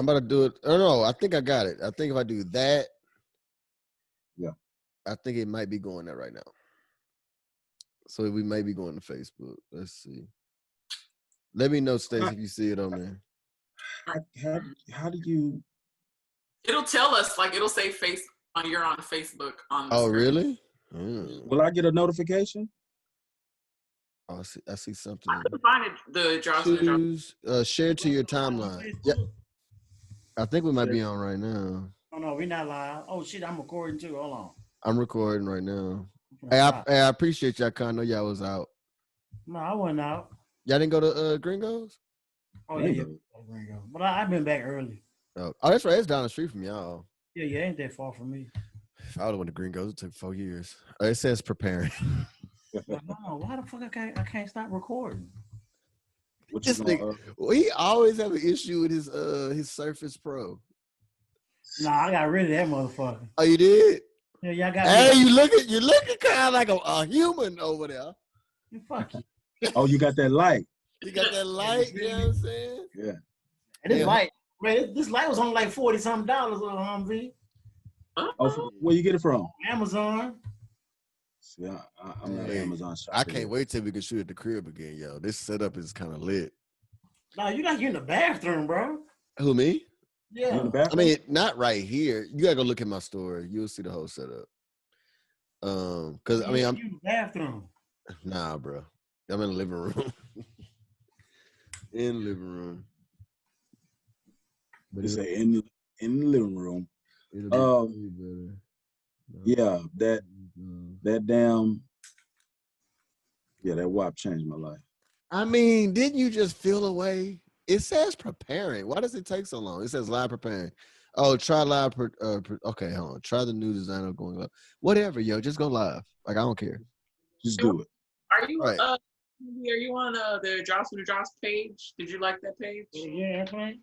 about to do it. Oh no, I think I got it. I think if I do that, yeah, I think it might be going there right now. So we may be going to Facebook. Let's see. Let me know, Stacey, if you see it on there. How do you? It'll tell us, like it'll say you're on Facebook on the screen. Really? Will I get a notification? Oh, I see something. I couldn't find it. The drops. Choose share to your timeline. Yeah, I think we might be on right now. Oh no, we're not live. Oh shit, I'm recording too. Hold on. I'm recording right now. Hey, I appreciate y'all. I know y'all was out. No, I wasn't out. Y'all didn't go to Gringos? Oh yeah, Gringo. But I've been back early. Oh, that's right. It's down the street from y'all. Yeah, ain't that far from me. If I would have went to Gringos, it took 4 years. It says preparing. No, why the fuck I can't stop recording? He always have an issue with his Surface Pro. Nah, I got rid of that motherfucker. Oh, you did? Yeah, I got. Hey, you looking kind of like a human over there. You fuck you. Oh, you got that light. You got that light. You know what I'm saying? Yeah. And this light, man, this light was only like $40-something on Humvee. Oh, where you get it from? Amazon. Yeah, I'm not Amazon shop. I can't wait till we can shoot at the crib again, yo. This setup is kind of lit. No, you got to get in the bathroom, bro. Who, me? Yeah. I mean, not right here. You gotta go look at my story. You'll see the whole setup. Cause I mean, I'm in the bathroom. Nah, bro. I'm in the living room. In the living room. But it's in the living room. Yeah, that damn. Yeah, that WAP changed my life. I mean, didn't you just feel away? It says preparing. Why does it take so long? It says live preparing. Oh, try live. Okay, hold on. Try the new design of going live. Whatever, yo. Just go live. Like, I don't care. Just do it. Are you are you on the Drops and the Drops page? Did you like that page? Yeah, okay.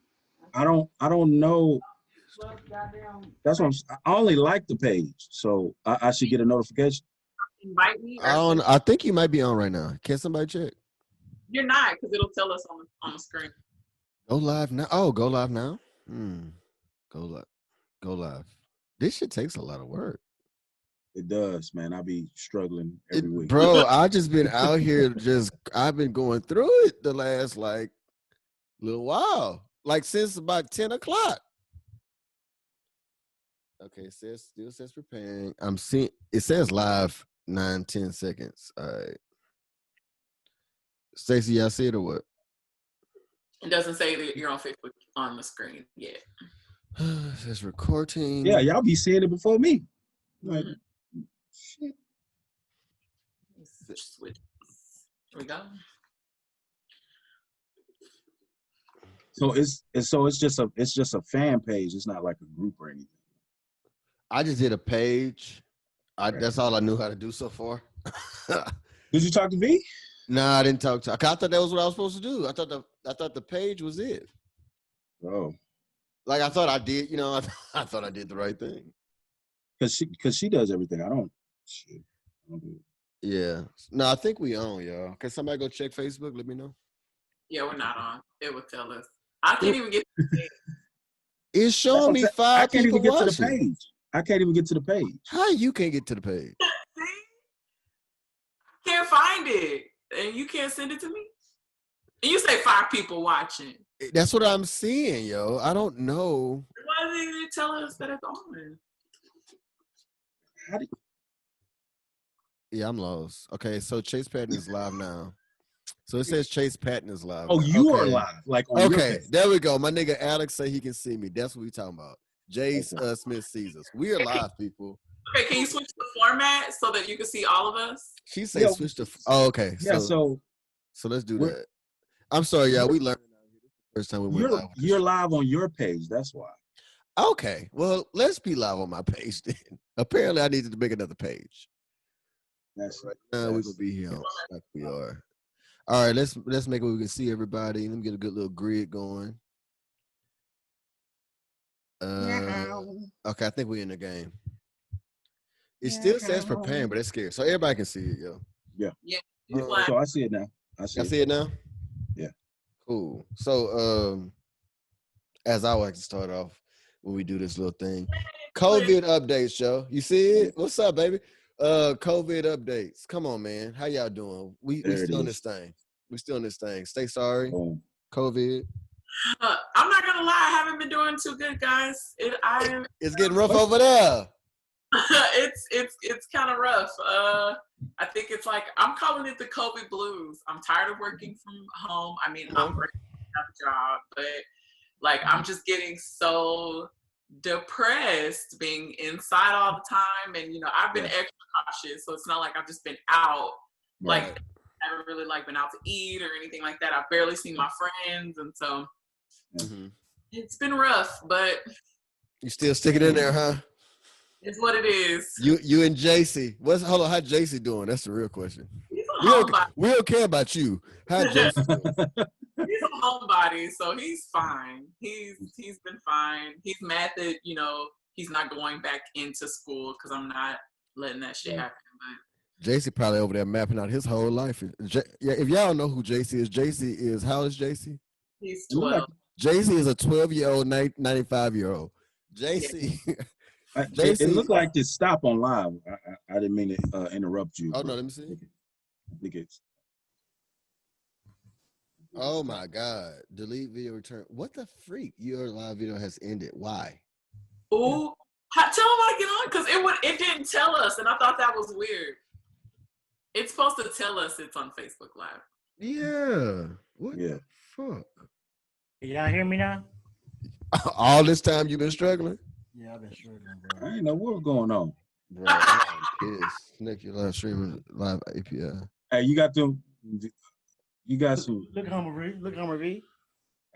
I don't know. That's what I only like the page, so I should get a notification. Invite me. I think you might be on right now. Can somebody check? You're not, because it'll tell us on the screen. Go live now. Oh, go live now. Go live. This shit takes a lot of work. It does, man. I be struggling every week. Bro, I just been out here I've been going through it the last little while. Like since about 10 o'clock. Okay, still says preparing. I'm seeing it says live 9-10 seconds. All right. Stacey, y'all see it or what? It doesn't say that you're on Facebook on the screen yet. It says recording. Yeah, y'all be seeing it before me. Like, shit. Switch. Here we go. So it's just a fan page. It's not like a group or anything. I just did a page. That's all I knew how to do so far. Did you talk to V? Nah, I didn't talk to. I thought that was what I was supposed to do. I thought the page was it. Oh, like I thought I did. You know, I thought I did the right thing. Cause she does everything. I don't do it. Yeah. No, I think we on, y'all. Can somebody go check Facebook? Let me know. Yeah, we're not on. It will tell us. I can't even get to the page. It's showing me 5 people watching. To the page. I can't even get to the page. How you can't get to the page? Can't find it. And you can't send it to me? And you say 5 people watching. That's what I'm seeing, yo. I don't know. Why did they tell us that it's on? Yeah, I'm lost. Okay, so Chase Patton is live now. So it says Chase Patton is live. Oh, you are live. Like on okay, there we go. My nigga Alex say he can see me. That's what we talking about. Jay Smith sees us. We are live, people. Okay, can you switch the format so that you can see all of us? She said switch the. Oh, okay. Yeah, so let's do that. I'm sorry, y'all. We learned first time we went live. You're live on your page. That's why. Okay. Well, let's be live on my page then. Apparently, I needed to make another page. That's right. Now we're gonna be here. Like we are. All right. Let's make it where we can see everybody. Let me get a good little grid going. Okay, I think we're in the game. It still says preparing, but it's scared. So everybody can see it, yo. Yeah. Yeah. So I see it now. I see it now? Yeah. Cool. So as I like to start off when we do this little thing. COVID updates, Joe. You see it? What's up, baby? COVID updates. Come on, man. How y'all doing? We There it still in is. this thing. We still in this thing. Stay sorry. Boom. COVID. I'm not gonna lie, I haven't been doing too good, guys. It's getting rough over there. It's kind of rough. I think it's like I'm calling it the COVID blues. I'm tired of working from home. I mean, I'm ready to have a job, but like I'm just getting so depressed being inside all the time, and I've been extra cautious, so it's not like I've just been out. Like Right. I haven't really like been out to eat or anything like that. I've barely seen my friends, and so it's been rough, but You still sticking in there, huh? it's what it is. You and JC. Hold on, how JC doing? That's the real question. He's a homebody. We don't care about you. How JC doing? He's a homebody, so he's fine. He's been fine. He's mad that he's not going back into school because I'm not letting that shit happen. But JC probably over there mapping out his whole life. Yeah, if y'all don't know who JC is how old is JC? he's 12. JC is a 12-year-old, 95-year-old. JC. It looked like this stop on live. I didn't mean to interrupt you. Oh no, let me see. I think it's. Oh my God! Delete video return. What the freak? Your live video has ended. Why? Ooh, tell him how to get on because it didn't tell us, and I thought that was weird. It's supposed to tell us it's on Facebook Live. Yeah. What Yeah. the fuck? Y'all hear me now? All this time you've been struggling? Yeah, I've been struggling, I bro. didn't know what was going on. Bro, I'm pissed. Nick, your live streaming live API. Hey, you got them. You got some. Look, Hummer V.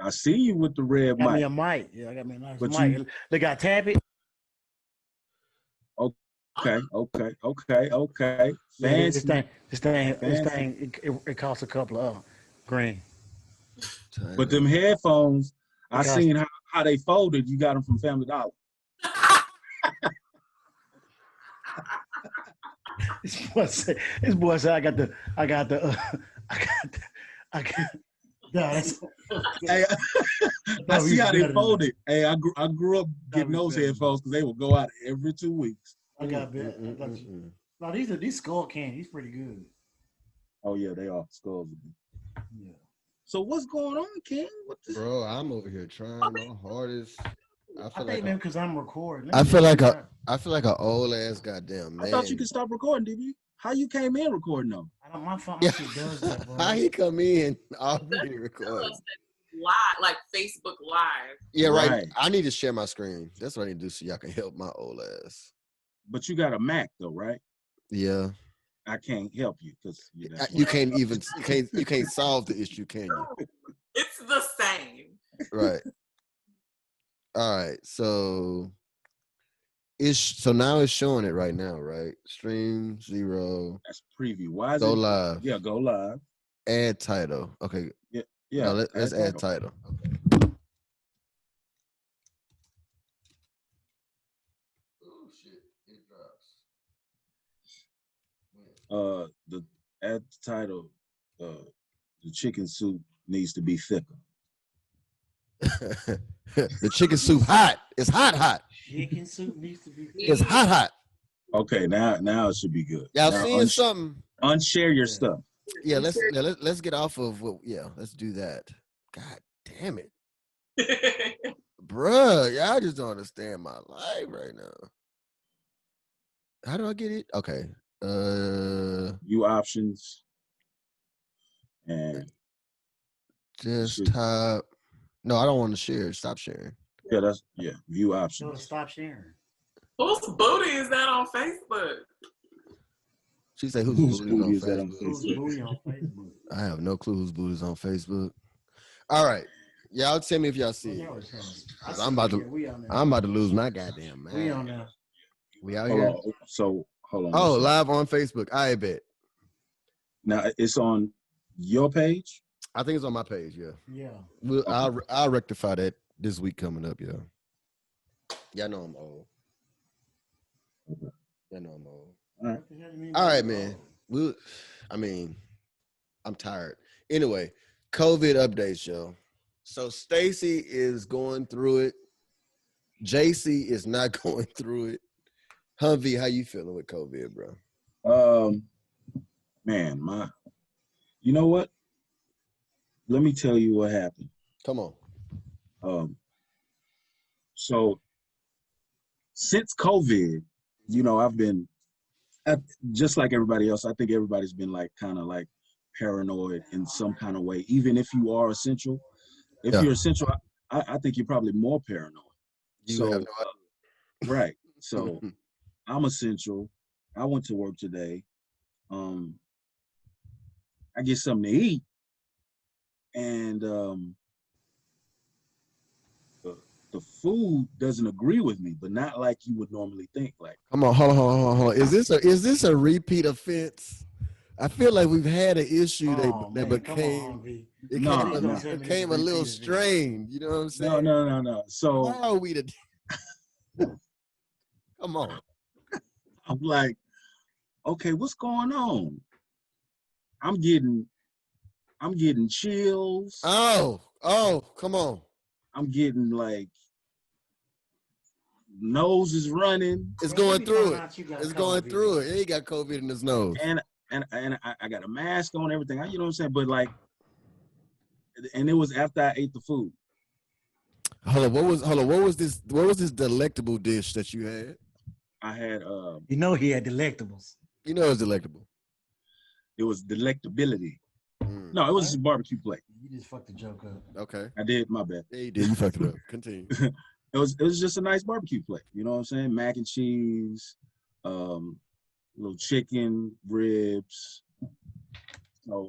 I see you with the red Got me mic. a mic. Yeah, I got me a nice But mic. Look, I tap it. Okay. This Fancy. thing, it costs a couple of grand. But them headphones, I seen how they folded. You got them from Family Dollar. This boy said, I got that's, Hey, I see how they folded. Hey, I grew up getting those headphones because they would go out every 2 weeks. I got bet. No, these skull candies pretty good. Oh yeah, they are skulls. Yeah. So what's going on, King? Bro, I'm over here trying my hardest. I think maybe because I'm recording. I feel like an old ass goddamn man. I thought you could stop recording, DB. How you came in recording though? I don't. My phone shit does that, bro. How he come in already recording? Live, like Facebook Live. Yeah, right. I need to share my screen. That's what I need to do so y'all can help my old ass. But you got a Mac though, right? Yeah. I can't help you because you can't solve the issue, can you? It's the same. Right. All right. So now it's showing it right now, right? Stream 0. That's preview. Why is go it live? Yeah, go live. Add title. Okay. Yeah. No, let's add title. Okay. Oh shit! It drops. The add title. The chicken soup needs to be thicker. The chicken soup hot. It's hot. Chicken soup needs to be. It's hot. Okay, now it should be good. Y'all now seeing something? Unshare your stuff. Yeah, let's get off of let's do that. God damn it. Bruh, y'all just don't understand my life right now. How do I get it? Okay. View options. And just type. No, I don't want to share. Stop sharing. Yeah, view options. No, stop sharing. Whose booty is that on Facebook? She said, whose booty is that on on Facebook? Whose booty on Facebook? I have no clue whose booty is on Facebook. All right. Y'all tell me if y'all see it. 'Cause I'm about to lose my goddamn mind. We on now. We out Hold here. on. So hold on. Oh, live on Facebook. I bet. Now it's on your page. I think it's on my page. Yeah. Yeah. I'll rectify that this week coming up. Yeah. Y'all know I'm old. Okay. Y'all know I'm old. All All right, man. I'm tired. Anyway, COVID updates, yo. So Stacy is going through it. JC is not going through it. Humvee, how you feeling with COVID, bro? Man, you know what? Let me tell you what happened. Come on. So since COVID, I've been just like everybody else. I think everybody's been like kind of like paranoid in some kind of way. Even if you are essential, you're essential, I think you're probably more paranoid. You have no right. So I'm essential. I went to work today. I get something to eat, and the food doesn't agree with me, but not like you would normally think. Like, come on, hold on. Is this a repeat offense? I feel like we've had an issue that became a little strained. You know what I'm saying? No. So how are we to? Come on. I'm like, okay, what's going on? I'm getting chills. Oh, come on. I'm getting like nose is running. It's going through it. It's going through it. He got COVID in his nose. And I got a mask on, everything. You know what I'm saying? But like, and it was after I ate the food. Hold on. What was this delectable dish that you had? I had he had delectables. It was delectable. It was delectability. No, it was just a barbecue plate. You just fucked the joke up. Okay. I did, my bad. Yeah, you did. You fucked it up. Continue. It was just a nice barbecue plate. You know what I'm saying? Mac and cheese, little chicken, ribs. So,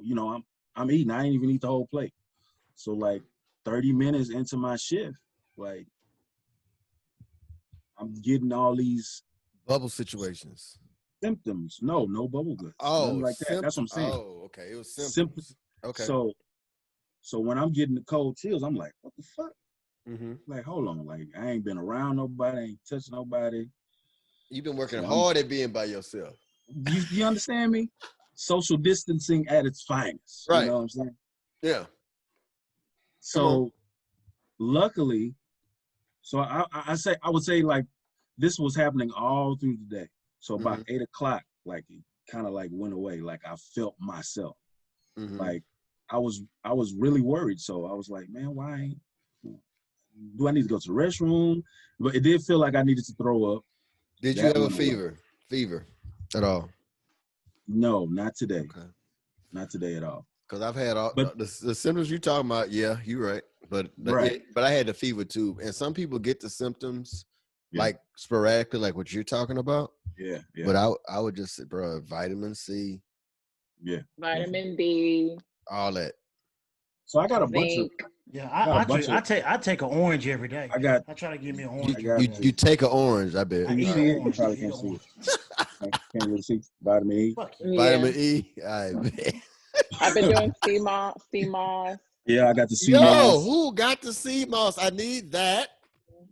I'm eating. I ain't even eat the whole plate. So like 30 minutes into my shift, like I'm getting all these bubble situations. Symptoms. No bubble guts. Oh, nothing like that. That's what I'm saying. Oh, okay. It was symptoms. Okay. So when I'm getting the cold chills, I'm like, what the fuck? Mm-hmm. Like, hold on. Like, I ain't been around nobody. I ain't touched nobody. You've been working hard at being by yourself. You understand me? Social distancing at its finest. Right. You know what I'm saying? Yeah. So luckily, I would say like this was happening all through the day. So about 8 o'clock, like it kind of like went away. Like I felt myself. Mm-hmm. Like I was really worried. So I was like, man, do I need to go to the restroom? But it did feel like I needed to throw up. Did you have a fever? Fever at all? No, not today. Okay. Not today at all. Because I've had all the symptoms you're talking about. Yeah, you're right. But I had the fever too. And some people get the symptoms like sporadically, like what you're talking about. Yeah. But I would just say, bro, vitamin C. Yeah. Vitamin D. All that. So I got a bunch of. Yeah, I take an orange every day. I try to give me an orange. You take an orange, I bet. I eat an orange. Probably can't see it. Can't really see vitamin E. Vitamin E. I bet. I've been doing CMOS. Yeah, I got the CMOS. Yo, who got the CMOS? I need that.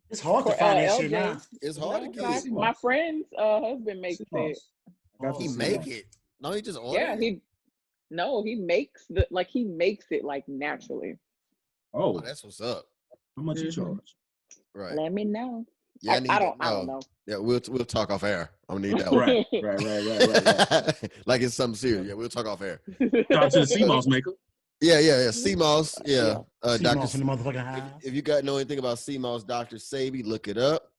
It's hard to find that shit now. It's hard to get. My friend's husband makes it. He make it? No, he just ordered it? He makes it like naturally. Oh, that's what's up. How much you charge? Right. Let me know. Yeah, I don't know. Yeah, we'll talk off air. I'm gonna need that one. Right. Like it's something serious. Yeah, we'll talk off air. Talk to the CMOS maker. Yeah. CMOS. Yeah. CMOS in the motherfucking house. If you know anything about CMOS, Dr. Sabi, look it up.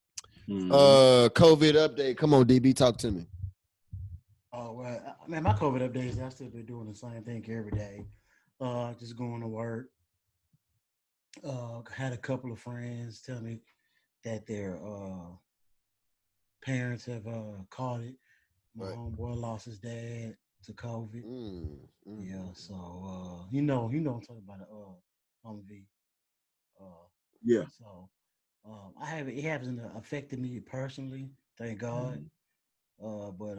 Mm-hmm. COVID update. Come on, DB, talk to me. Oh well, man, my COVID updates, I still been doing the same thing every day. Just going to work. Had a couple of friends tell me that their parents have caught it. My homeboy lost his dad to COVID. Yeah, so I'm talking about Humvee. Yeah. So it hasn't affected me personally, thank God. But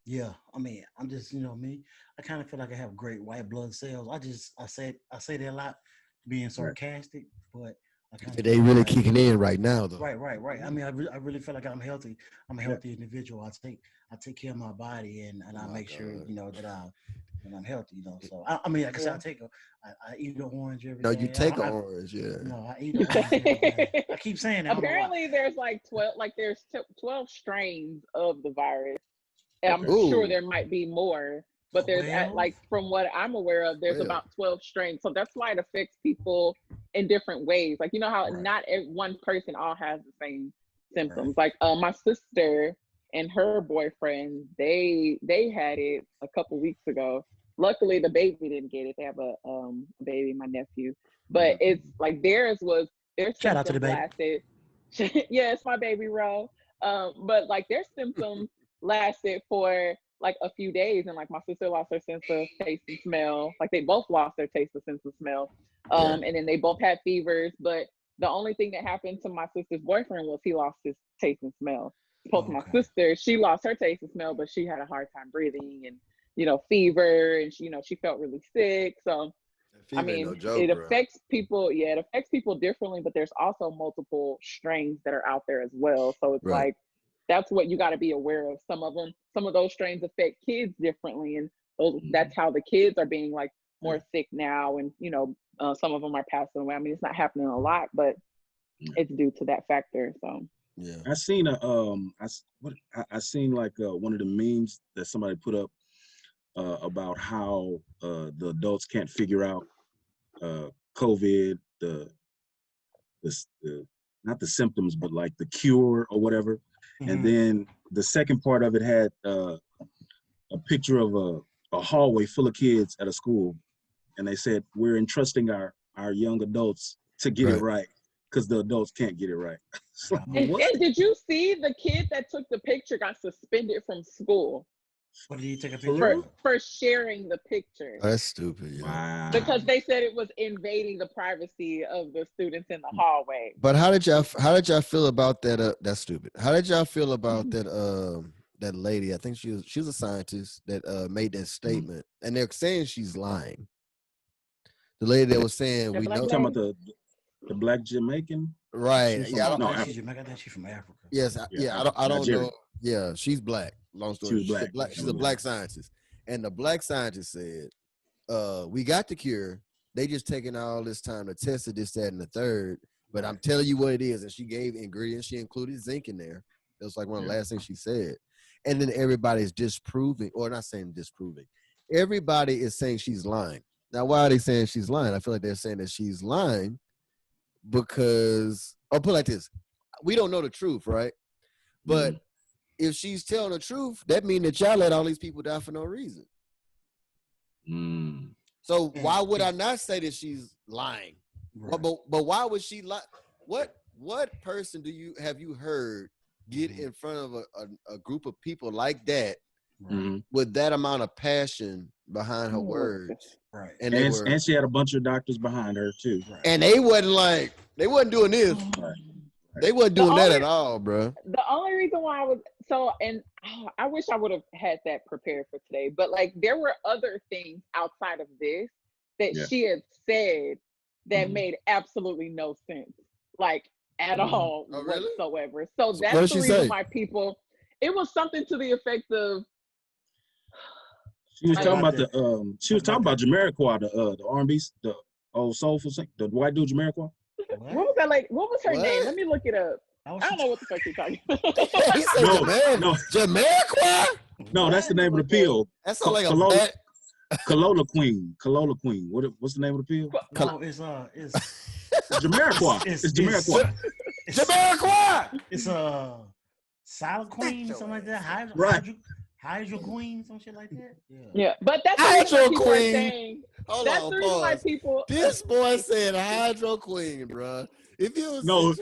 yeah, I mean, I'm just me. I kind of feel like I have great white blood cells. I say that a lot, being sarcastic, but they really kicking in right now, though. Right. I mean, I really feel like I'm healthy. I'm a healthy individual. I take care of my body, and I make sure that and I'm healthy, you know. So I mean, like I said, I eat an orange every day. No, you take an orange, yeah. No, I eat an orange every day. I keep saying that. Apparently, there's like 12, there's 12 strains of the virus. And I'm Ooh. sure there might be more, but there's like from what I'm aware of, there's about 12 strains. So that's why it affects people in different ways. Like, you know how not one person all has the same symptoms. Like my sister and her boyfriend, they had it a couple weeks ago. Luckily, the baby didn't get it. They have a baby, my nephew. But it's like their shout out to the baby. lasted. Yeah, it's my baby, Ro. But like their symptoms lasted for like a few days, and like my sister lost her sense of taste and smell. Like they both lost their taste and sense of smell. And then they both had fevers. But the only thing that happened to my sister's boyfriend was he lost his taste and smell. Supposed to my sister, she lost her taste and smell, but she had a hard time breathing and fever, and she felt really sick. So I mean, no joke, it affects people. Yeah, it affects people differently, but there's also multiple strains that are out there as well. So it's like, that's what you got to be aware of. Some of those strains affect kids differently, and that's how the kids are being like more sick now. And some of them are passing away. I mean, it's not happening a lot, but it's due to that factor. So yeah, I seen I seen like one of the memes that somebody put up about how the adults can't figure out COVID, the not the symptoms, but like the cure or whatever. And then the second part of it had a picture of a hallway full of kids at a school, and they said, we're entrusting our young adults to get it right, because the adults can't get it right. So, and did you see the kid that took the picture got suspended from school? What did he take a picture for sharing the picture? That's stupid. Yeah. Wow. Because they said it was invading the privacy of the students in the hallway. But how did y'all feel about that? That's stupid. How did y'all feel about that? That lady, I think she was a scientist that made that statement, and they're saying she's lying. The lady that was saying we know. Talking about the black Jamaican. Right. Yeah. I think she's from Africa. Yes. Yeah. I don't know. Yeah, she's black. Long story. She's a black scientist, and the black scientist said, "We got the cure. They just taking all this time to test it, this, that, and the third. But I'm telling you what it is." And she gave ingredients. She included zinc in there. That was like one of the last things she said. And then everybody's disproving, or not saying disproving. Everybody is saying she's lying. Now, why are they saying she's lying? I feel like they're saying that she's lying because, or put it like this, we don't know the truth, right? But if she's telling the truth, that means that y'all let all these people die for no reason. So why would I not say that she's lying? Right. But why would she lie? What person have you heard get in front of a group of people like that with that amount of passion behind her words? Right. And she had a bunch of doctors behind her too. Right. And they wasn't doing this. Right. They wasn't doing that at all, bro. The only reason why I wish I would have had that prepared for today, but like there were other things outside of this that she had said that made absolutely no sense, like at all whatsoever. So that's the reason why people. It was something to the effect of. She was talking about Jamiroquai, the R&B, the old soulful singer, the white dude Jamiroquai. What was that like? What was her name? Let me look it up. I don't know what the fuck you're talking about. No, Jamiroquai? No, that's the name of the pill. That's like Calola Queen. Calola Queen. What's the name of the pill? No, it's Jamiroquai. It's Jamiroquai. Jamiroquai. It's Silent Queen, something like that. Hydro Queen, some shit like that. Yeah, but that's Hydro Queen. Hold on, the reason why people. This boy said Hydro Queen, bro. If you was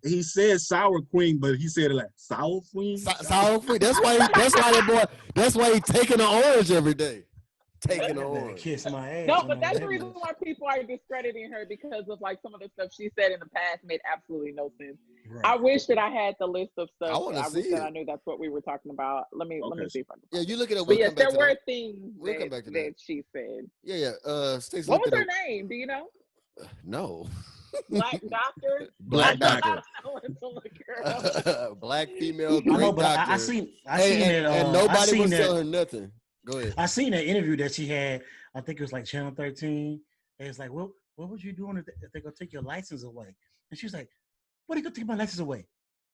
he said Sour Queen, but he said it like Sour Queen. Sour Queen. That's why he taking an orange every day. Taking an orange. Kiss my ass. No, but that's the reason why people are discrediting her, because of like some of the stuff she said in the past made absolutely no sense. Right. I wish that I had the list of stuff. I wish that I knew that's what we were talking about. Let me see if I can. Yeah, you look at it. But yes, there were things that she said. Yeah. Stacey, what was her name? Do you know? No. Black doctor. Black doctor. Black female. Great doctor. I seen it. And nobody was telling her nothing. Go ahead. I seen that interview that she had. I think it was like Channel 13. And it's like, well, what would you doing if they gonna take your license away? And she was like, what are you gonna take my license away?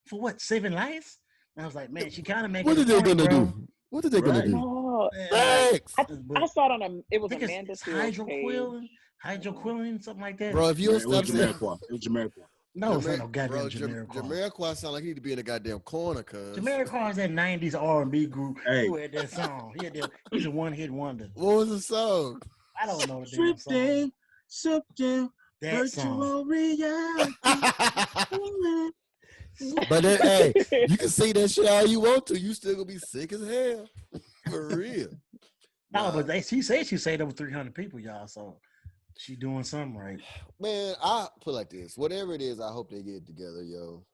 For what? Saving lives? And I was like, man, she kind of making What a are they point, gonna bro. do? What are they gonna Right. do? Oh, Man, like, Thanks, I saw it on it was I think Amanda it's Seals page. hydroquilling, something like that. bro. If you don't It was stop saying, Jamiroquai. It was Jamiroquai. No, it's not no goddamn bro, Jamiroquai. Jamiroquai sound like he need to be in a goddamn corner, cuz. Jamiroquai is that '90s R&B group. Hey. Who had that song? He's a one-hit wonder. What was the song? I don't know the damn song. Something That song. virtual reality. But then, hey, you can say that shit all you want to. You still gonna be sick as hell. For real. No, Nah. but she said she saved over 300 people, y'all. So she doing something right. Man, I put it like this. Whatever it is, I hope they get together, yo.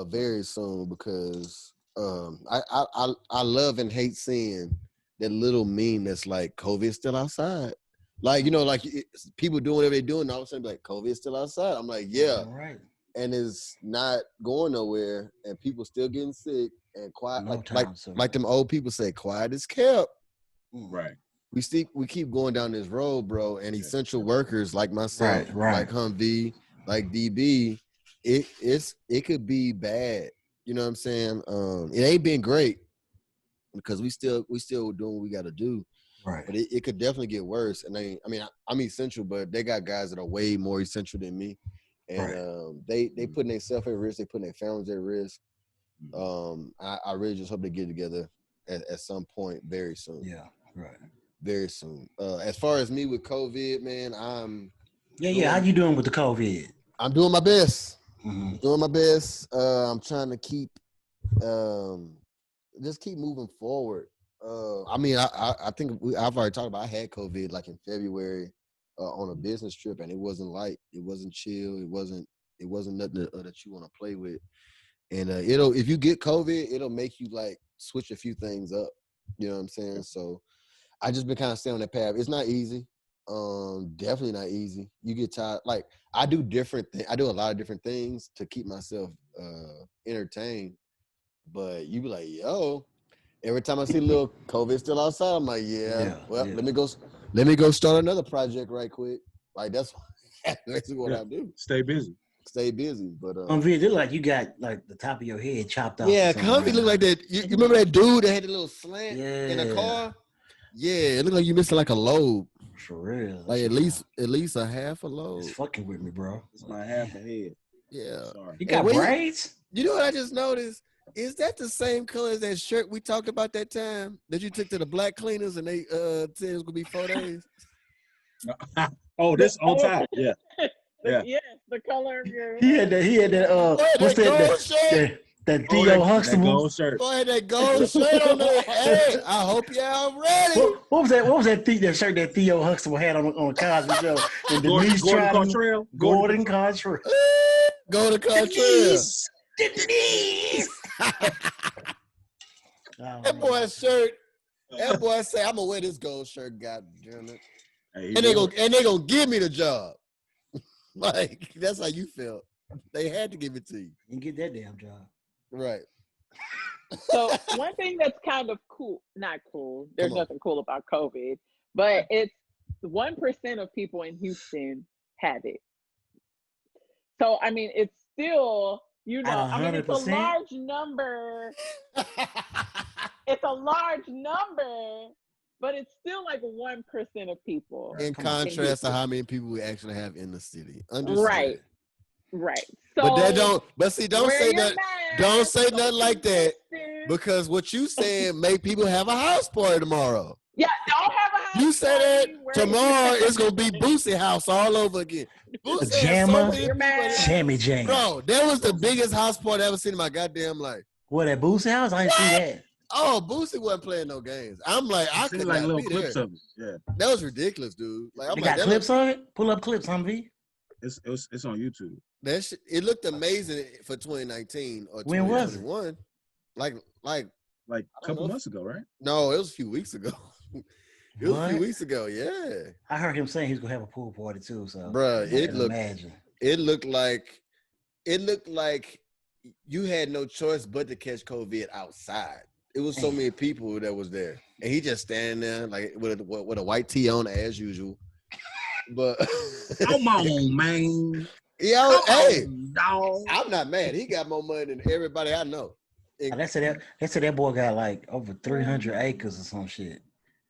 Very soon, because I love and hate seeing that little meme that's like COVID's still outside. Like, you know, like people doing whatever they're doing, and all of a sudden like COVID's still outside. I'm like, yeah. Right. And it's not going nowhere, and people still getting sick and quiet. No like them old people say, quiet is kept. Right. We keep going down this road, bro. And essential workers like myself, Right. like Humvee, like DB, it could be bad. You know what I'm saying? It ain't been great because we still doing what we got to do. Right. But it could definitely get worse. And I'm essential, but they got guys that are way more essential than me. And they putting themselves at risk. They putting their families at risk. I really just hope they get together at some point very soon. Yeah, right. Very soon. As far as me with COVID, man, How you doing with the COVID? I'm doing my best. Mm-hmm. Doing my best. I'm trying to keep moving forward. I think I've already talked about. I had COVID like in February on a business trip, and it wasn't light. It wasn't chill. It wasn't nothing that you want to play with. And if you get COVID, it'll make you like switch a few things up. You know what I'm saying? So I just been kind of staying on that path. It's not easy. Definitely not easy. You get tired. Like I do I do a lot of different things to keep myself entertained. But you be like, yo, every time I see a little COVID still outside, I'm like, let me go start another project right quick. Like that's basically what I do. Stay busy. But Humvee, it look like you got like the top of your head chopped off. Yeah, Humvee look like that. You remember that dude that had the little slant in the car? Yeah, it looked like you missing like a lobe. For real. Like at least a half a lobe. It's fucking with me, bro. It's my half a head. Yeah. Sorry. You got braids? You know what I just noticed? Is that the same color as that shirt we talked about that time that you took to the black cleaners and they said it was gonna be 4 days? Oh, this on top. Yeah. Yeah. Yes, the color of your. He had that. What's that? That Theo Huxtable. Boy, had that gold shirt on there. Hey, I hope y'all ready. What was that? What was that shirt that Theo Huxtable had on Cosby Show? And Gordon Cantrell. Gordon Cantrell. Gordon Cantrell. Denise. That boy's shirt. That boy say, "I'm gonna wear this gold shirt." God damn it! Hey, and they gonna give me the job. Like that's how you felt. They had to give it to you. You get that damn job. Right. So one thing that's kind of cool, not cool, there's nothing cool about COVID, but it's 1% of people in Houston have it. So, I mean, it's still, it's a large number. It's a large number, but it's still like 1% of people. In contrast to how many people we actually have in the city. Right. So, don't say that. Don't say nothing like that, because what you said make people have a house party tomorrow. Yeah, don't have a house party. You said that tomorrow it's gonna be Boosie house all over again. Jammy Jam. Bro, that was the biggest house party I ever seen in my goddamn life. What, at Boosie house? I didn't see that. Oh, Boosie wasn't playing no games. I'm like, I could like not little be clips there. of it. Yeah, that was ridiculous, dude. Like, got clips of it? Pull up clips, Humvee. It's on YouTube. That shit, it looked amazing for 2019 or 2021. When was it? Like a couple months ago, right? No, it was a few weeks ago. It was a few weeks ago, yeah. I heard him saying he's gonna have a pool party too. So, bruh, it looked like you had no choice but to catch COVID outside. It was so many people that was there, and he just standing there like with a white tee on as usual. But Come on, man. yo, Come hey, on, dog. I'm not mad. He got more money than everybody I know. They said that boy got like over 300 acres or some shit.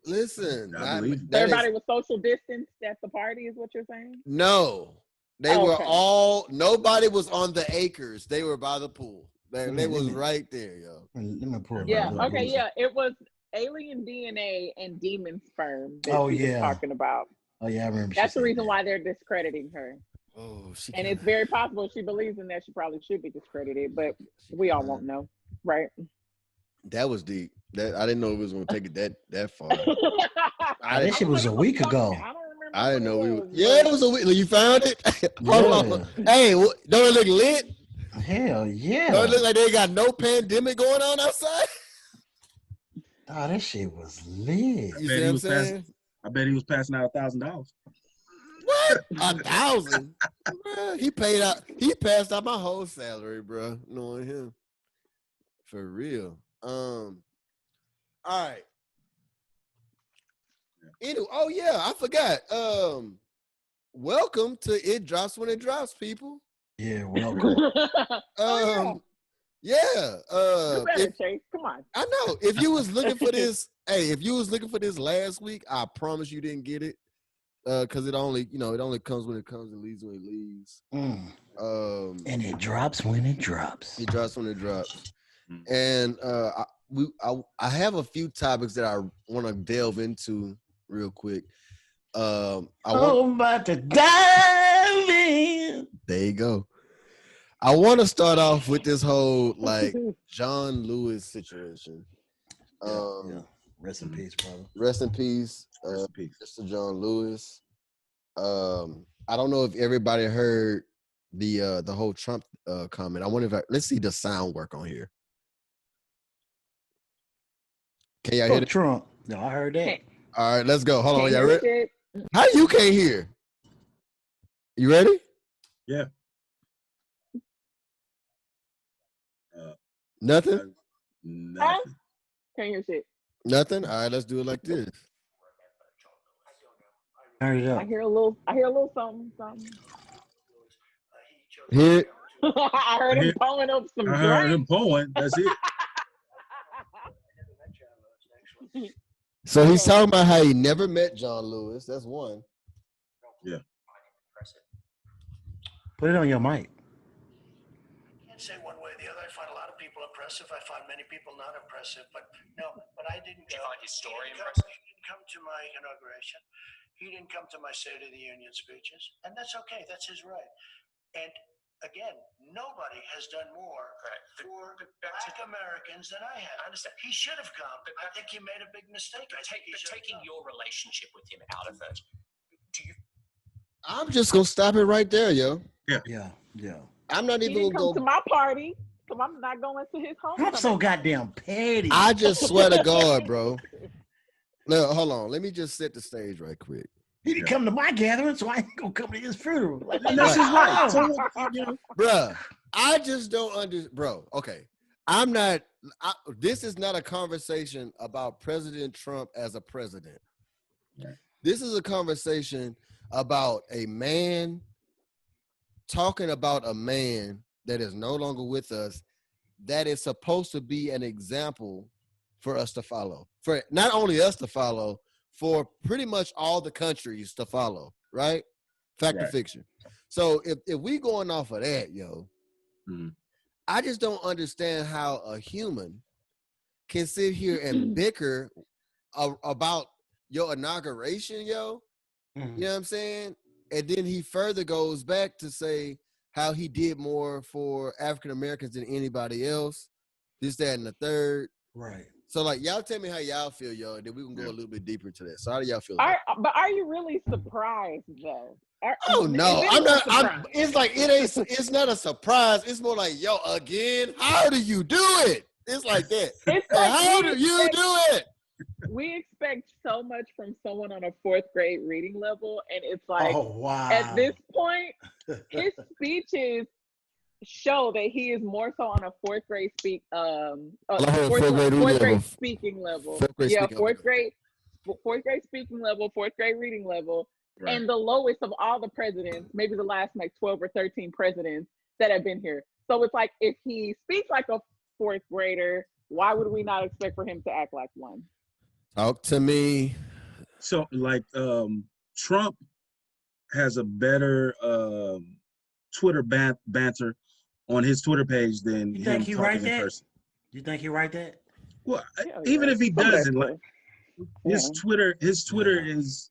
Listen, I believe So everybody was social distanced at the party, is what you're saying? no. They were all. Nobody was on the acres. They were by the pool. They was right there, yo. Let me pull it Yeah. up. Okay. Yeah. It was alien DNA and demon sperm that Oh, she was yeah. talking about. Oh yeah, I remember. That's the reason why they're discrediting her. Oh, and it's very possible she believes in that. She probably should be discredited, but we all won't know, right? That was deep. That I didn't know it was gonna take it that far. That shit was a week ago. I don't remember. I didn't know we were. was, Yeah, it was a week. You found it? Hold on. Hey, don't it look lit? Hell yeah. Don't it look like they got no pandemic going on outside? Oh, that shit was lit. You see what I'm saying? I bet he was passing out $1,000. What? 1,000? He paid out. He passed out my whole salary, bro. Knowing him, for real. All right. Anyway, oh yeah, I forgot. Welcome to It Drops When It Drops, people. Yeah, welcome. Yeah. You better, Chase. Come on. I know. If you was looking for this, if you was looking for this last week, I promise you didn't get it. Because it only comes when it comes and leaves when it leaves. And it drops when it drops. It drops when it drops. And I have a few topics that I want to delve into real quick. I'm about to dive in. There you go. I want to start off with this whole like John Lewis situation. Yeah. Rest in peace, brother. Rest in peace, Mr. John Lewis. I don't know if everybody heard the whole Trump comment. I wonder if let's see the sound work on here. Can y'all hear Trump? No, I heard that. All right, let's go. Hold on, y'all ready? How you can't hear? You ready? Yeah. Nothing? Nothing. Can't hear shit. Nothing? All right, let's do it like this. Turn it up. I hear a little something. Hear it? I heard him pulling up some I heard him pulling. That's it. So he's talking about how he never met John Lewis. That's one. Yeah. Put it on your mic. Can't say one way or the other. I find a lot of people impressive. I find many people not impressive. But I didn't go. He didn't come to my inauguration. He didn't come to my State of the Union speeches. And that's okay. That's his right. And again, nobody has done more for Black Americans than I have. I understand. He should have come. But I think he made a big mistake. Taking your relationship with him out of it, I'm just gonna stop it right there, yo. Yeah. I'm not even gonna go to my party, so I'm not going to his home. I'm so goddamn petty. I just swear to God, bro. No, hold on. Let me just set the stage right quick. He didn't come to my gathering, so I ain't gonna come to his funeral. Like, that's his right. Bruh, I just don't understand. Bro, okay. This is not a conversation about President Trump as a president. Right. This is a conversation about a man talking about a man that is no longer with us, that is supposed to be an example for us to follow. For not only us to follow, for pretty much all the countries to follow, right? Fact or fiction. So if we going off of that, yo, I just don't understand how a human can sit here and bicker about your inauguration, yo. You know what I'm saying? And then he further goes back to say how he did more for African Americans than anybody else. This, that, and the third. Right. So, like, y'all tell me how y'all feel, yo, and then we can go a little bit deeper into that. So, how do y'all feel? But are you really surprised, though? Oh no, I'm not. It's like it's not a surprise. It's more like, yo, again, how do you do it? It's like that. It's like, how do you do it? We expect so much from someone on a 4th grade reading level, and it's like, oh wow. At this point, his speeches show that he is more so on a fourth grade speaking level. Fourth grade speaking level, fourth grade reading level, Right. and the lowest of all the presidents, maybe the last like 12 or 13 presidents that have been here. So it's like, if he speaks like a fourth grader, why would we not expect for him to act like one? Talk to me. So like Trump has a better Twitter banter on his Twitter page than You him think he talking write in that? person. You think he write that? Well, Hell even yeah. if he Some of that doesn't, like stuff. his Yeah. Twitter is,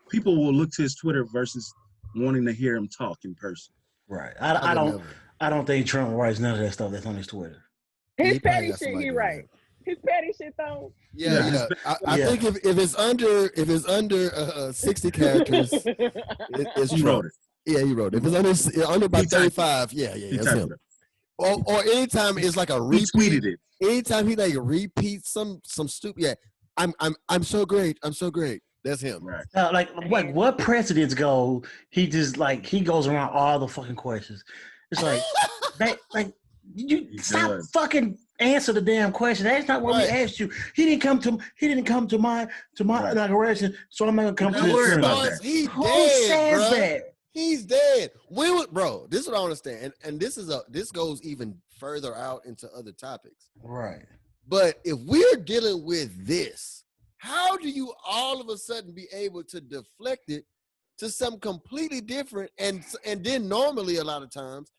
people will look to his Twitter versus wanting to hear him talk in person. Right. I would never. I don't think Trump writes none of that stuff that's on his Twitter. His He probably petty got shit, somebody he doing right. His petty shit though. Yeah. his I Yeah. think if it's under 60 characters, it's He Trump. wrote it. Yeah, he wrote it. If it's under about He typed 35, yeah, He that's typed him. it. Or anytime it's like a He repeat. tweeted it. Anytime he like repeats some stupid. Yeah, I'm so great. I'm so great. That's him. Right. Like what presidents go? He just like he goes around all the fucking questions. It's like you He stop does. fucking answer the damn question. That's not what we asked you. He didn't come to my Right. inauguration, so I'm not gonna come to Don't his worry about funeral. that. He Who dead, says bruh. that? He's dead. Bro, this is what I understand, and this goes even further out into other topics. Right. But if we're dealing with this, how do you all of a sudden be able to deflect it to something completely different? And then normally a lot of times,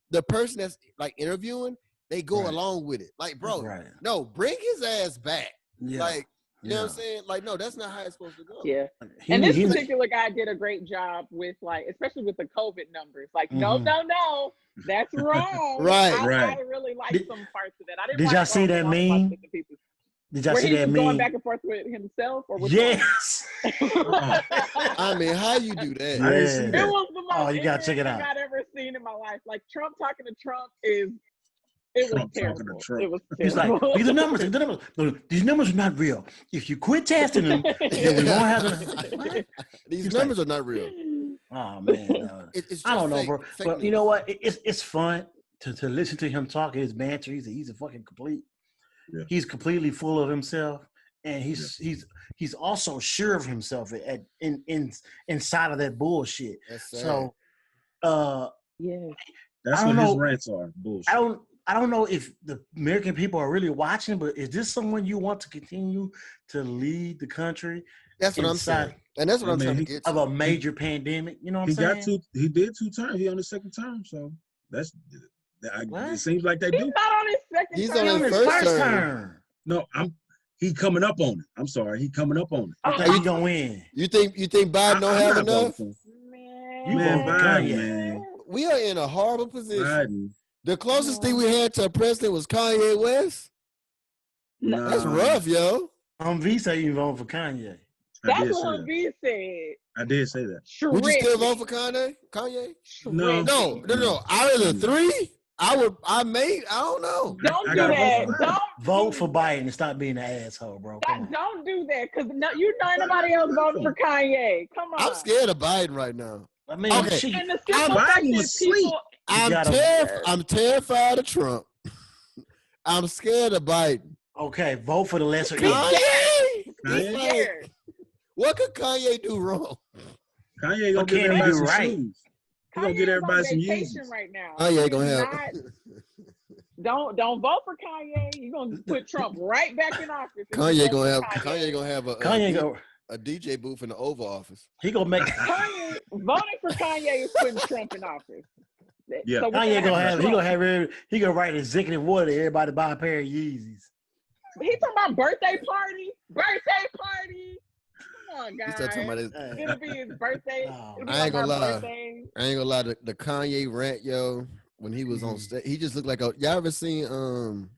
the person that's like interviewing, they go Right. along with it. Like, bro, Right. no, bring his ass back. Yeah. Like, you know what I'm saying? Like, no, that's not how it's supposed to go. Yeah. He- And this he- particular guy did a great job with, like, especially with the COVID numbers. Like, no, that's wrong. Right. I really liked some parts of that. I didn't. Did y'all like see that a lot of meme? bits and pieces. Did y'all Where see he that was going meme? back and forth with himself, or with Yes. I mean, how you do that? I didn't see It that. was the most Oh, you gotta check it ignorant out. thing I'd ever seen in my life. Like, Trump talking to Trump it was Trump talking to terrible. Trump. It was He's like, terrible. these are numbers. No, these numbers are not real. If you quit testing them, then we won't have them. What? These He's numbers are not real. Oh man, no. It's I don't know, fake, bro. fake But you news. know what? It's fun to listen to him talk. His banter. He's a fucking complete. Yeah. He's completely full of himself, and he's also sure of himself inside of that bullshit. That's sad. So, Yeah. That's I what don't his know. rants are. Bullshit. I don't know if the American people are really watching, but is this someone you want to continue to lead the country That's what I'm saying, and that's what I'm trying to get to. of a major pandemic? You know what I'm saying? He did 2 terms. He on his second term, so What? it seems like they He's do. not on his second He's term. on his his first term. No, he coming up on it. I'm sorry, he coming up on it. I think he gonna win. You think Biden don't I'm have not voting enough? for him. You Man, vote for Biden, Kanye. man. We are in a horrible position. Biden. The closest thing we had to a president was Kanye West. Nah, That's rough, yo. V say you vote for Kanye. I That's did what say that. V said. I did say that. Would you still Shredded. vote for Kanye? No. No. Out of the three, I don't know. Don't I do gotta that. vote for Don't Vote do for that. Biden and stop being an asshole, bro. Come on. Don't do that, because ain't nobody else voting for Kanye. Come on. I'm scared of Biden right now. I mean, Okay. shit, And the simple fact Biden that was asleep. I'm terrified of Trump. I'm scared of Biden. okay, vote for the lesser evil. Kanye? Kanye? He's like, what could Kanye do wrong? Kanye gonna What give can he everybody do some right? shoes. He gonna get everybody some vacation Yeezys. right now. Kanye gonna He's have. don't vote for Kanye. You're gonna put Trump right back in office. if you Kanye vote gonna for have. Kanye gonna have Kanye a DJ booth in the Oval Office. he gonna make Kanye voting for Kanye is putting Trump in office. Yeah. So we're Kanye gonna have Trump. he gonna write executive order. Everybody buy a pair of Yeezys. He talking about birthday party. Come on, He guys. started talking about his. It'll be his birthday. Oh, It'll be I ain't like gonna our lie. birthday. I ain't gonna lie. The Kanye rant, yo, when he was on stage, he just looked like a. Y'all ever seen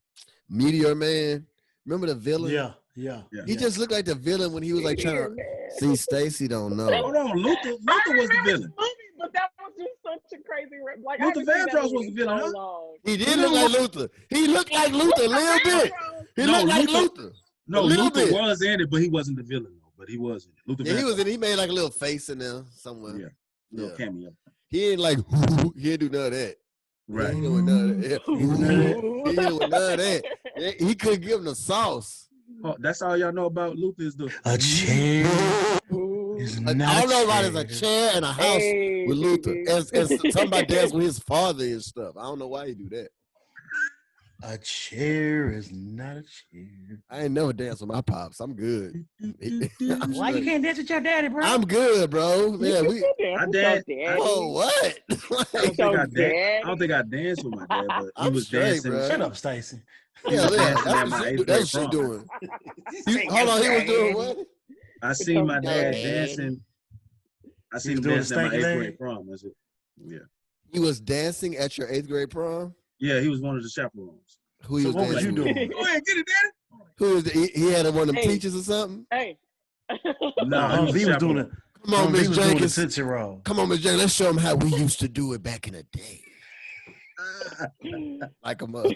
Meteor Man? Remember the villain? Yeah. He just looked like the villain when he was like trying Here, to man. see Stacy. Don't know. Hold on, Luther I was the remember villain. movie, but that was just such a crazy. Like, I Luther haven't seen that Vandross was movie the in villain, so huh? long. He did look like Luther. He looked like Luther a little bit. He No, looked like Luther- Luther. No, A little Luther bit. was in it, but he wasn't the villain though. But he was in it. Luther Yeah, he Vandross. was in. He made like a little face in there somewhere. Yeah. Little cameo. He ain't like he didn't do none of that. Right. He didn't with none of that. He with none of that? He didn't with none of that. Yeah, he couldn't give him the sauce. Oh, that's all y'all know about Luther is the A chair is not All I know a about is a chair and a house Hey, with Luther. baby. And talking about dance with his father and stuff. I don't know why he do that. A chair is not a chair. I ain't never danced with my pops. I'm good. I'm Why you straight. can't dance with your daddy, bro? I'm good, bro. Man, we. I dance. Oh, what? I don't think I danced with my dad, but he I'm was straight, dancing. bro. Shut up, Stacy. Yeah, was dancing at that's my what she, eighth that's grade what she prom. doing. Hold on, he was doing what? I seen my dad Daddy. dancing. I seen him doing the dancing at my stanky 8th leg? grade prom. That's it. Yeah. He was dancing at your 8th grade prom? Yeah, he was one of the chaperones. Who he So was what was you dancing with? doing? Go ahead, get it, daddy. Who was he had one of them Hey. teachers or something? Hey. No, Hump he D was was doing chaperone. it. Come on, Hump D Miss was doing the Jenkins. Tootsie Roll. Come on, Miss Jenkins. Let's show him how we used to do it back in the day. Like a mother.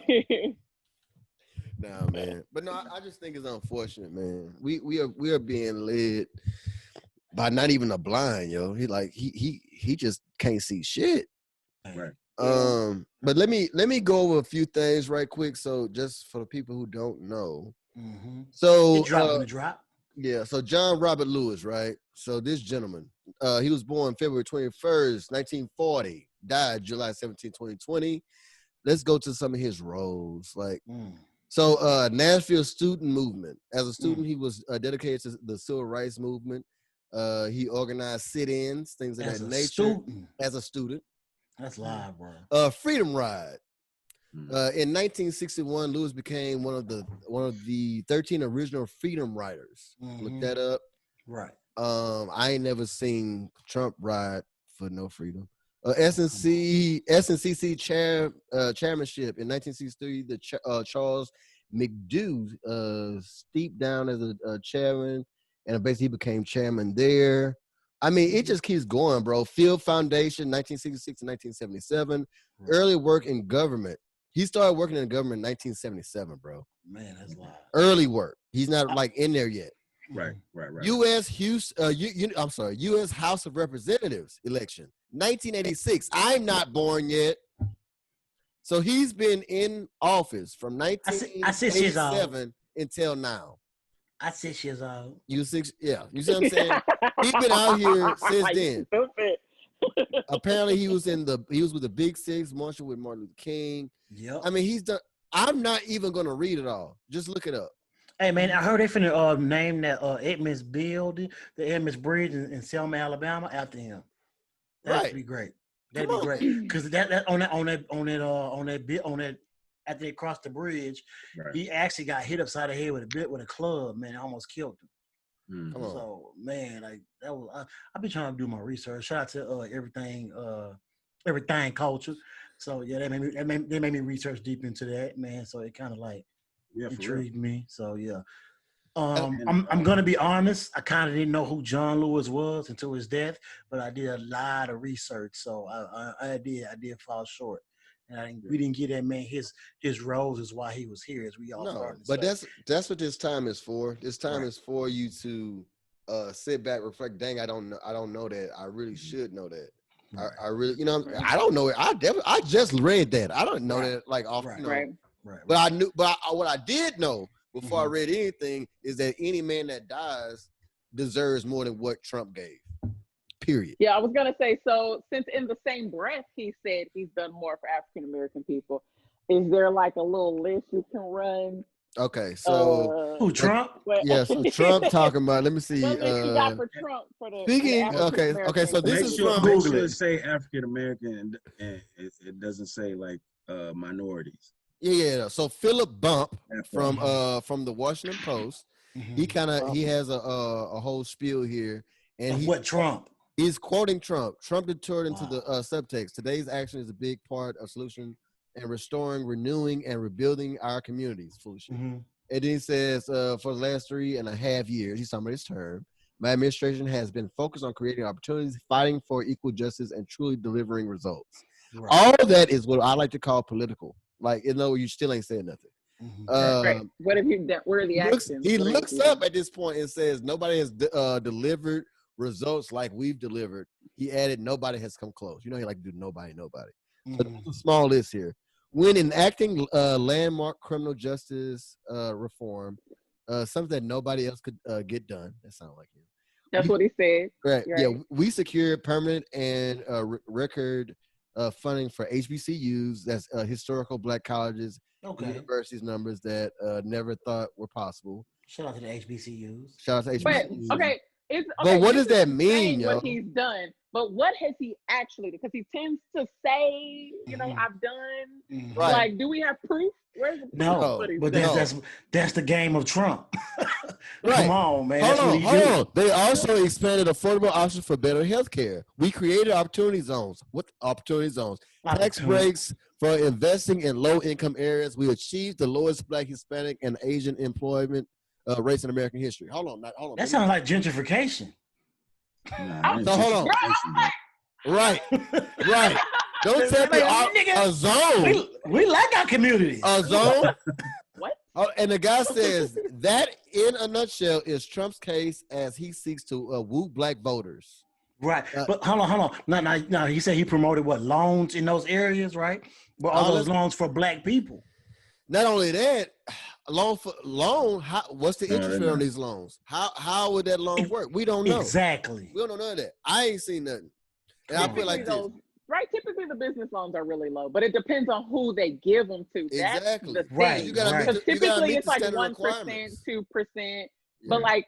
Nah, man. But no, I just think it's unfortunate, man. We are being led by not even a blind, yo. He just can't see shit. Right. But let me go over a few things right quick. So just for the people who don't know. Mm-hmm. So It dropped in the drop. yeah, so John Robert Lewis, right? So this gentleman, he was born February 21st, 1940, died July 17, 2020. Let's go to some of his roles. So Nashville student movement. As a student, he was dedicated to the civil rights movement. He organized sit-ins, things of As that a nature. student. As a student. That's live, bro. Freedom Ride. In 1961, Lewis became one of the 13 original freedom riders. Look that up. Right. I ain't never seen Trump ride for no freedom. SNCC chairmanship in 1963. The Charles McDew steeped down as a chairman, and basically he became chairman there. I mean, it just keeps going, bro. Field Foundation, 1966 to 1977. Right. Early work in government. He started working in government in 1977, bro. Man, that's live. Early work. He's not like in there yet. Right. U.S. House of Representatives election, 1986. I'm not born yet. So he's been in office from 1987 until now. I 6 years old. You 6? Yeah. You see what I'm saying? He's been out here since then. Apparently, he was with the Big Six, marching with Martin Luther King. Yep. I mean, he's done. I'm not even gonna read it all. Just look it up. Hey man, I heard they finna name that Edmonds building, the Edmonds Bridge in Selma, Alabama, after him. That'd be great. That'd be great because that after they crossed the bridge, he actually got hit upside the head with a club. Man, almost killed him. So man, like that was. I've been trying to do my research. Shout out to everything culture. So yeah, they made me research deep into that, man. So it kind of like intrigued me. So yeah. I'm gonna be honest. I kind of didn't know who John Lewis was until his death, but I did a lot of research, so I did fall short, and we didn't get that man his roles is why he was here, as we all started. But that's what this time is for. This time is for you to sit back, reflect. Dang, I don't know that. I really should know that. I really, I don't know it. I just read that. I don't know that like off. Right. But I knew. But what I did know before I read anything is that any man that dies deserves more than what Trump gave. Period. Yeah, I was gonna say, so since in the same breath he said he's done more for African American people, is there like a little list you can run? Okay, so who Trump? Yeah, so Trump talking about. Let me see. What list you got for Trump for the speaking? Okay. So this is from. Make sure it say African American and it doesn't say like minorities. Yeah. So Philip Bump from the Washington Post, he has a whole spiel here, and what Trump? He's quoting Trump. Trump deterred into the subtext. Today's action is a big part of solution and restoring, renewing, and rebuilding our communities. Foolish. And then he says, for the last 3.5 years, he's talking about his term, my administration has been focused on creating opportunities, fighting for equal justice, and truly delivering results. Right. All that is what I like to call political. Like, you still ain't saying nothing. Right. What have you done? Where are the actions? He looks up at this point and says, nobody has delivered results like we've delivered. He added, nobody has come close. He like to do nobody. A small list here. When enacting landmark criminal justice reform, something that nobody else could get done. That sounds like him. That's what he said. Right. You're Yeah, right. we secured permanent and record funding for HBCUs. That's historical Black colleges, universities numbers that never thought were possible. Shout out to the HBCUs. Shout out to But HBCUs. okay, But what this does that is mean, saying yo? what he's done, but what has he actually done? Because he tends to say, you know, I've done. Right. Like, do we have proof? Where's the proof? No, of what he's but done? that's the game of Trump. Right. Come on, man. Hold on. They also expanded affordable options for better health care. We created opportunity zones. What opportunity zones? Tax breaks for investing in low-income areas. We achieved the lowest Black, Hispanic, and Asian employment rates in American history. Hold on. That sounds like gentrification. So hold on. Right. Don't tell me a zone. We like our communities. A zone. What? Oh, and the guy says that, in a nutshell, is Trump's case as he seeks to woo Black voters. Right, but hold on. No. He said he promoted what, loans in those areas, right? But all those loans for Black people. Not only that, what's the interest rate on these loans? How would that loan work? We don't know. Exactly. We don't know none of that. I ain't seen nothing. And I feel like this. Right, typically the business loans are really low, but it depends on who they give them to. Exactly. That's the thing. Right. Because typically it's like 1%, requirements. 2%, but like,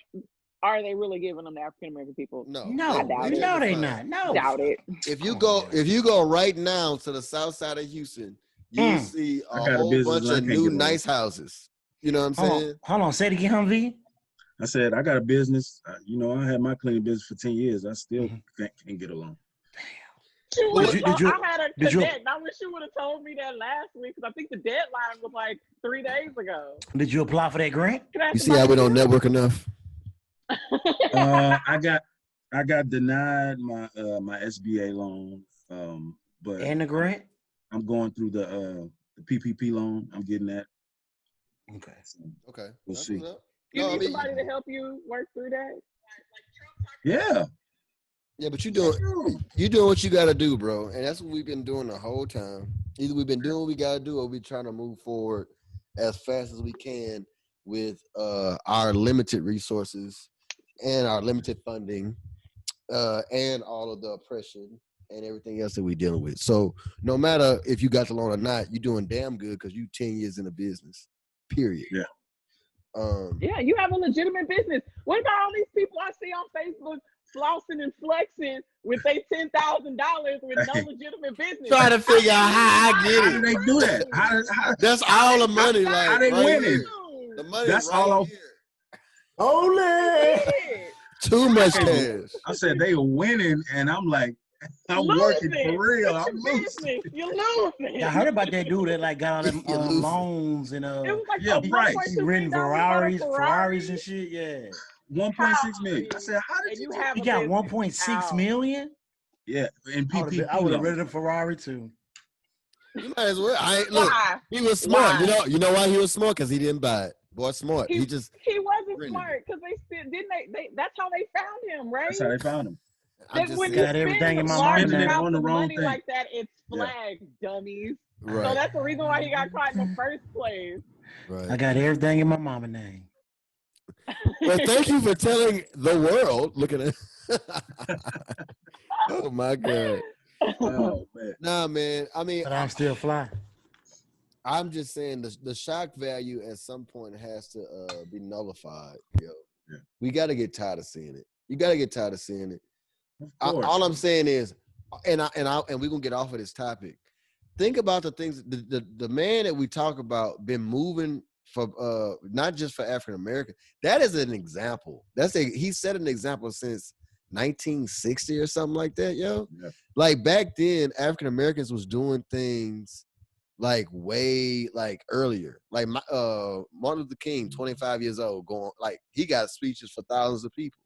are they really giving them to African American people? No, I doubt it. No, they not. No, Doubt it. If you go right now to the south side of Houston, you see a whole bunch of new nice houses. You know what I'm saying? Hold on, say it again, Humvee. I said I got a business. I had my cleaning business for 10 years. I still can't get along. I had a connect. I wish you would have told me that last week, because I think the deadline was like 3 days ago. Did you apply for that grant? You see how we don't network enough? I got denied my SBA loan, but and the grant. I'm going through the PPP loan. I'm getting that. Okay. We'll see. You need somebody to help you work through that. Yeah, but you doing what you got to do, bro, and that's what we've been doing the whole time. Either we've been doing what we got to do, or we're trying to move forward as fast as we can with our limited resources and our limited funding, and all of the oppression and everything else that we're dealing with. So no matter if you got the loan or not, you're doing damn good because you 10 years in the business. Period. Yeah. Yeah, you have a legitimate business. What about all these people I see on Facebook flossing and flexing with their $10,000 with no legitimate business? Trying to figure out how I get it. How do they do that? How that's all the money. Like, how they winning? Here. The money that's right all. Here. Only too much cash. I said they are winning, and I'm like, I'm working for real. I'm losing. You're losing. I heard about that dude that like got all them loans and it was like right. He renting Ferraris and shit. Yeah. 1.6 million. I said, how did you he got 1.6 million? Yeah, and PPP. I would have rented a Ferrari too. You might as well. Look, he was smart. You know why he was smart? Because he didn't buy it. Boy, smart. He wasn't smart because they still didn't. They that's how they found him, right? That's how they found him. When you got everything in my large mind. amounts on the of wrong money thing. like that, it's flagged, dummies. Right. So that's the reason why he got caught in the first place. Right. I got everything in my mama name. Well, thank you for telling the world. Look at it. Oh my God. Oh man. Nah, man. I mean, But I'm still fly. I'm just saying the shock value at some point has to be nullified. Yo, we got to get tired of seeing it. You got to get tired of seeing it. All I'm saying is, and we're gonna get off of this topic. Think about the things. The man that we talk about been moving for not just for African American. That is an example. He set an example since 1960 or something like that. Yo, like back then, African Americans was doing things like way like earlier. Like Martin Luther King, 25 years old, going like he got speeches for thousands of people.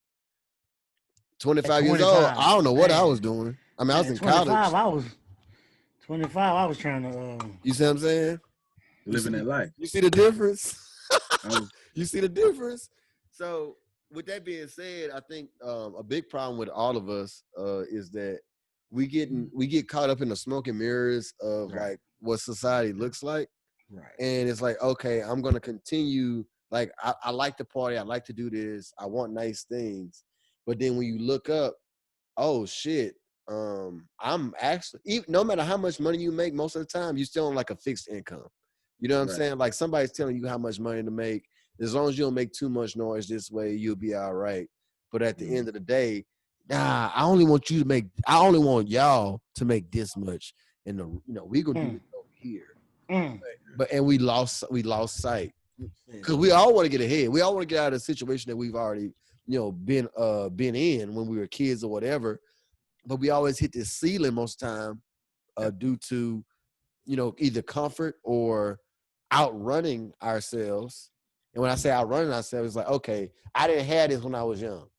25 years old, I don't know what I was doing. I mean, I was in college. I was 25. I was trying to. You see what I'm saying? Living that life. You see the difference? You see the difference? So, with that being said, I think a big problem with all of us is that we get caught up in the smoke and mirrors of Right. like what society looks like. Right. And it's like, okay, I'm gonna continue. Like, I like to party, I like to do this, I want nice things. But then when you look up, oh shit, I'm actually, no matter how much money you make, most of the time you still on like a fixed income. You know what I'm Right. saying? Like somebody's telling you how much money to make. As long as you don't make too much noise this way, you'll be all right. But at the end of the day, nah, I only want y'all to make this much. And we gonna do it over here. But and we lost sight. Because we all want to get ahead. We all want to get out of the situation that we've already, been in when we were kids or whatever. But we always hit this ceiling most time due to, either comfort or outrunning ourselves. And when I say outrunning ourselves, it's like, okay, I didn't have this when I was young.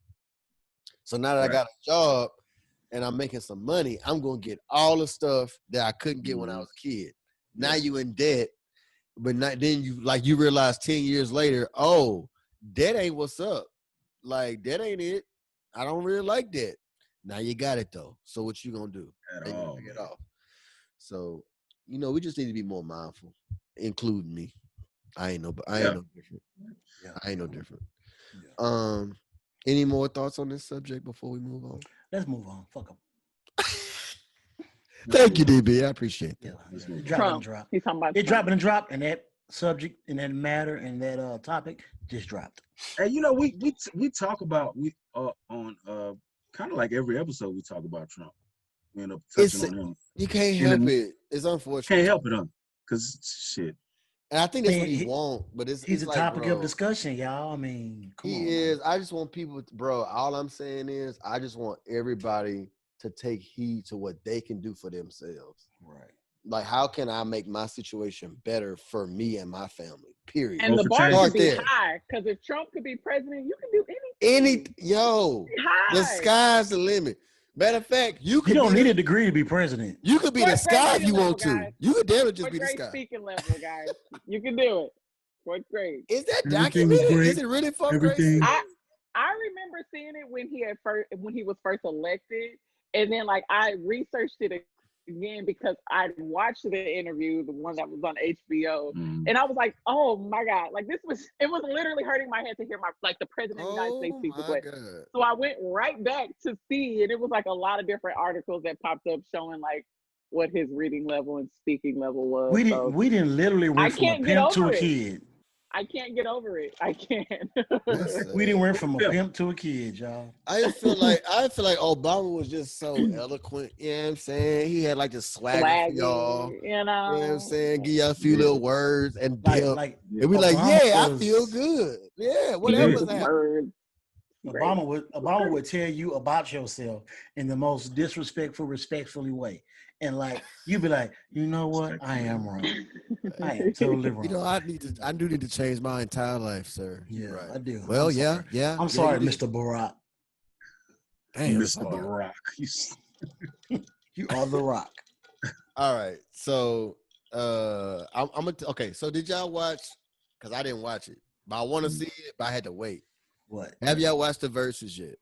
So now that I got a job and I'm making some money, I'm going to get all the stuff that I couldn't get when I was a kid. Now you in debt. But then you realize 10 years later, oh, that ain't what's up. Like, that ain't it. I don't really like that. Now you got it though. So what you gonna do? At all, get off. So, we just need to be more mindful, including me. I ain't no different. Yeah. I ain't no different. Yeah. Any more thoughts on this subject before we move on? Let's move on. Fuck them. Thank you, DB. I appreciate that. Yeah. Trump. He's talking about It Trump. dropping and drop, and that subject and that matter and that topic just dropped. And we talk about on kind of like every episode we talk about Trump. We end up touching on him. You can't help it. It's unfortunate. Can't help it, because shit. And I think that's what he want, but he's a like, topic bro, of discussion, y'all. I mean, come on. He is. Man. I just want people, bro. All I'm saying is, I just want everybody to take heed to what they can do for themselves. Right. Like, how can I make my situation better for me and my family? Period. And the bar should be high, because if Trump could be president, you can do anything. The sky's the limit. Matter of fact, you don't need a degree to be president. You could be the sky if you want to. You could damn it just be the sky. Speaking level, guys. You can do it. Fourth grade. Is that documented? Is it really fourth grade? I remember seeing it when he was first elected, and then like I researched it again because I watched the interview, the one that was on HBO, and I was like, oh my God, like it was literally hurting my head to hear the president of the United States speak this way. So I went right back to see, and it was like a lot of different articles that popped up showing like what his reading level and speaking level was. We didn't literally went from a pimp to a kid. I can't get over it. I can't. We didn't went from a pimp to a kid, y'all. I feel like Obama was just so eloquent. You know what I'm saying? He had like the swagger for y'all. You know what I'm saying? Give y'all a few little words and and we like, I feel good. Yeah, whatever was happening. Obama would tell you about yourself in the most disrespectful, respectfully way. And like you'd be like, you know what? I am wrong. I am totally wrong. I do need to change my entire life, sir. Yeah, right. I do. Well, I'm yeah. I'm sorry, Mr. Barack. Damn, Mr. Barack. You are the Rock. All right. So okay. So did y'all watch? Because I didn't watch it, but I want to see it, but I had to wait. What? Have y'all watched the Versus yet?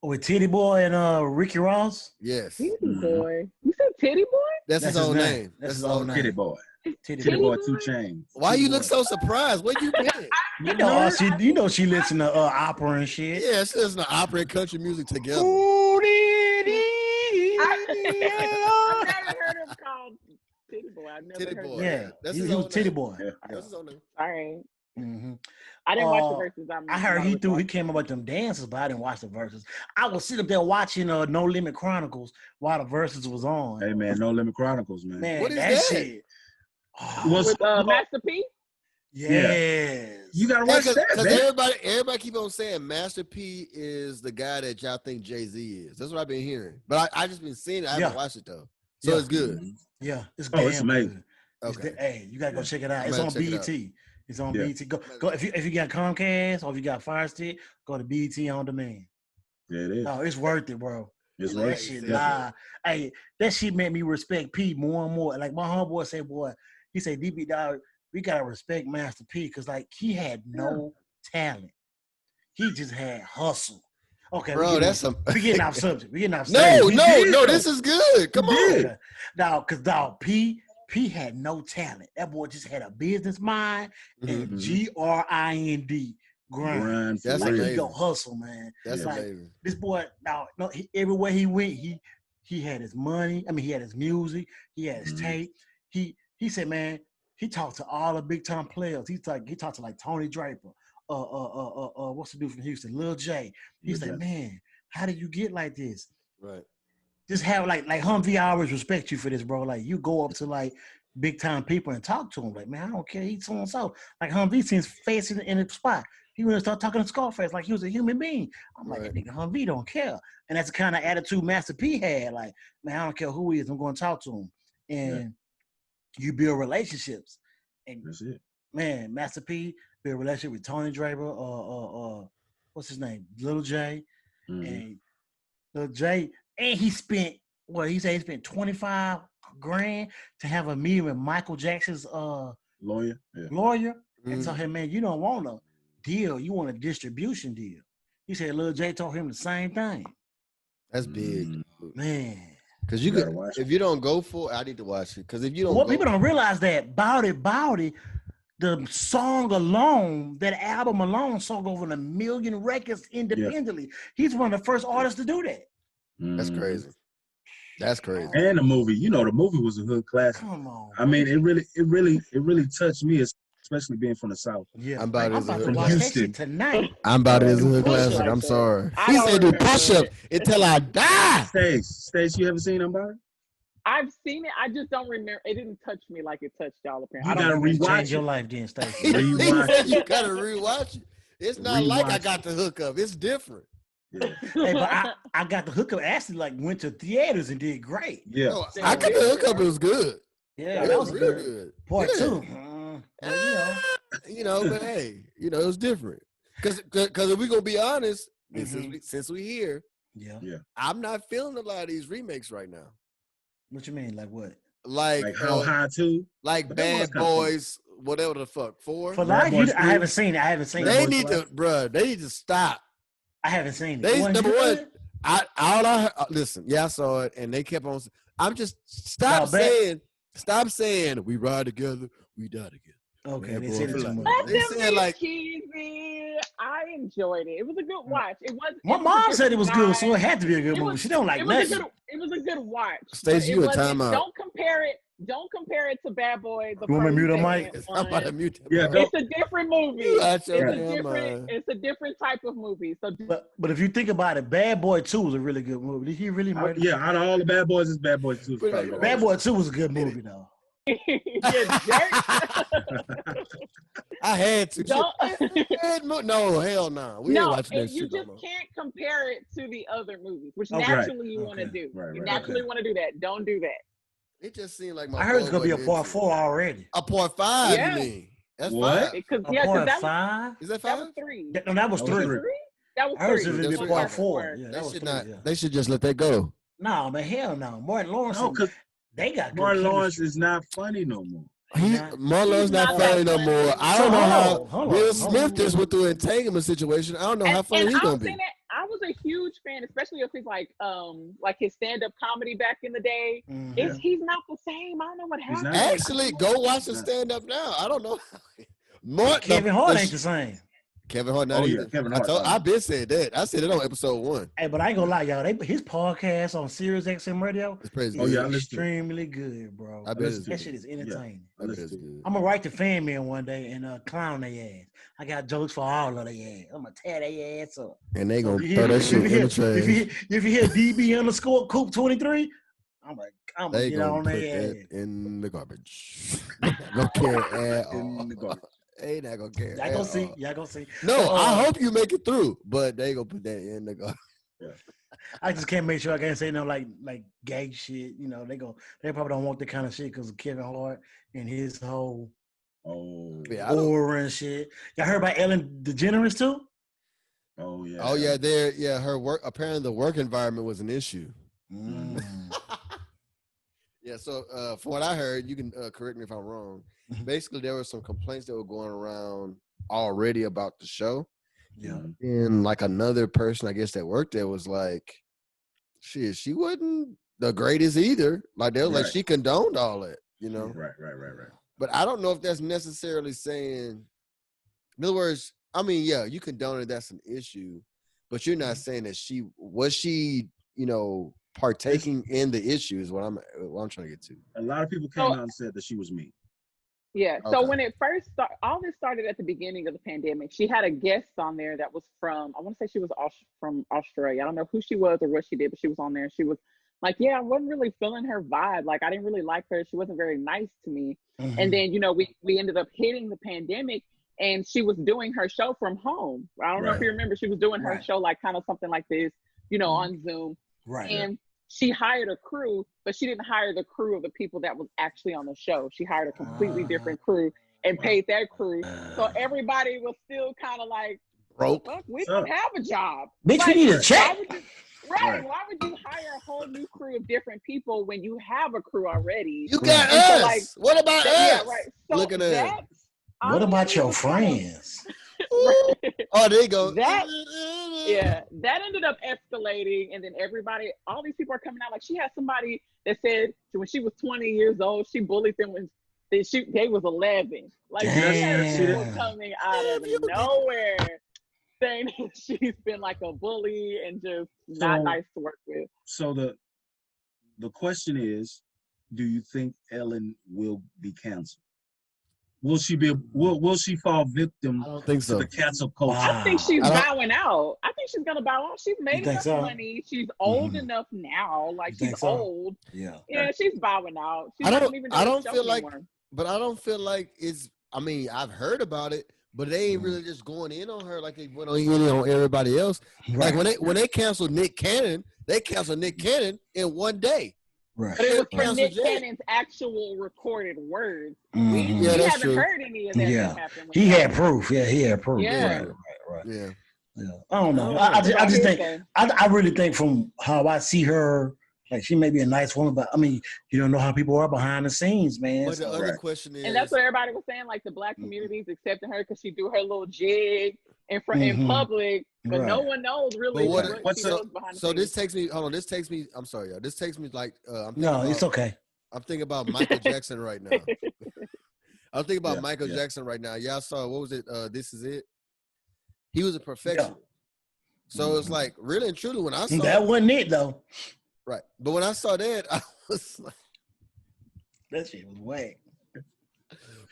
With Titty Boy and Ricky Ross? Yes. Titty Boy. You said Titty Boy? That's his own name. That's his own name. Titty Boy. Titty Boy 2 Chainz. Why you look so surprised? Where you been? You know she listen to opera and shit. Yeah, she listen to opera and country music together. I've never heard him called Titty Boy. I've never heard. Yeah, that's his own Titty Boy. Yeah. That's his own name. All right. Mm-hmm. I didn't watch the verses. I heard he came up with them dances, but I didn't watch the verses. I was sitting up there watching No Limit Chronicles while the verses was on. Hey man, No Limit Chronicles, man. Man, what is that shit? With Master P? Yes. Yeah. You gotta watch that. Because everybody keep on saying Master P is the guy that y'all think Jay-Z is. That's what I've been hearing. But I just been seeing it. I haven't watched it though. So it's good. Yeah, it's it's amazing. Good. Okay. Hey, you gotta go check it out. It's on BET. It's on BET. Go if you got Comcast or if you got Fire Stick, go to BET on demand. Yeah, it is. No, it's worth it, bro. It's worth that shit. Hey, that shit made me respect P more and more. Like my homeboy said, he said, DB dog, we gotta respect Master P because like he had no talent. He just had hustle. Okay, Bro, that's some. we getting off subject. We getting off No, subject. He no, did, no. though. This is good. Come He on. did. Okay. Dog, because dog, P had no talent. That boy just had a business mind and Mhm. grind. Grind for That's Like he real. amazing. go hustle, man. That's Yeah. Like amazing. this boy, now no, everywhere he went, he had his money. I mean, he had his music, he had his Mhm. tape. He said, man, he talked to all the big time players. He talked to like Tony Draper, what's the dude from Houston, Lil J. He Lil said, J. man, how did you get like this? Right. Just have like Humvee, I always respect you for this, bro. Like you go up to like big time people and talk to them. Like, man, I don't care. He's so and so. Like Humvee seems face in the spot. He went and start talking to Scarface like he was a human being. I'm like, Right. that nigga Humvee don't care. And that's the kind of attitude Master P had. Like, man, I don't care who he is. I'm going to talk to him. And you build relationships. And That's it. man, Master P built a relationship with Tony Draper, what's his name, Little J, Mhm. and Little J, and he spent he said he spent 25 grand to have a meeting with Michael Jackson's Lawyer. Yeah. lawyer, and Mhm. told him, man, you don't want a deal, you want a distribution deal. He said Lil J told him the same thing. That's big. Mhm. Man, Because You you gotta could, watch if it. you don't go for it, I need to watch it. Because if you don't what go, people don't realize that Bowdy, the song alone, that album alone, sold over 1 million records independently. He's one of the first artists to do that. that's Mhm. crazy. That's crazy. And the movie, the movie was a hood classic. Come on, I mean, it really touched me, especially being from the South. yeah, I'm about I'm as a about to hood watch that classic. Houston. shit tonight. I'm about it as a Oh, hood Push classic. like I'm that. sorry. I He don't said do remember push up it. until I die. Stace, you haven't seen Unbothered? I've seen it. I just don't remember. It didn't touch me like it touched y'all. Apparently, You I don't gotta remember. rewatch Change your it. life, then, Stacey. He Rewatch said it. you gotta rewatch it. It's not like I Rewatch got it. the hookup. It's different. Yeah. Hey, but I got the hookup. Actually, like went to theaters and did great. Yeah. No, Same I got here. the hookup. It was good. Yeah, It that was was real good. good. Part Yeah. two. But, But hey, it was different. Because if we gonna be honest, since we here, yeah. I'm not feeling a lot of these remakes right now. What you mean? Like what? Like How High too? like But that was Bad kinda funny. Boys, whatever the fuck. 4. For Bad life, Boys I 3. haven't seen it. I haven't seen Bad They it. Boys need to, bruh. They need to stop. I haven't seen it. They It wasn't number good? one. I heard, listen. Yeah, I saw it, and they kept on. I'm just No, stop saying we ride together, we die together. Okay, Bad they Boy said for it too life. much. Let They them said be like cheesy. I enjoyed it. It was a good watch. It was. My it was a mom good said it was good, ride. so it had to be a good It movie. was- She don't like It was a nothing. good. It was a good watch. Stacey, but it you in wasn't- timeout. Don't compare it. Don't compare it to Bad Boy. The You want me to mute her first mic? I'm about to one. mute. Yeah, bro. It's a different movie. You out your It's a damn different. mind. It's a different type of movie. So But if you think about it, Bad Boy 2 was a really good movie. Did he really murder? Yeah, out of all the Bad Boys, it's Bad Boys 2 is probably the Bad best. Boy 2 was a good movie though. you jerk. I had to. Don't. No, hell no. We ain't No, watching that and you shit no just more. can't compare it to the other movies, which Okay. naturally you want to Okay. do. Right, You right. naturally want to do that. Don't do that. It just seemed like my. I heard it's boy gonna be a wasn't part into 4 it. already. A part 5, Yeah. you mean? That's What? 5. Because A yeah, part because 5? Is that that 5? was 3. No, that was That was 3. three. That was I heard 3. it's gonna That's be three. part Part 4. Yeah, They that was should 3. not. Yeah. They should just let that go. No, man, hell no. Martin Lawrence, No, because they got good Martin Lawrence chemistry. is not funny no more. Marlon's He's not not that funny no funny more. anymore. I So don't know how hold Will on. Smith just went through an entanglement situation. I don't know how funny And he's I gonna was be. saying that I was a huge fan, especially of his like his stand-up comedy back in the day. Mhm. He's not the same. I don't know what He's happened. not. Actually, go watch the stand up now. I don't know. Kevin Hart ain't the same. Kevin Hart not Oh, yeah, either. Kevin Hart. I've been said that. I said it on episode 1. Hey, but I ain't gonna lie, y'all. His podcast on Sirius XM Radio It's pretty Oh, good. yeah, I is listened to it. extremely good, bro. I bet it's That good. shit is entertaining. I bet it's Listen to good. I'm gonna write the fan mail one day and clown their ass. I got jokes for all of their ass. I'm gonna tear their ass up. And they So gonna if you throw hear- that shit in the if trash. you hear DB underscore Coop 23, I'm gonna They get gonna on put their that ass. in the garbage. Don't care at In all. the garbage. They not gonna care. Y'all at gonna see. all. Y'all gonna see. No, So, I hope you make it through, but they gonna put that in the garbage. I just can't make sure I can't say no like gay shit. You know, they probably don't want that kind of shit because of Kevin Hart and his whole Oh, Yeah, I don't. aura and shit. Y'all heard about Ellen DeGeneres too? oh yeah. Oh yeah, her work. Apparently, the work environment was an issue. Yeah, so from what I heard, you can correct me if I'm wrong. Mhm. Basically, there were some complaints that were going around already about the show, Yeah. And like another person, I guess, that worked there was like, shit, she wasn't the greatest either. Like they were like, Right. she condoned all that, you know. Right. But I don't know if that's necessarily saying, in other words, I mean, yeah, you condone it, that's an issue, but you're not saying that she, you know, partaking in the issue is what I'm trying to get to. A lot of people came out and said that she was mean. Yeah. Okay. So when it first started, all this started at the beginning of the pandemic. She had a guest on there that was from, I want to say she was from Australia. I don't know who she was or what she did, but she was on there. She was like, yeah, I wasn't really feeling her vibe. Like, I didn't really like her. She wasn't very nice to me. Mhm. And then, you know, we ended up hitting the pandemic and she was doing her show from home. I don't know if you remember, she was doing her show like kind of something like this, you know, on Zoom. Right. And she hired a crew, but she didn't hire the crew of the people that was actually on the show. She hired a completely different crew and paid that crew. So everybody was still kind of like, broke. fuck, we don't have a job. Bitch, Like, we need a check. why would you hire a whole new crew of different people when you have a crew already? You got And so, us. like, What about us? Yeah, right. So Looking at that, What about honestly, your was kind of- friends? Oh, there you go. That ended up escalating, and then all these people are coming out. Like, she had somebody that said when she was 20 years old, she bullied them when they was 11. Like, she had people coming out of nowhere saying that she's been like a bully and just not nice to work with. So the question is, do you think Ellen will be canceled? Will she fall victim I don't think so. to the cancel culture? I think she's bowing out. I think she's gonna bow out. She's made enough money. She's old enough now. Like, she's old. Yeah. Yeah, she's bowing out. She's I not don't. even I doing don't the feel show like. anymore. But I don't feel like it's. I mean, I've heard about it, but they ain't really just going in on her like they went on everybody else. Right. Like when they canceled Nick Cannon, they canceled Nick Cannon in one day. Right. But it was for Nick Cannon's actual recorded words. Yeah, We that's haven't true. heard any of that happen. He had proof. Yeah, he had proof. Yeah. Right. Yeah. I don't know. I just think I really think from how I see her, like, she may be a nice woman, but I mean, you don't know how people are behind the scenes, man. But the other question is, and that's what everybody was saying. Like, the black community's accepting her because she do her little jig in public, but no one knows really what she does behind the scenes. this takes me. Hold on. This takes me. I'm sorry, y'all. This takes me like. It's okay. I'm thinking about Michael Jackson right now. I'm thinking about Michael Jackson right now. Y'all saw, what was it? This Is It. He was a perfectionist. So it's like, really and truly, when I saw that wasn't it though. Right. But when I saw that, I was like, that shit was whack.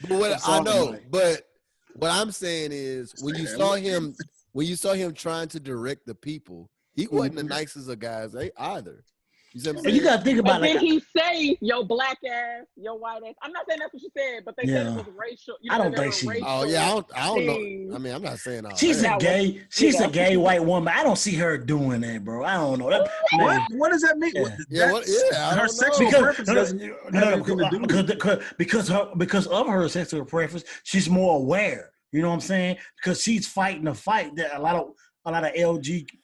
But what I'm saying is, when you saw him trying to direct the people, he wasn't the nicest of guys either. You see what I'm saying? You gotta think about it. Did he say yo black ass, yo white ass? I'm not saying that's what she said, but they said it was racial. You know, I don't think she. Oh yeah, I don't know. I mean, I'm not saying all she's that. She's a gay white woman. I don't see her doing that, bro. I don't know. What does that mean? Her sexual preference doesn't have anything to do with it. Because of her sexual preference, she's more aware. You know what I'm saying? Because she's fighting a fight that a lot of LGBTQ,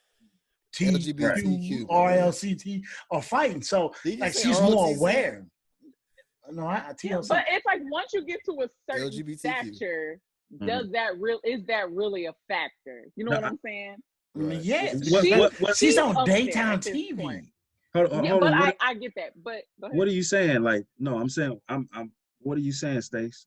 RLCT are fighting. So like, she's more aware. No, but it's like, once you get to a certain stature, is that really a factor? You know what I'm saying? Right. Yes. She's on daytime TV. Hold on, I get that. But go ahead. What are you saying? Like, no, I'm saying, what are you saying, Stace?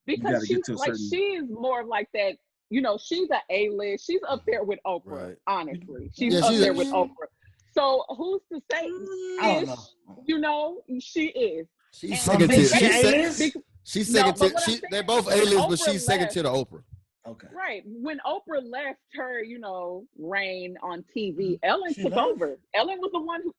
Because she's more of like that. You know, she's an A-list. She's up there with Oprah, honestly. She's up there with Oprah. So who's to say? I don't know. You know, she is. She's second tier. She's second tier. They're both A-list, but she's second tier to Oprah. Okay. Right. When Oprah left her, reign on TV, Ellen took over. Ellen was the one who.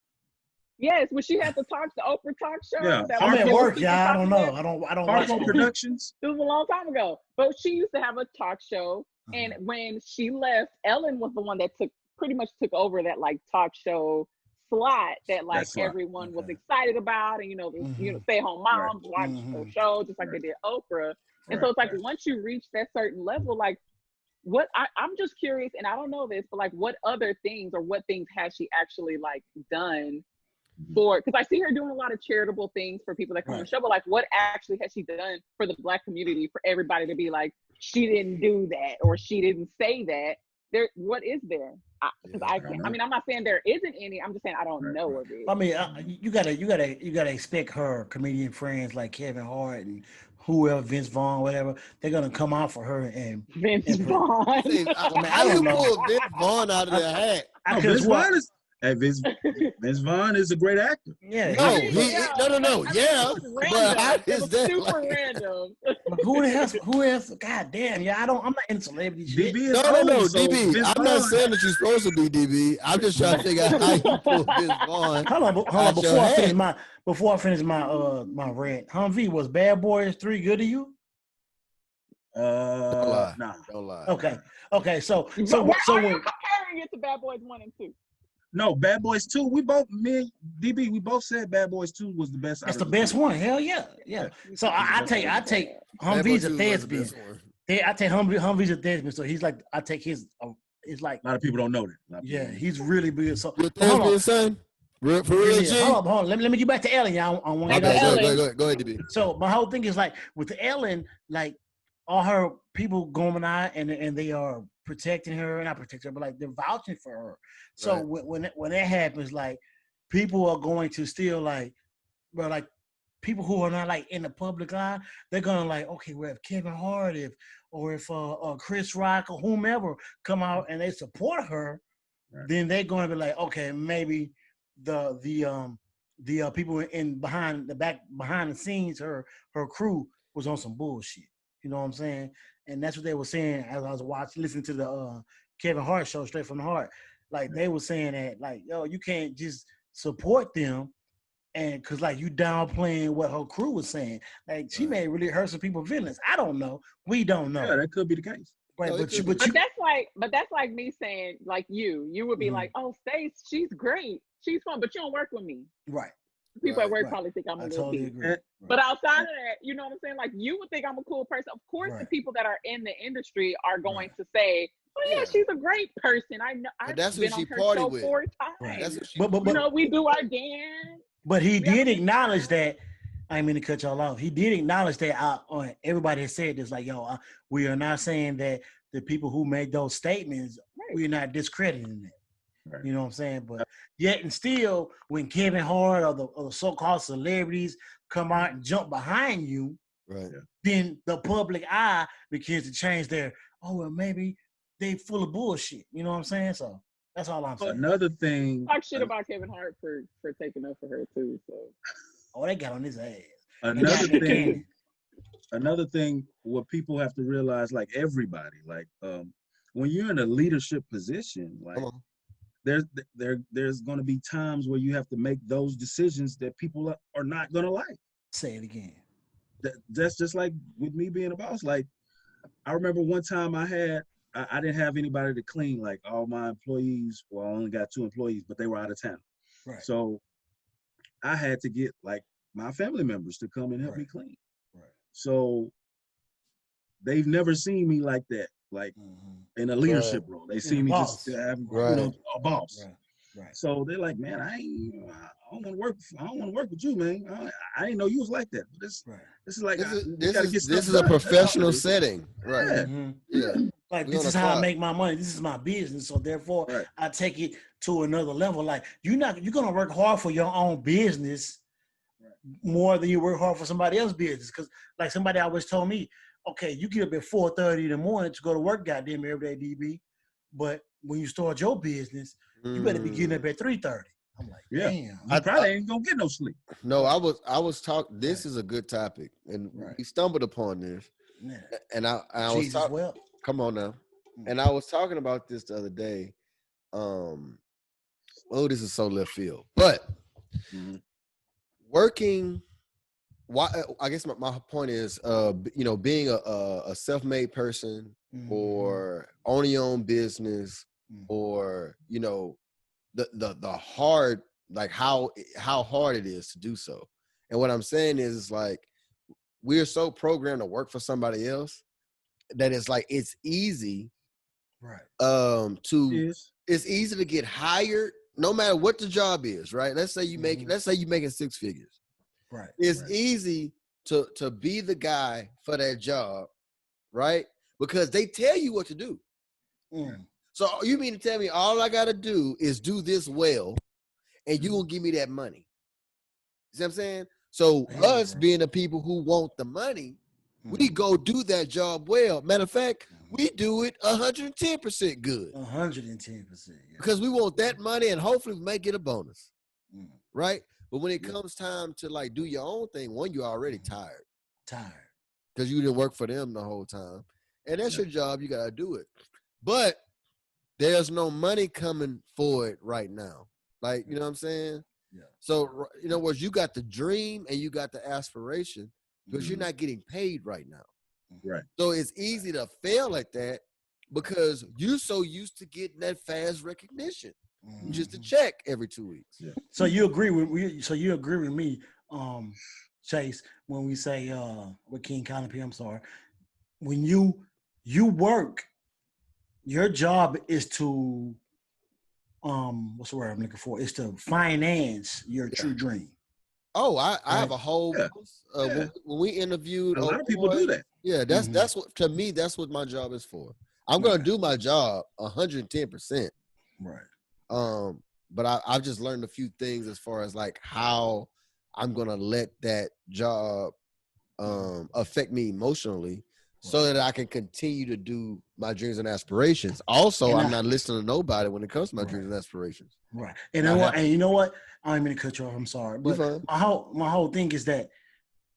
Yes, when she had the Oprah talk show. Yeah, I'm at work, y'all. I don't know. I don't watch Productions. It was a long time ago. But she used to have a talk show. And when she left, Ellen was the one that pretty much took over that like talk show slot that everyone was excited about. And, stay-at-home moms watch the show just like they did Oprah. And so it's like, once you reach that certain level, like, I'm just curious, and I don't know this, but like, what other things or what things has she actually like done for, because I see her doing a lot of charitable things for people that come on the show, but like, what actually has she done for the Black community for everybody to be like, she didn't do that or she didn't say that? what is there? Because Yeah. I can't. I mean, I'm not saying there isn't any. I'm just saying I don't Right, know right. of it. I mean, you gotta expect her comedian friends like Kevin Hart and whoever, Vince Vaughn, whatever. They're gonna come out for her and Vince and put- Vaughn. Say, I mean, how I you don't know. pull Vince Vaughn out of the hat? No, Because what? Vince Vaughn is a great actor. Yeah, No, I mean, he no. I mean, Yeah, it was but how random. It is was that super like? random. but who else? Who else? God damn, yeah. I'm not into celebrity shit. DB is No, old, so DB. Vince I'm not Vaughn. saying that you're supposed to be DB. I'm just trying to figure out how you pull Vince Vaughn Hold on. out your hat. Before I finish my rant, Humvee, was Bad Boys 3 good to you? Don't lie. Nah. Don't lie. Okay. So But so why so are you when comparing it to Bad Boys 1 and 2? No, Bad Boys 2. Me and DB, we both said Bad Boys 2 was the best. that's out the of best three. one. Hell yeah. So I take Bad Boy Humvee's a 2 was the thespian. best one. I take Humvee's a thespian. So he's like I take his. It's like A lot of people don't know that. yeah, he's really good. So You a but hold on. thespian, son? For real, G? Hold on. Let me get back to Ellen. Y'all. I want to Back get to out. Ellen. Go ahead, DB. So my whole thing is like with Ellen, like all her people going out and they are protecting her, not protecting her, but like they're vouching for her. So Right. when that happens, like people are going to still like, bro, like people who are not like in the public eye, they're gonna like, okay, well if Kevin Hart, if Chris Rock or whomever come out and they support her, Right. then they're gonna be like, okay, maybe the people behind the scenes, her crew was on some bullshit. You know what I'm saying? And that's what they were saying as I was listening to the Kevin Hart show, Straight from the Heart. Like they were saying that, like, yo, you can't just support them, and because like you downplaying what her crew was saying. Like she may really hurt some people's feelings. I don't know. We don't know. Yeah, that could be the case. Right, No, it but could you, be. but you, But that's like me saying, like you would be Mhm. like, oh, Stace, she's great. She's fun, but you don't work with me. right. People at work right. probably think I'm a I little totally bitch. agree. But outside of that, you know what I'm saying? Like you would think I'm a cool person. Of course, the Right. people that are in the industry are going Right. to say, "Oh yeah, Yeah. she's a great person. I know. I've that's who been she on her party show with. 4 Right. times. That's what she. But You know, we do our dance. But he We have a did good acknowledge time. that. I didn't mean to cut y'all off. He did acknowledge that. Everybody has said this, like, yo, we are not saying that the people who made those statements, Right. we're not discrediting them. Right. You know what I'm saying? But yet and still, when Kevin Hart or the so-called celebrities come out and jump behind you, Right. then the public eye begins to change their, oh, well, maybe they full of bullshit. You know what I'm saying? So that's all I'm saying. Another thing. Talk shit about Kevin Hart for taking up for her too. So Oh, they got on his ass. Another thing, what people have to realize, like everybody, like when you're in a leadership position, like there's going to be times where you have to make those decisions that people are not going to like. Say it again. That's just like with me being a boss. Like I remember one time I didn't have anybody to clean. Like all my employees, well, I only got 2 employees, but they were out of town. Right. So I had to get like my family members to come and help me Right. clean. Right. So they've never seen me like that, like in a leadership role. They see me boss. just have, Right. a boss. Right. So they're like, man, I don't want to work. I don't want to work with you, man. I didn't know you was like that. But this is like this is a professional setting, right? Yeah. Mm-hmm. Yeah. Like We this on is a how I clock. make my money. This is my business. So therefore, Right. I take it to another level. Like you're gonna work hard for your own business more than you work hard for somebody else's business. Because like somebody always told me, okay, you get up at 4:30 in the morning to go to work, goddamn every day, DB. But when you start your business, you better be getting up at 3:30. I'm like, Yeah. damn. You probably ain't gonna get no sleep. No, I was talking. This is a good topic, and we stumbled upon this. Yeah. And I was Jesus talking. well. Come on now. And I was talking about this the other day. This is so left field, but working. Why? I guess my point is, being a self-made person or owning your own business, or the hard, like how hard it is to do so. And what I'm saying is, it's like we're so programmed to work for somebody else that it's like it's easy, right? It's easy to get hired no matter what the job is, right? Let's say you make, let's say you're making 6 figures. Right. It's easy to be the guy for that job, right? Because they tell you what to do. So you mean to tell me all I gotta do is do this well, and you gonna give me that money? You see what I'm saying? So Yeah, us bro. being the people who want the money, we go do that job well. Matter of fact, we do it 110% good 110%. Yeah. because we want that money and hopefully we may get a bonus, Mm. right? But when it comes time to like do your own thing, one, you're already tired because you didn't work for them the whole time, and that's your job. You gotta do it, but there's no money coming for it right now. Like, you know what I'm saying? Yeah. So, in other words, you got the dream and you got the aspiration because you're not getting paid right now. Right. So it's easy to fail at that because you're so used to getting that fast recognition, just a check every 2 weeks. Yeah. So you agree with me? So you agree with me, Chase, when we say with Kingcallenp, I'm sorry, when you work, your job is to what's the word I'm looking for? Is to finance your true dream. Oh, I have a whole Yeah. post, when we interviewed A lot of people do that. Yeah, that's what, to me, that's what my job is for. I'm gonna do my job 110%. Right. But I've just learned a few things as far as like how I'm gonna let that job affect me emotionally so that I can continue to do my dreams and aspirations. Also, I'm not listening to nobody when it comes to my dreams and aspirations. Right. And you know what? I don't mean to cut you off. I'm sorry. But my whole thing is that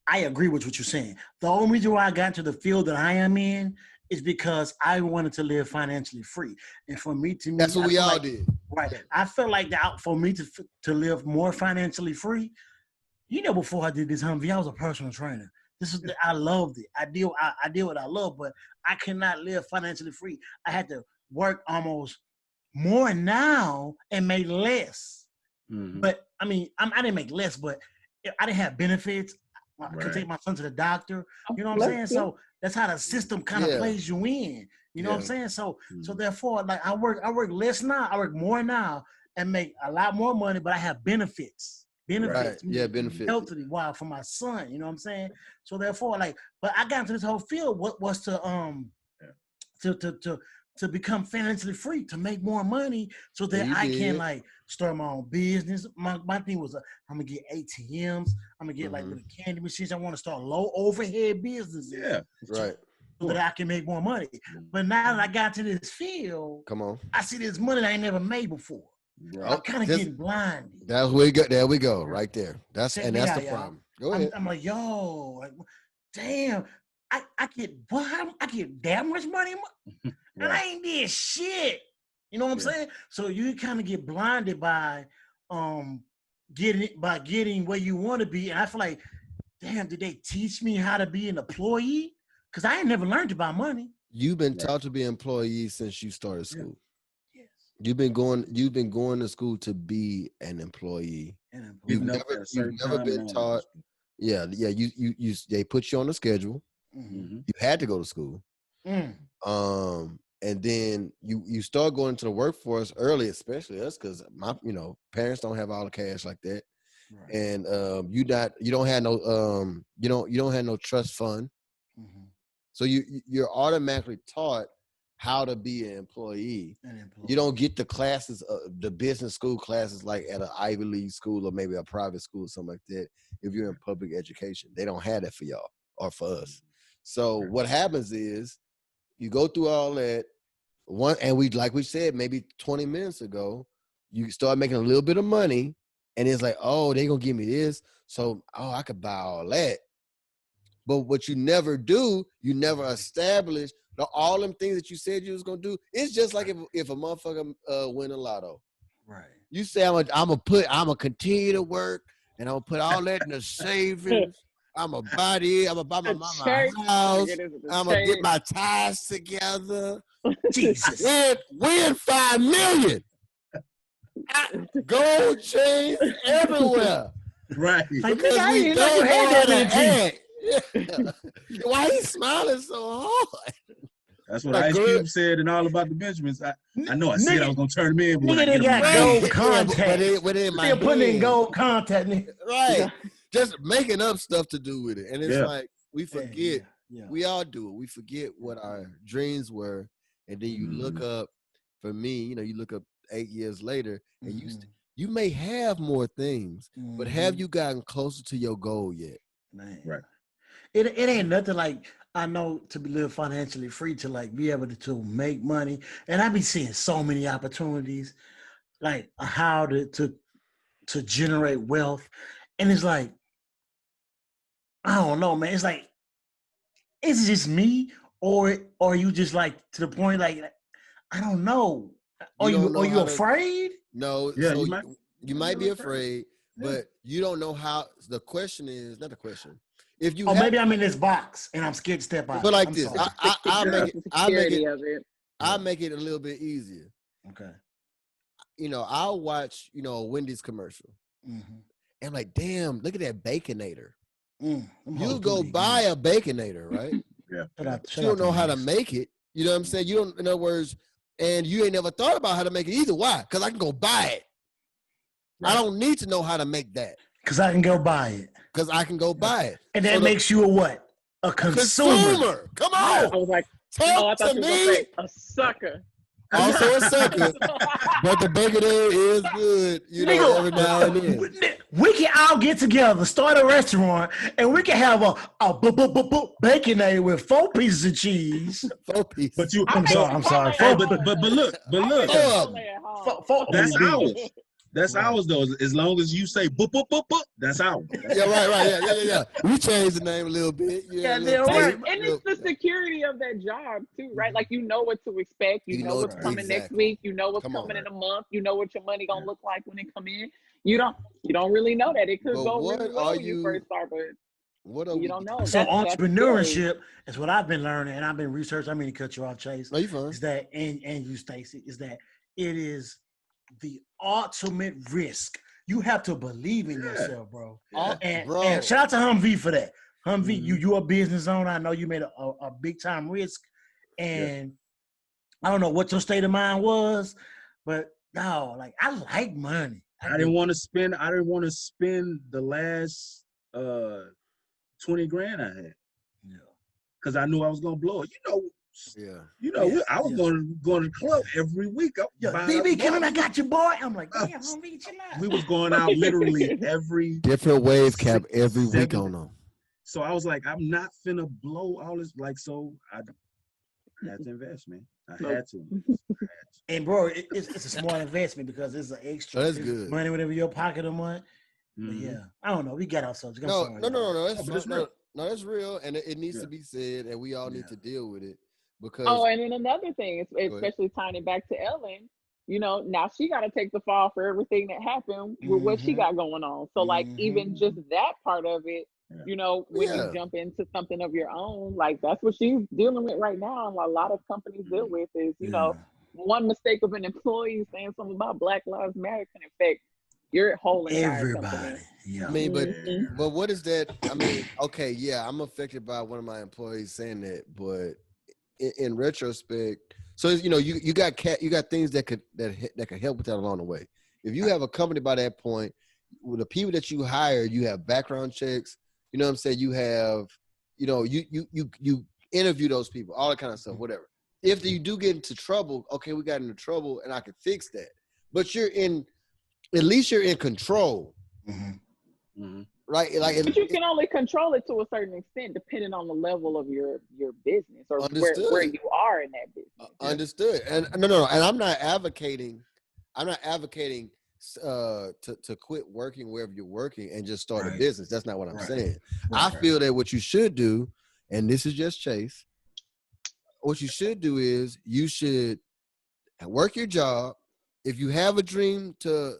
I agree with what you're saying. The only reason why I got into the field that I am in is because I wanted to live financially free. And for me to that's what we all did. Right. I felt like that for me to live more financially free. You know, before I did this Humvee, I was a personal trainer. I loved it. I did what I love, but I cannot live financially free. I had to work almost more now and make less. But I mean, I didn't make less, but I didn't have benefits. I could take my son to the doctor. You know what I'm saying? So that's how the system kind of plays you in. You know what I'm saying? So therefore, like I work less now. I work more now and make a lot more money, but I have benefits. Benefits. Right. Yeah, benefits. Healthily, wow, for my son. You know what I'm saying? So therefore, like, but I got into this whole field. What was to become financially free, to make more money so that I can like start my own business. My thing was I'm gonna get ATMs, I'm gonna get like little candy machines. I want to start low overhead businesses. Yeah, right. So that I can make more money. But now that I got to this field, I see this money that I ain't never made before. Right. I'm kind of getting blinded. There we go, right there. That's the problem. Go ahead. I'm like, yo, like, damn, I get that much money, and I ain't did shit. You know what I'm saying? So you kind of get blinded by getting where you want to be. And I feel like, damn, did they teach me how to be an employee? Because I ain't never learned about money. You've been taught to be an employee since you started school. Yes. You've been going to school to be an employee. You've never been taught. Yeah. They put you on a schedule. You had to go to school. And then you start going to the workforce early, especially us, because my parents don't have all the cash like that. Right. And you don't have no trust fund. So you're automatically taught how to be an employee. You don't get the classes, the business school classes, like at an Ivy League school or maybe a private school or something like that. If you're in public education, they don't have that for y'all or for us. So what happens is you go through all that like we said, maybe 20 minutes ago, you start making a little bit of money and it's like, oh, they're going to give me this. So, I could buy all that. But what you never do, you never establish all them things that you said you was gonna do. It's just like if a motherfucker win a lotto. Right. You say I'm gonna continue to work and I'm gonna put all that in the savings. I'm gonna buy my mama a house. I'm gonna get my ties together. Jesus. Win 5 million. Gold chains everywhere. Right. Because we don't know how to act. Why he smiling so hard? That's what Ice Cube said in All About the Benjamins. I know I said I was gonna turn him in, but they got gold contact. Still putting in gold contact. Right. Just making up stuff to do with it. And it's like we forget. We all do it. We forget what our dreams were, and then you look up for me, you look up 8 years later, and Mhm. you may have more things, but have Mhm. you gotten closer to your goal yet? Man. Right. It ain't nothing like I know to live financially free to like be able to make money, and I be seeing so many opportunities, like how to generate wealth, and it's like I don't know, man. It's like is it just me, or you just like to the point like I don't know. You don't Are know you how to. afraid? No, Yeah, so you might. you Might be a might be little afraid. afraid, Yeah. but you don't know how. The question is not the question. If you Or have, maybe I'm in this box and I'm scared to step out. but like I'm this, sorry. I'll make it. The I'll make it. security of it. I'll make it a little bit easier. Okay. I'll watch a Wendy's commercial. Mm-hmm. And I'm like, damn, look at that Baconator. Them You hoes go do buy that a Baconator, right? Yeah. good. But you don't know how to make it. You know what I'm saying? You don't, in other words, and you ain't never thought about how to make it either. Why? Because I can go buy it. Right. I don't need to know how to make that. Because I can go buy it. Because I can go buy it. And that makes you a what? A consumer. Come I on. was like, Talk I thought to you were gonna me. say a sucker. Also a sucker. But the Baconator is good, Nigga, every now and then. we can all get together, start a restaurant, and we can have a Baconator with 4 pieces of cheese. 4 pieces. But you. I'm sorry. Hey, but look. That's ours. That's ours though. As long as you say boop boop boop boop, that's ours. Yeah, right. Yeah. We changed the name a little bit. Yeah, little they're right. tape, And it's the security of that job too, right? Like you know what to expect. You know what's coming next exactly. week. You know what's coming in a month. You know what your money gonna look like when it come in. You don't really know that. It could go really well when you first start, but you don't know. So entrepreneurship is what I've been learning, and I've been researching. I mean to cut you off, Chase. No, you fine. Is that and you, Stacy, is that it is the ultimate risk. You have to believe in yourself, bro. Yeah, and shout out to Humvee for that. Humvee, Mm-hmm. you a business owner. I know you made a big time risk, and I don't know what your state of mind was, but no, like I like money. I didn't want to spend the last 20 grand I had. Yeah. Because I knew I was gonna blow it. I was going to the club every week. BB, Kevin, I got you, boy. I'm like, damn, Humvee, chill out. We was going out literally every different wave cap every week on them. So I was like, I'm not finna blow all this. Like, so I had to invest, man. I had to. And bro, it's a smart investment because it's an extra. That's good. Money whatever your pocket a month. Mm-hmm. Yeah, I don't know. We got ourselves. No. That's real, and it needs to be said, and we all need to deal with it because. Oh, and then another thing, especially tying it back to Ellen. Now she got to take the fall for everything that happened with what she got going on. So like even just that part of it. When you jump into something of your own, like that's what she's dealing with right now. And a lot of companies deal with is, one mistake of an employee saying something about Black Lives Matter can affect your whole entire company. Yeah. I mean, but what is that? I mean, okay, yeah, I'm affected by one of my employees saying that, but in retrospect, so you got things that could help with that along the way. If you have a company by that point, with the people that you hire, you have background checks. You know what I'm saying? You have, you interview those people, all that kind of stuff, whatever. If you do get into trouble, okay, we got into trouble and I can fix that. But at least you're in control. Mm-hmm. Mm-hmm. Right? Like, but you can only control it to a certain extent depending on the level of your business or where you are in that business. Understood. And no. And I'm not advocating to quit working wherever you're working and just start a business. That's not what I'm saying. I feel that what you should do, and this is just Chase, what you should do is you should work your job. If you have a dream to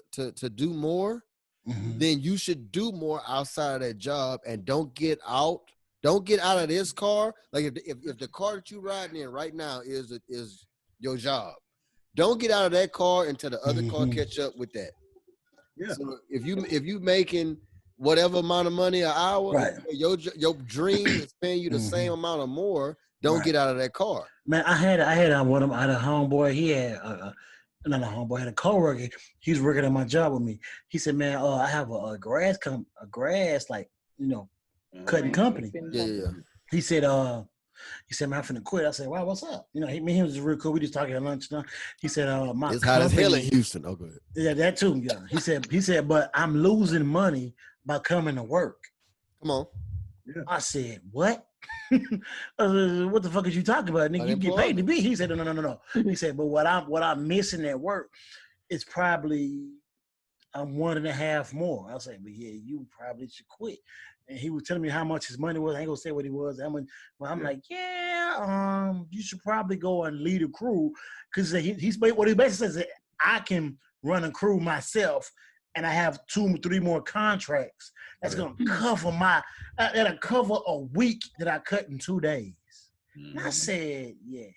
do more, then you should do more outside of that job and don't get out of this car. Like if the car that you're riding in right now is your job, don't get out of that car until the other car catch up with that. Yeah. So if you making whatever amount of money an hour, your dream is paying you the same amount or more. Don't get out of that car. Man, I had a homeboy. He had not a homeboy. I had a coworker. He was working at my job with me. He said, "Man, I have a grass like cutting company." Yeah. He said, He said, man, I'm finna quit. I said, wow, what's up? You know, me and him was real cool. We just talking at lunch. He said, my It's hot as hell in company. Houston. Oh, go ahead. Yeah, that too. Yeah. He said, but I'm losing money by coming to work. Come on. Yeah. I said, what? What the fuck is you talking about? Nigga, you get paid to be. He said, no. He said, but what I'm missing at work is probably 1.5 more. I was like, but yeah, you probably should quit. And he was telling me how much his money was. I ain't gonna say what he was. I'm like, yeah, you should probably go and lead a crew, because he's what he basically says is I can run a crew myself, and I have 2-3 more contracts that's gonna cover that'll cover a week that I cut in 2 days. And I said, yeah,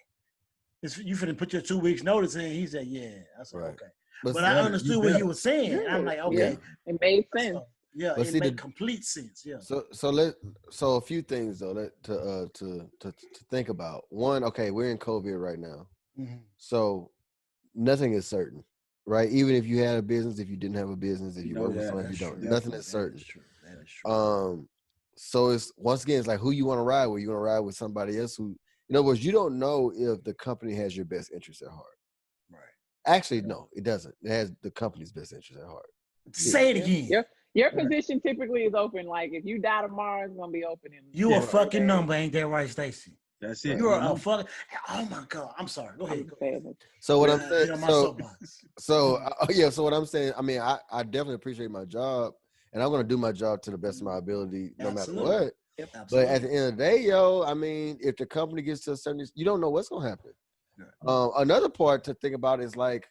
you finna put your 2 weeks notice in. He said, yeah. I said, okay. But I understood what he was saying. Yeah. I'm like, okay. Yeah. It made sense. Yeah, But it see, made complete sense. Yeah. So a few things though to think about. One, okay, we're in COVID right now, so nothing is certain, right? Even if you had a business, if you didn't have a business, if you work with someone, if you don't, nothing is certain. That is true. So it's once again, it's like who you want to ride with. You want to ride with somebody else who, in other words, you don't know if the company has your best interest at heart. Right. Actually, no, it doesn't. It has the company's best interest at heart. Say it again. Your position typically is open. Like if you die tomorrow, it's gonna be open. You a fucking number, ain't that right, Stacy? That's it. You are a fucking. Oh my God! I'm sorry. Go ahead. So what I'm saying. So what I'm saying. I mean, I definitely appreciate my job, and I'm gonna do my job to the best of my ability, no matter what. Yep, but at the end of the day, I mean, if the company gets to a certain, you don't know what's gonna happen. Another part to think about is like,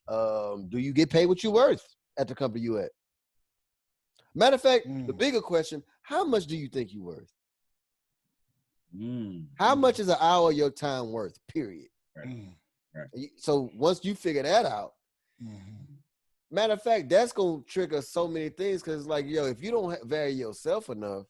do you get paid what you're worth at the company you at? Matter of fact, the bigger question, how much do you think you're worth? How much is an hour of your time worth, period? Right. So once you figure that out, matter of fact, that's going to trigger so many things, because like, if you don't value yourself enough,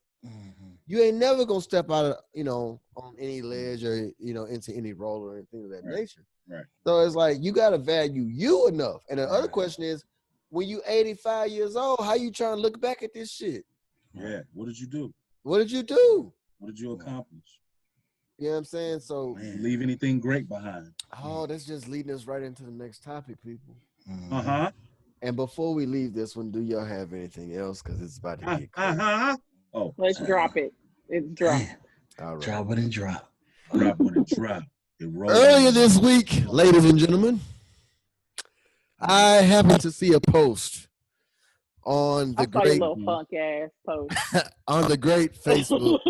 you ain't never going to step out of, on any ledge or, into any role or anything of that nature. Right. So it's like, you got to value you enough. And the other question is, when you 85 years old, how you trying to look back at this shit? Yeah. What did you do? What did you do? What did you accomplish? You know what I'm saying? So leave anything great behind. Oh, that's just leading us right into the next topic, people. And before we leave this one, do y'all have anything else? Because it's about to get crazy. Oh, let's drop it. It's dropped. All right. Drop it and drop. Drop it and drop. Earlier this week, ladies and gentlemen, I happened to see a post on the great little punk ass post on the great Facebook.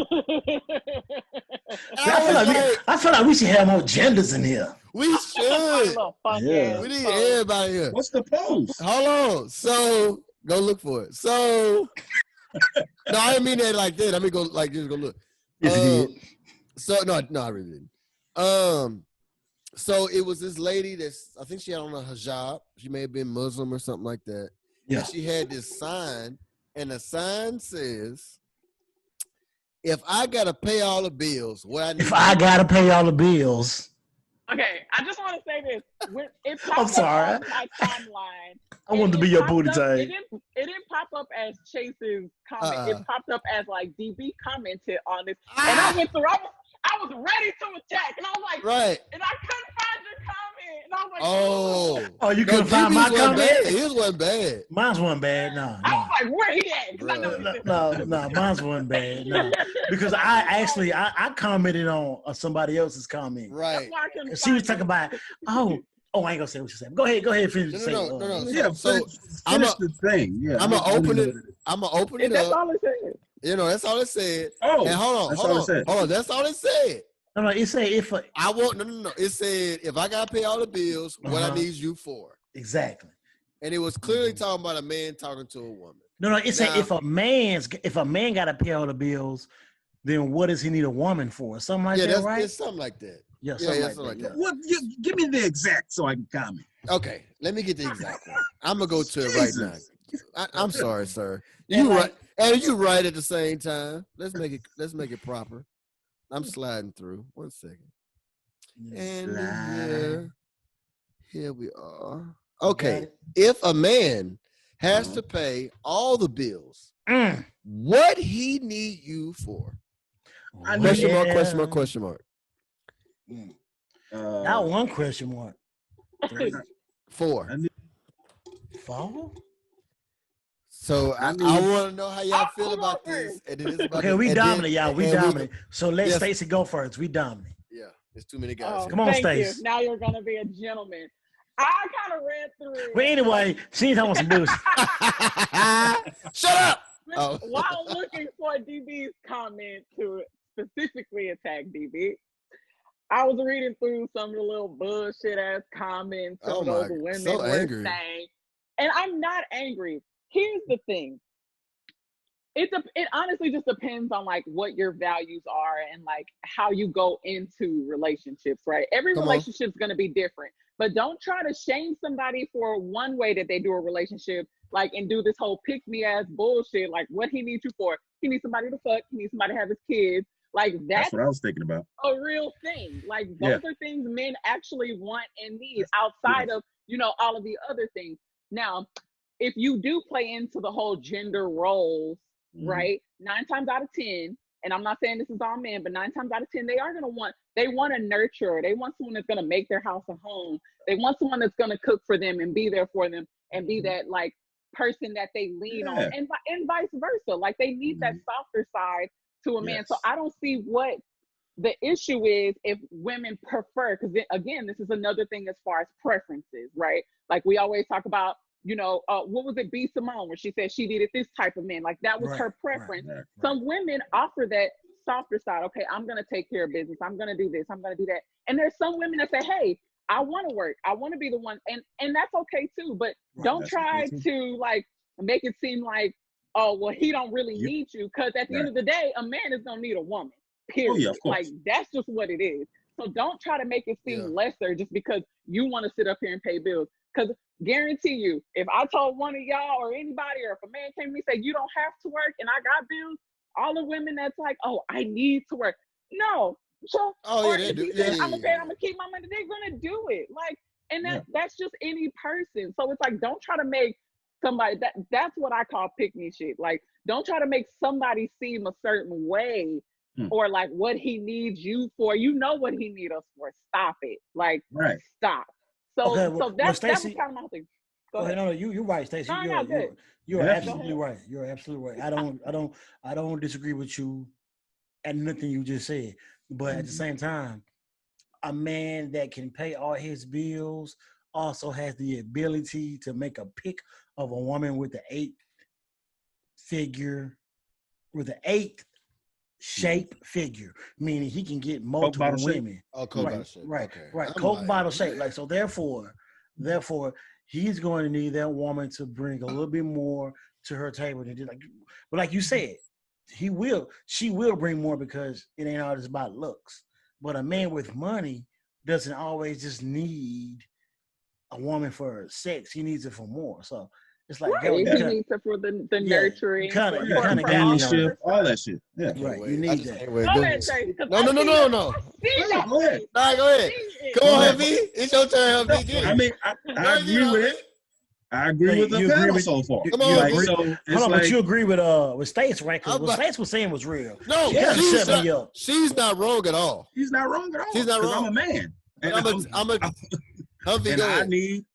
I feel like we should have more genders in here. We should. Yeah. We need everybody here. What's the post? Hold on. So go look for it. So no, I didn't mean that like that. I mean just go look. Yes, it did. So no, I really didn't. So it was this lady I think she had on a hijab. She may have been Muslim or something like that. Yeah. And she had this sign, and the sign says, "If I gotta pay all the bills, if I gotta pay all the bills." Okay, I just want to say this. When it popped I'm sorry. up on my timeline. I wanted to be your booty It tank. didn't pop up as Chase's comment. It popped up as like DB commented on this, and I went through. I was ready to attack, and I was like, right, and I couldn't find your comment, and I was like, oh, you couldn't find my comment? His wasn't bad. Mine's wasn't bad. No. I was like, where he at? No, mine's wasn't bad. No, because I commented on somebody else's comment. Right. She was talking about, I ain't gonna say what she said. Go ahead, finish. No. Yeah, finish the thing. Yeah, I'm gonna open it. I'm gonna open it up. That's all it said. That's all it said. Oh, and hold on. That's all it said. No, it said It said if I gotta pay all the bills, what I need you for. Exactly. And it was clearly talking about a man talking to a woman. No, it said if a man gotta pay all the bills, then what does he need a woman for? Something like that, right? It's something like that. Yeah, something like that. What? Give me the exact so I can comment. Okay, let me get the exact one. I'm gonna go to it right now. I'm sorry, sir. You right, and you right at the same time. Let's make it proper. I'm sliding through. 1 second. And here we are. Okay, if a man has to pay all the bills, what he need you for? Question mark, question mark, question mark. Not one question mark. 3, 4. 4. So I want to know how y'all feel hold about on this. And it is about Okay, we and dominant, then- y'all. We and dominant. So let Yes. Stacey go first. We dominant. Yeah, there's too many guys. Come on, thank Stace. you. Now you're gonna be a gentleman. I kind of read through. But anyway, she ain't talking some bullshit. Shut up. Oh. While looking for DB's comment to specifically attack DB, I was reading through some of the little bullshit ass comments some of those women so were angry. saying, and I'm not angry. Here's the thing. It honestly just depends on like what your values are and like how you go into relationships, right? Every relationship's going to be different, but don't try to shame somebody for one way that they do a relationship, like, and do this whole pick me ass bullshit. Like, what he needs you for? He needs somebody to fuck. He needs somebody to have his kids. Like that's what I was thinking about. A real thing. Like those are things men actually want and need outside of, you know, all of the other things. Now, if you do play into the whole gender roles, right? 9 times out of 10, and I'm not saying this is all men, but 9 times out of 10, they want to nurture. They want someone that's going to make their house a home. They want someone that's going to cook for them and be there for them and be that like person that they lean on, and vice versa. Like they need that softer side to a man. So I don't see what the issue is if women prefer, because again, this is another thing as far as preferences, right? Like we always talk about, you know, what was it, B. Simone, where she said she needed this type of man. Like that was her preference. Right. Some women offer that softer side. Okay, I'm going to take care of business. I'm going to do this. I'm going to do that. And there's some women that say, hey, I want to work. I want to be the one. And that's okay too. But don't try to like make it seem like, oh, well, he don't really need you. Because at the end of the day, a man is going to need a woman. Period. Oh, yeah, of course. Like that's just what it is. So don't try to make it seem lesser just because you want to sit up here and pay bills. Because guarantee you, if I told one of y'all or anybody, or if a man came to me and said, you don't have to work and I got bills, all the women that's like, oh, I need to work. No. So, they do. I'm going to keep my money. They're going to do it. Like, and that's just any person. So it's like, don't try to make somebody, that's what I call pick me shit. Like, don't try to make somebody seem a certain way or like what he needs you for. You know what he needs us for. Stop it. Like, stop. So, that was kind of my thing. Go ahead. No, you're right, Stacey. You're absolutely right. You're absolutely right. I don't disagree with you at nothing you just said. But at the same time, a man that can pay all his bills also has the ability to make a pick of a woman with the 8 shape figure, meaning he can get multiple women. Oh, Coke bottle shape. Right. Coke bottle shape. Like, so therefore, he's going to need that woman to bring a little bit more to her table than just like, but like you said, she will bring more because it ain't all just about looks. But a man with money doesn't always just need a woman for sex. He needs it for more. So it's like he needs it for the nurturing, you kind of companionship, all that shit. Yeah, right. You need that. Go ahead, Jay. No. Go ahead. Go ahead. Come on, V. It's your turn, V. I mean, I agree with it. I agree with the panel so far. Come on, V. So but you agree with Stace, right? Because what Stace was saying was real. No, she's not wrong at all. She's not wrong at all. She's not wrong. I'm a man. And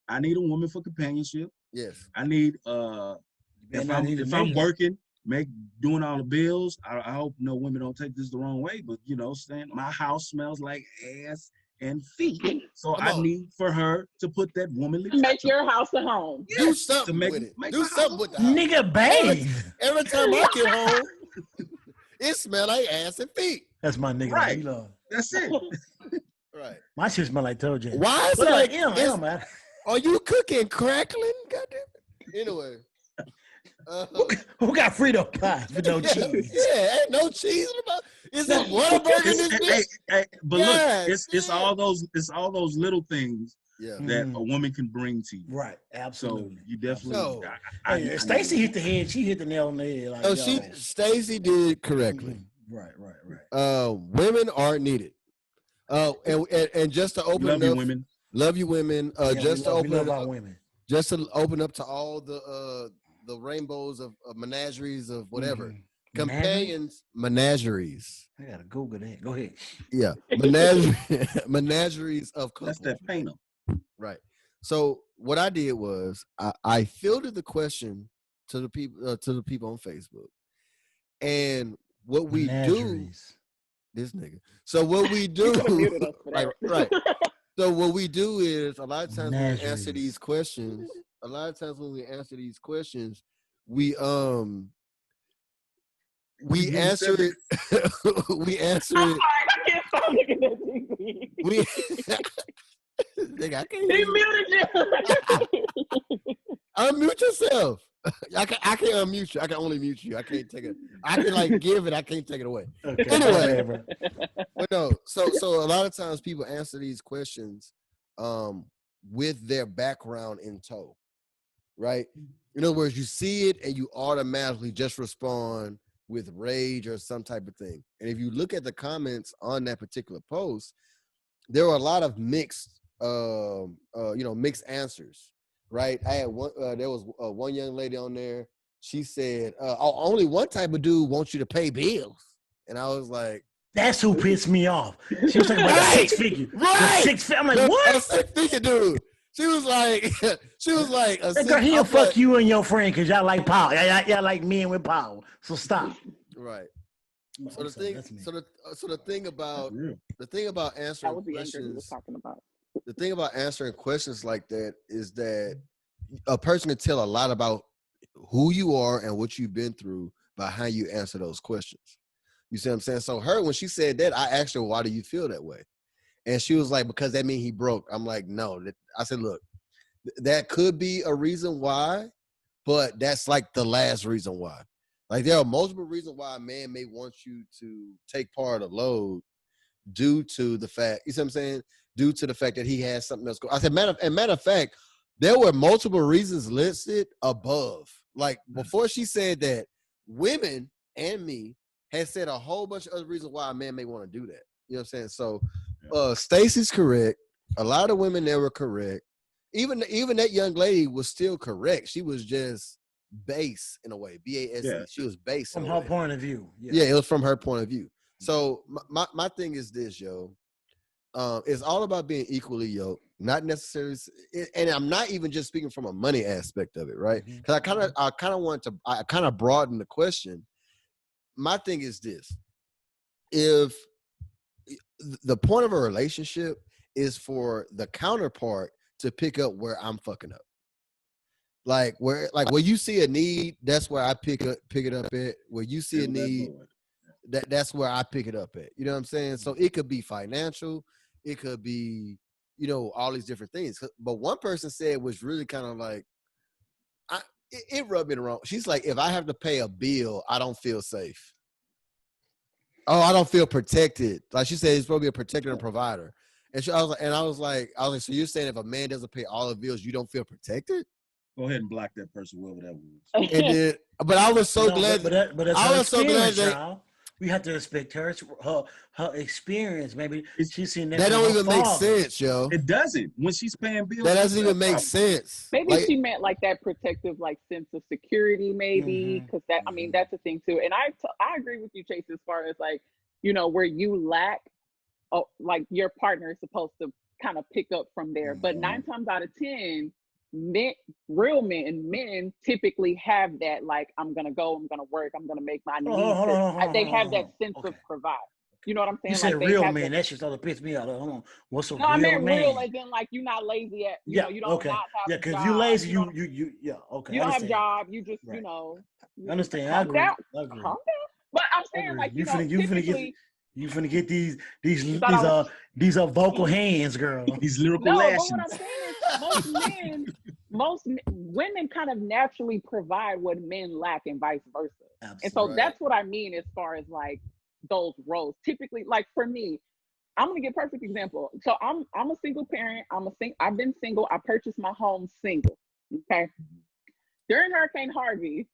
I need a woman for companionship. Yes. I need if I'm working, doing all the bills. I hope no women don't take this the wrong way, but you know, saying my house smells like ass and feet. So I need for her to put that womanly make your house a home. Do something with it. Do something with the house. Nigga, babe. Every time I get home, it smells like ass and feet. That's my nigga. Right. That's it. Right. My shit smell like toe jam. Why is it like man? Are you cooking crackling? Goddamn. Anyway. Who got Frito pies with no cheese? Yeah, ain't no cheese about. Is it Whataburger in this bitch? But look, it's all those little things that a woman can bring to you. Right, absolutely. So you definitely. Stacey hit the head. She hit the nail on the head. Like, Stacey did correctly. Right. Women are needed. And just to open love you, love you, women. Just to open up to all the rainbows of menageries of whatever. companions, menageries. I gotta Google that. Go ahead. Yeah, menageries of couples. That's that paint 'em. Right. So what I did was I filtered the question to the people on Facebook, and what we do, Menageries. this nigga. So what we You do, could have muted us for right, that. right. So what we do is a lot of times when we answer Menageries. these questions, we we You answer said it. We answer I'm it. sorry, I can't stop looking at TV. We nigga, I can't hear He you. muted you. Unmute yourself. I can't unmute you. I can only mute you. I can't take it. I can like give it. I can't take it away. Okay. Anyway. Whatever. But no, so a lot of times people answer these questions with their background in tow, right? In other words, you see it and you automatically just respond with rage or some type of thing. And if you look at the comments on that particular post, there were a lot of mixed mixed answers, right? I had one. There was one young lady on there. She said, "Only one type of dude wants you to pay bills," and I was like, That's who pissed me off. She was talking about the Right, 6 figure. right. The 6 figure. I'm like, a what? 6-figure dude. She was like, That girl, he'll fuck you and your friend because y'all like power. Y'all like men with power. So stop. Right. So I'm the sorry, thing, that's me. so the thing about real. That answering was the anger he was questions, talking about. the thing about answering questions like that is that a person can tell a lot about who you are and what you've been through by how you answer those questions. You see what I'm saying? So her, when she said that, I asked her, why do you feel that way? And she was like, because that means he broke. I'm like, no. I said, look, that could be a reason why, but that's like the last reason why. Like there are multiple reasons why a man may want you to take part of the load due to the fact, you see what I'm saying? Due to the fact that he has something else going. I said, matter of fact, there were multiple reasons listed above. Like before she said that, women and me had said a whole bunch of other reasons why a man may want to do that. You know what I'm saying? So Stacey's correct. A lot of women there were correct. Even that young lady was still correct. She was just base in a way. BASE. Yeah. She was base From in a her way. point of view. Yeah, it was from her point of view. So my thing is this, yo. It's all about being equally yoked, not necessarily, and I'm not even just speaking from a money aspect of it, right? Because I kind of broaden the question. My thing is this: if the point of a relationship is for the counterpart to pick up where I'm fucking up, like where you see a need, that's where I pick it up at. Where you see a need, that's where I pick it up at. You know what I'm saying? So it could be financial, it could be, all these different things. But one person said was really kind of like, it rubbed me the wrong. She's like, if I have to pay a bill, I don't feel safe. Oh, I don't feel protected. Like she said, it's supposed to be a protector and provider. And I was like, so you're saying if a man doesn't pay all the bills, you don't feel protected? Go ahead and block that person, whoever that was. And then, but I was so glad. But that's I her was so glad experience, that y'all. We have to respect her experience. Maybe she's seen that. that from don't her even make father. sense, yo. It doesn't. When she's paying bills, That doesn't even make problem. sense. Maybe Like, she meant like that protective, like sense of security, maybe, because that. I mean, that's a thing too. And I agree with you, Chase, as far as like, where you lack, like your partner is supposed to kind of pick up from there. But 9 times out of 10, real men typically have that, like, I'm gonna go, I'm gonna work, I'm gonna make my needs. They have that sense of provide. You know what I'm saying? You said like real man. That shit started to piss me out. Hold on. What's a No, I real meant man? real as in like you're not lazy at, you know, you don't not have a because job. you lazy, you okay. You don't have a job. You just, Right. You understand. calm I agree. down. I agree. Calm down. But I'm saying, like, you finna get these vocal hands, girl. These lyrical No, lashings. but what I'm saying is most women kind of naturally provide what men lack and vice versa. Absolutely. And so that's what I mean as far as like those roles. Typically, like for me, I'm gonna give a perfect example. So I'm a single parent. I've been single. I purchased my home single. Okay. During Hurricane Harvey,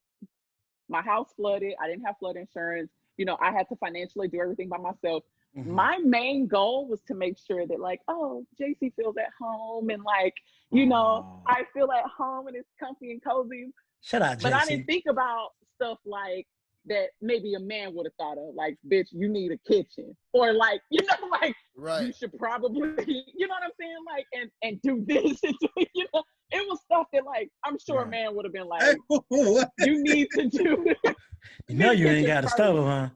my house flooded. I didn't have flood insurance. I had to financially do everything by myself. My main goal was to make sure that, like, oh, JC feels at home and, like, I feel at home and it's comfy and cozy. Shut up, JC. But I didn't think about stuff like, that maybe a man would have thought of, like, bitch, you need a kitchen, or like, you know, like, Right. you should probably, you know what I'm saying, like, and do this, and do, you know, it was stuff that, like, I'm sure a man would have been like, you need to do. You know you ain't got a stove, huh?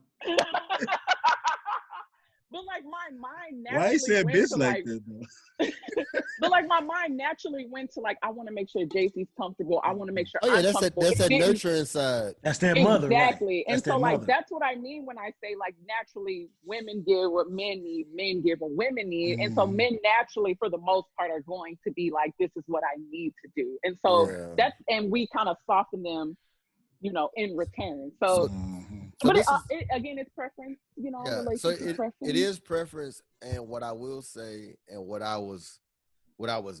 But like my mind Why he naturally said went bitch to like like, that though? but like my mind naturally went to like, I want to make sure JC's comfortable. I want to make sure Oh yeah, I'm that's comfortable. that It didn't- nurturing side. That's their mother, right? Exactly. And That's so their like mother. that's what I mean when I say like naturally women give what men need, men give what women need. And so men naturally for the most part are going to be like, this is what I need to do. And so that's, and we kind of soften them, you know, in return. So, So but this again, it's preference, you know, yeah. So relationship preference. it is preference, and what I will say, and what I was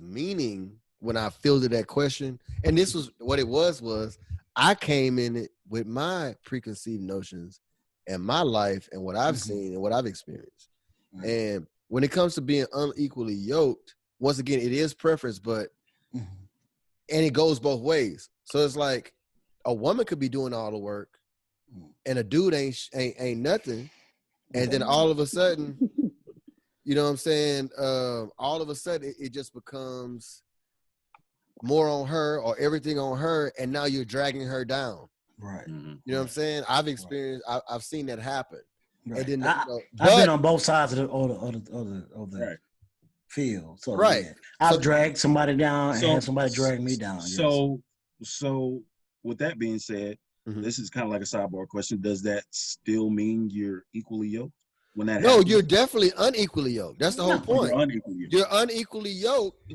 meaning when I fielded that question, and this was what it was I came in it with my preconceived notions and my life and what I've seen and what I've experienced. And when it comes to being unequally yoked, once again, it is preference, but and it goes both ways. So it's like a woman could be doing all the work and a dude ain't nothing. And then all of a sudden, you know what I'm saying? All of a sudden it just becomes more on her or everything on her. And now you're dragging her down. Right. You know what I'm saying? I've experienced, I've seen that happen. Right. And then, I've been on both sides of the field. So yeah, I've dragged somebody down and had somebody drag me down. So with that being said, this is kind of like a sidebar question. Does that still mean you're equally yoked when that happens? You're definitely unequally yoked. That's the whole point. You're unequally yoked.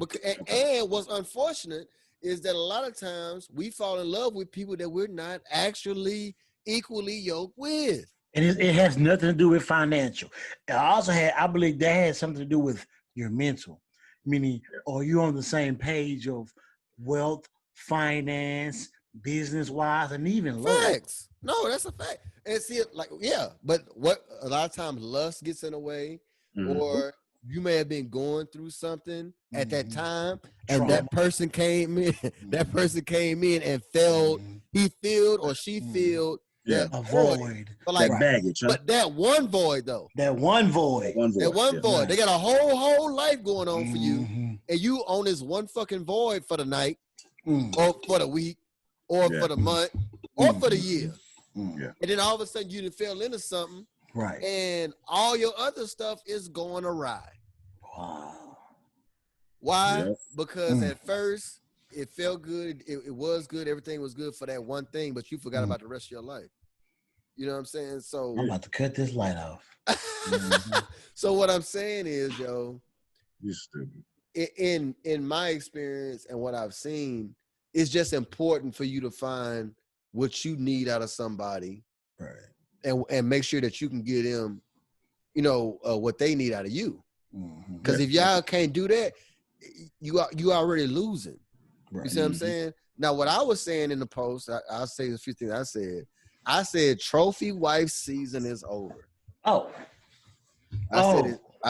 And what's unfortunate is that a lot of times we fall in love with people that we're not actually equally yoked with. And it has nothing to do with financial. I believe that has something to do with your mental. Meaning, are you on the same page of wealth, finance, business-wise, and even love? Facts. No, that's a fact. And see, but what a lot of times lust gets in the way, or you may have been going through something at that time, and that person came in. That person came in and felt he filled or she filled that void. But like that baggage, but that one void though. That one void. They got a whole life going on for you, and you on this one fucking void for the night, or for the week, or for the month, or for the year. And then all of a sudden you done fell into something, right? And all your other stuff is going awry. Wow. Why? Because at first it felt good, it was good, everything was good for that one thing, but you forgot about the rest of your life. You know what I'm saying? So I'm about to cut this light off. So what I'm saying is, yo, you stupid. In my experience and what I've seen, it's just important for you to find what you need out of somebody, right? And make sure that you can give them, you know, what they need out of you. Because if y'all can't do that, you already losing. Right. You see what I'm saying? Now, what I was saying in the post, I'll say a few things I said. I said trophy wife season is over. I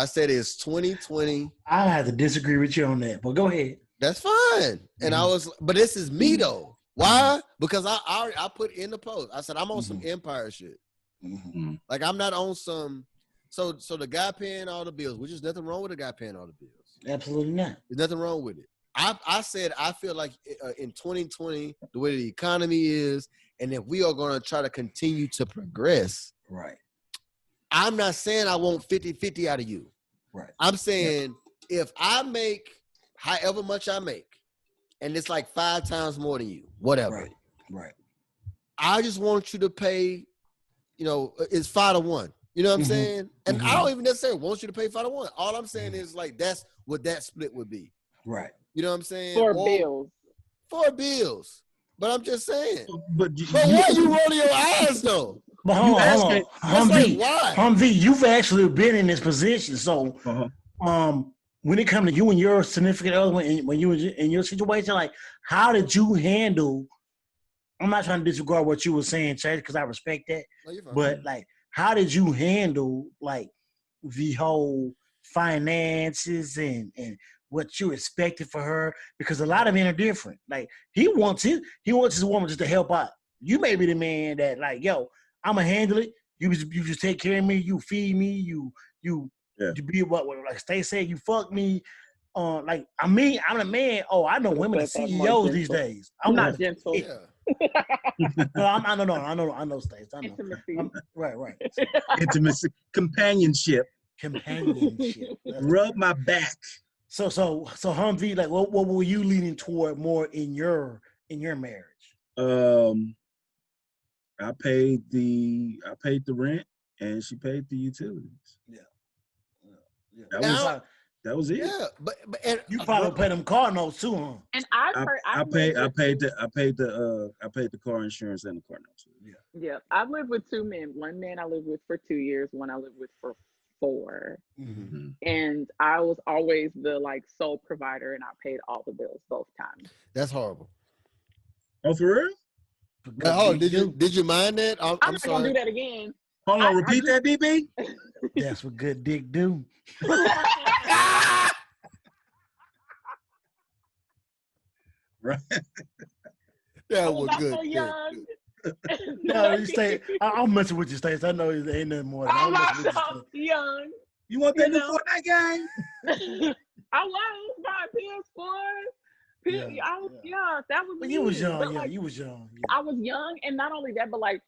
said it's 2020. I have to disagree with you on that, but go ahead. That's fine. And but this is me though. Why? Because I put in the post. I said I'm on some empire shit. Like I'm not on some. So the guy paying all the bills, which is nothing wrong with the guy paying all the bills. Absolutely not. There's nothing wrong with it. I said I feel like in 2020, the way the economy is, and if we are going to try to continue to progress, right? I'm not saying I want 50-50 out of you. Right. I'm saying if I make however much I make, and it's like 5 times more than you, whatever. Right. I just want you to pay, you know, it's 5-1. You know what I'm saying? And I don't even necessarily want you to pay 5-1. All I'm saying is like that's what that split would be. Right. You know what I'm saying? For bills. But I'm just saying. But why are you rolling your eyes though? But hold on. Humvee, you've actually been in this position. So when it comes to you and your significant other, when you were in your situation, like how did you handle? I'm not trying to disregard what you were saying, Chase, because I respect that. But like, how did you handle like the whole finances and what you expected for her? Because a lot of men are different. Like he wants his woman just to help out. You may be the man that like, yo, I'ma handle it. You just take care of me. You feed me. You be what like Stay said. You fuck me. Like I'm the man. Oh, I know women are Said that more CEOs these gentle. days. I'm Not gentle. Yeah. No, I know Stace. I know. Intimacy. Right. Intimacy, companionship, Companionship. rub my back. So Humvee, like what were you leaning toward more in your marriage? I paid the rent and she paid the utilities. Yeah. That was it. Yeah, but and You probably pay them car notes too, huh? And I paid the car insurance and the car notes. Yeah, I've lived with two men. One man I lived with for 2 years. One I lived with for 4. Mm-hmm. And I was always the like sole provider, and I paid all the bills both times. that's horrible. Oh, for real? Oh, did you mind that? I'm not sorry. gonna do that again. Hold on, repeat that, BB. That's what good dick do. Right. That was was I good. so young? No, you stay. I'll mess with you, Stace. I know there ain't nothing more. I was so young. You want that new Fortnite game? I was buying PS4. That was. But you was young, but, yeah. like, You was young. Yeah. I was young, and not only that, but like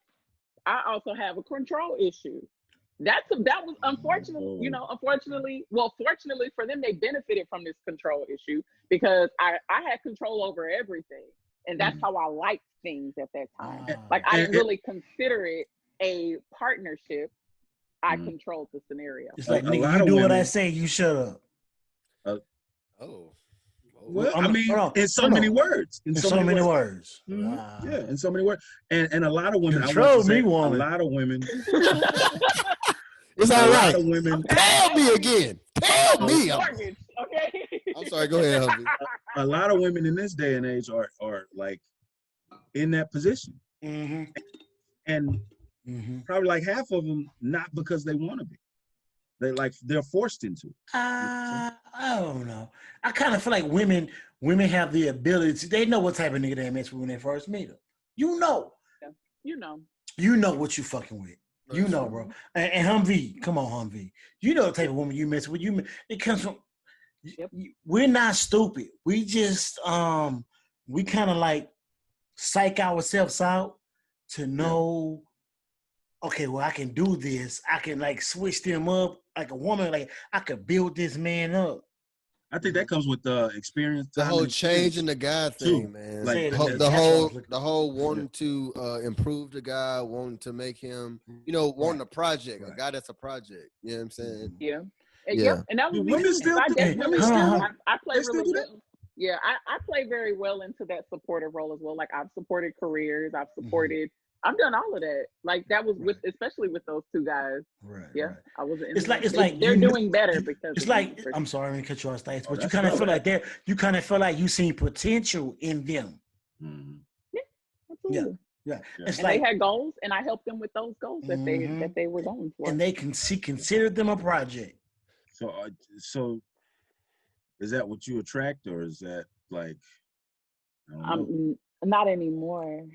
I also have a control issue. That was unfortunately, fortunately for them, they benefited from this control issue because I had control over everything, and that's how I liked things at that time. Like I didn't really consider it a partnership. I controlled the scenario. It's like, nigga, you do what I say, you shut up. Well, I mean, in so many words. In so many words. Mm-hmm. Yeah, in so many words. And a lot of women. Control me, woman. A lot of women. It's all right. A lot of women. Tell me again. Tell me. Mortgage, okay. I'm sorry. Go ahead, Humvee. A lot of women in this day and age are like in that position, and probably like half of them not because they want to be. They're forced into it. I don't know. I kind of feel like women have the ability. They know what type of nigga they mess with when they first meet them. You know. You know what you fucking with. You know, bro. And Humvee, come on, Humvee. You know the type of woman you mess with. It comes from. We're not stupid. We just we kind of like psych ourselves out to know. Okay, well, I can do this. I can like switch them up like a woman. Like I could build this man up. I think that comes with experience. The whole changing the guy thing, man. Like the whole wanting to improve the guy, wanting to make him, wanting a project, a guy that's a project. You know what I'm saying? Yeah. And that was women still do that. I play really well. Yeah, I play very well into that supportive role as well. Like I've supported careers, I've done all of that. Like that was especially with those two guys. Right. Yeah. Right. I wasn't. It's like they're doing better because it's like I'm sorry, I'm gonna cut you off, Stace, but you kind of feel like you kind of feel like you seen potential in them. Mm-hmm. Yeah, absolutely. Yeah. It's and like they had goals, and I helped them with those goals that they were going for. And they considered them a project. So, is that what you attract, or is that like? Not anymore.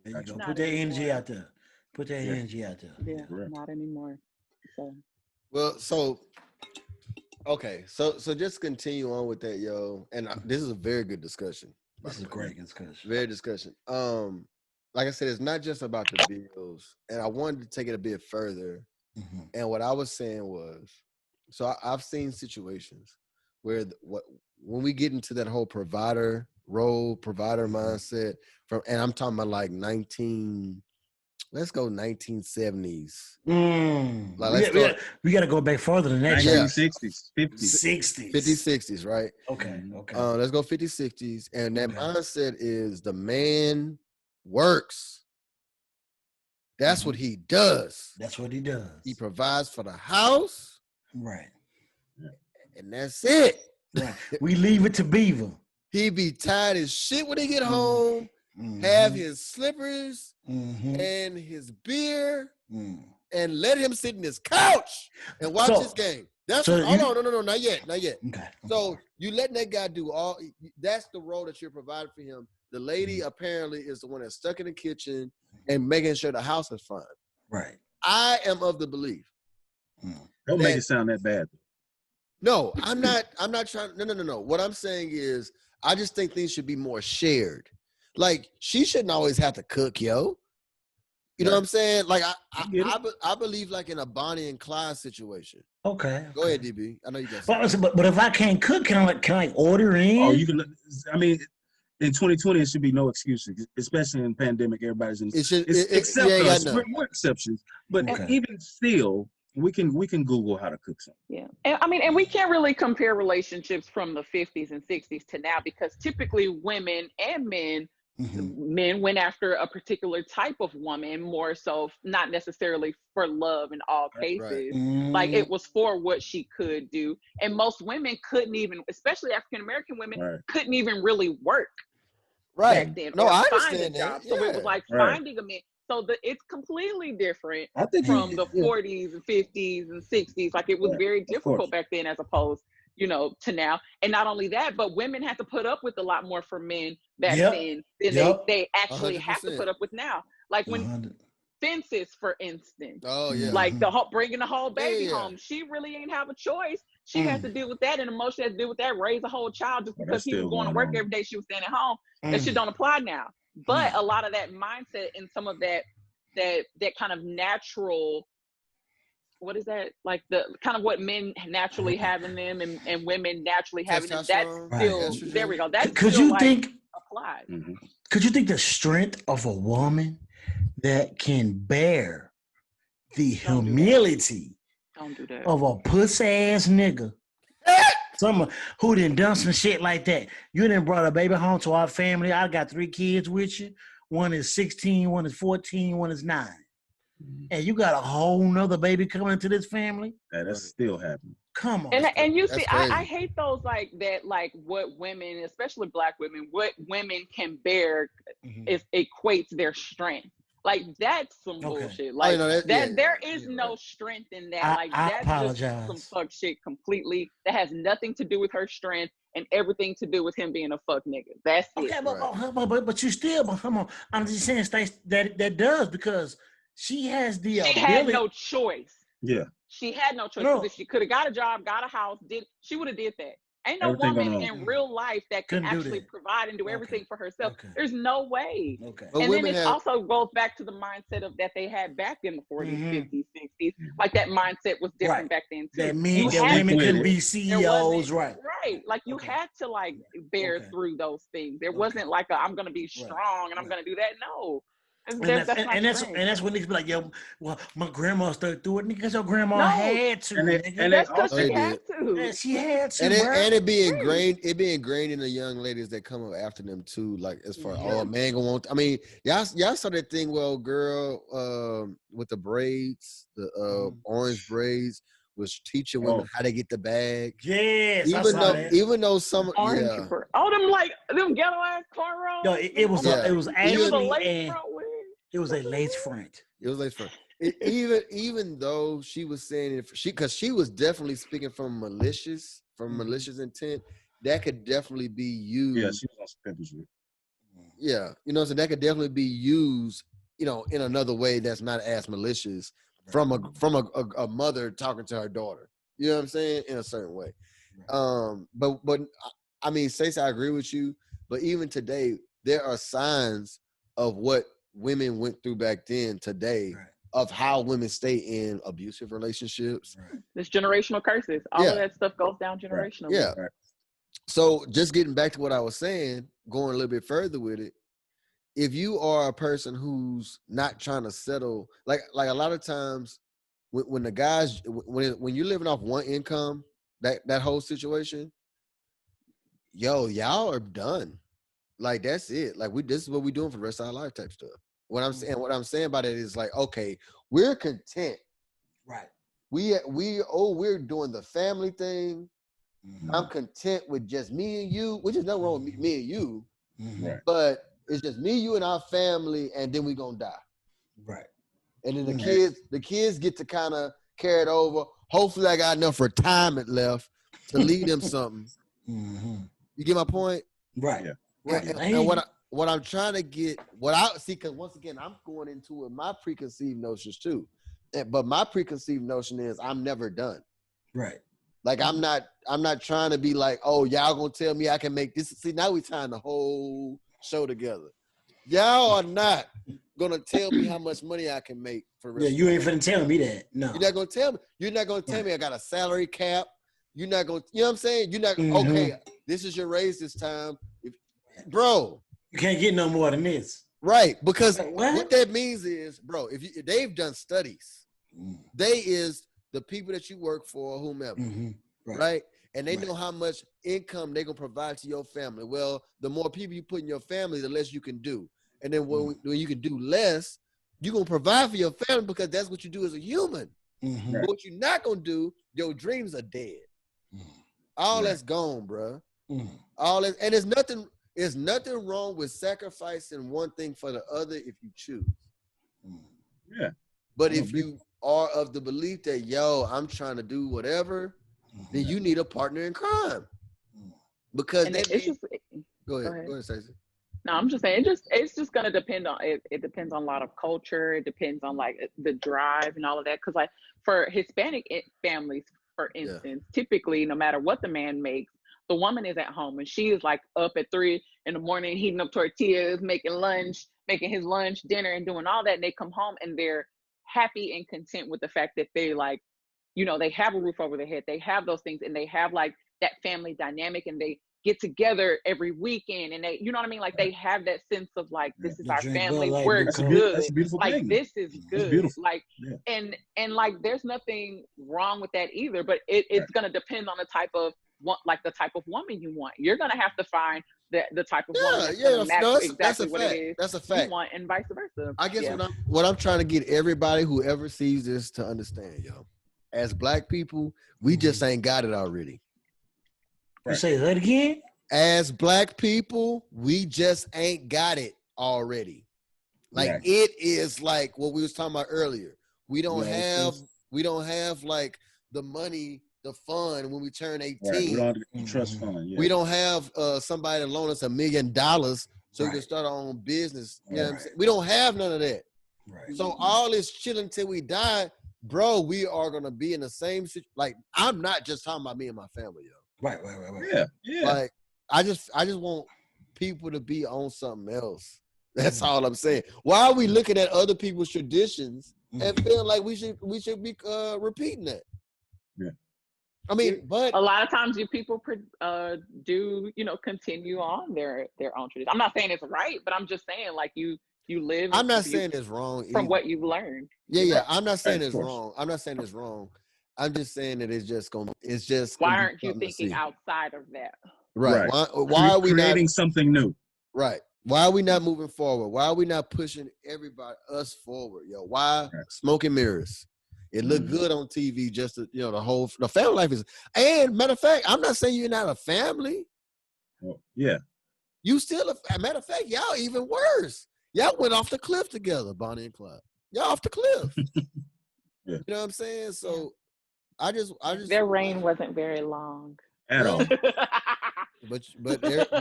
There you go. Put that energy out there. Put that energy out there. Yeah, not anymore. So. Okay, so just continue on with that, yo. And this is a very good discussion. This is a great discussion. Very discussion. Like I said, it's not just about the bills, and I wanted to take it a bit further. Mm-hmm. And what I was saying was, so I've seen situations where when we get into that whole provider role, provider mindset and I'm talking about like 1970s. Like we got to go back further than that. 1960s, 50s, 60s, right? Okay. Let's go 50s, 60s, and that mindset is the man works. That's what he does. That's what he does. He provides for the house, right? And that's it. Right. We leave it to Beaver. He be tired as shit when he get home. Have his slippers and his beer, and let him sit in his couch and watch his game. That's no, not yet. Okay. So you letting that guy do all. That's the role that you're providing for him. The lady apparently is the one that's stuck in the kitchen and making sure the house is fine. Right. I am of the belief. Don't make it sound that bad. No, I'm not trying. No. What I'm saying is, I just think things should be more shared. Like, she shouldn't always have to cook, yo. You know what I'm saying? Like, I believe like in a Bonnie and Clyde situation. Okay. Go ahead, DB. I know you got something. But if I can't cook, can I order in? Oh, you can. I mean, in 2020, it should be no excuses, especially in pandemic. Everybody's in. Except us, we're exceptions. But even still, we can Google how to cook something. Yeah, and we can't really compare relationships from the 50s and 60s to now, because typically women and men. Men went after a particular type of woman, more so not necessarily for love in all cases. Like, it was for what she could do, and most women couldn't even, especially African American women, couldn't even really work back then or find a job. So it was like finding a man. So it's completely different from the 40s and 50s and 60s. Like, it was very difficult back then as opposed, to now. And not only that, but women had to put up with a lot more from men back then than they actually 100%. Have to put up with now. Like when fences, for instance. Oh yeah. Like bringing the whole baby home. She really ain't have a choice. She has to deal with that, and emotionally has to deal with that, raise a whole child just because he was going to work every day. She was staying at home. That shit don't apply now. But a lot of that mindset and some of that kind of natural, what is that? Like the kind of what men naturally have in them and women naturally have in them. That's still, there we go. That's applied. Could you think the strength of a woman that can bear the humility of a pussy ass nigga? Someone who done some shit like that. You done brought a baby home to our family. I got 3 kids with you. One is 16, one is 14, one is 9. And you got a whole nother baby coming into this family? Yeah, that's still happening. Come on. And you see, I hate those like that, like what women, especially Black women, what women can bear equates their strength. Like, that's some bullshit. Like, there is no strength in that. Like, that's just some fuck shit completely. That has nothing to do with her strength and everything to do with him being a fuck nigga. That's it. Okay, but you still, but come on. I'm just saying that does, because she has the ability. She had no choice. Yeah. She had no choice. Because if she could have got a job, got a house, she would have did that. Ain't no woman in real life that can actually provide and do everything for herself. There's no way. And then it also goes back to the mindset of that they had back in the 40s, 50s, 60s. Like, that mindset was different back then too. That means that women couldn't be CEOs, right? Like, you had to like bear through those things. There wasn't like I'm gonna be strong and I'm gonna do that. No. And that's when niggas be like, yo, well, my grandma started through it, because your grandma had to. And that's because she had to. Yeah, she had to. And it be ingrained in the young ladies that come up after them too. Like, as far as man gonna want. I mean, y'all saw that thing, well, girl, with the braids, the orange braids, was teaching women how to get the bag. Yes, even though some them ghetto ass cornrows. No, it was actually it was a lace front. It was lace front. Even though she was saying it, because she was definitely speaking from malicious intent, that could definitely be used. Yeah, she was on Pepper's Root. Yeah, so that could definitely be used, in another way that's not as malicious from a mother talking to her daughter. You know what I'm saying? In a certain way. But I mean, Stacey, I agree with you. But even today, there are signs of what women went through back then today, of how women stay in abusive relationships. This generational curses. All of that stuff goes down generationally. Yeah. So just getting back to what I was saying, going a little bit further with it, if you are a person who's not trying to settle, like a lot of times when the guys, when you're living off one income, that whole situation, y'all are done. Like, that's it. Like, this is what we're doing for the rest of our life type stuff. What I'm saying about it is, like, okay, we're content. Right. We're doing the family thing. I'm content with just me and you, which is nothing wrong with me and you. But it's just me, you, and our family, and then we're gonna die. Right. And then the kids get to kind of carry it over. Hopefully I got enough retirement left to leave them something. You get my point? Right. Yeah. Right. And what I'm trying to get, what I see, because once again, I'm going into it, my preconceived notions too. But my preconceived notion is I'm never done. Right. Like I'm not trying to be like, oh, y'all gonna tell me I can make this. See, now we tying the whole show together. Y'all are not gonna tell me how much money I can make for real. Yeah, you ain't finna tell me that. No. You're not gonna tell me. You're not gonna tell me I got a salary cap. You're not gonna, you know what I'm saying? You're not okay, this is your raise this time. Bro. You can't get no more than this. Right. Because what that means is, bro, if they've done studies, they is the people that you work for, whomever, right? And they know how much income they're going to provide to your family. Well, the more people you put in your family, the less you can do. And then when you can do less, you're going to provide for your family because that's what you do as a human. But what you're not going to do, your dreams are dead. All that's gone, bro. All that, and there's nothing wrong with sacrificing one thing for the other if you choose. Yeah. But if you are of the belief that, yo, I'm trying to do whatever, then you need a partner in crime. Because go ahead, Stacey. No, I'm just saying it's just gonna depend on it depends on a lot of culture. It depends on like the drive and all of that. Cause like for Hispanic families, for instance, typically no matter what the man makes, the woman is at home and she is like up at 3 a.m, heating up tortillas, making his lunch, dinner, and doing all that. And they come home and they're happy and content with the fact that they like, they have a roof over their head. They have those things and they have like that family dynamic and they get together every weekend and they, you know what I mean? Like they have that sense of like, this is our family, we're good. Like this is good. Like, and like, there's nothing wrong with that either, but it's going to depend on the type of woman you want. You're going to have to find the type of woman that's going to match exactly what it is that's a fact. you want and vice versa. I guess what I'm trying to get everybody who ever sees this to understand, yo, as Black people, we just ain't got it already. You say that again? As Black people, we just ain't got it already. Like it is like what we was talking about earlier. We don't have like the money, the fun when we turn 18. Right. We don't have the trust fund. We don't have somebody to loan us $1 million so we can start our own business. You know what I'm saying? We don't have none of that. Right. So all this chilling till we die, bro, we are gonna be in the same situation. Like I'm not just talking about me and my family, yo. Right. Yeah. Like I just want people to be on something else. That's all I'm saying. Why are we looking at other people's traditions and feeling like we should be repeating that? Yeah. I mean, but a lot of times people do continue on their own tradition. I'm not saying it's right, but I'm just saying like you live. I'm not saying it's wrong from what you've learned. Yeah. I'm not saying it's wrong. I'm not saying it's wrong. I'm just saying that it's just. Why aren't you thinking outside of that? Right. Why are we creating something new? Right. Why are we not moving forward? Why are we not pushing us forward? Yo, why smoke and mirrors? It looked good on TV just to, the family life is. And matter of fact, I'm not saying you're not a family. Well, yeah. You still a matter of fact, y'all even worse. Y'all went off the cliff together, Bonnie and Clyde. Y'all off the cliff. You know what I'm saying? So I just their reign wasn't very long. At all. But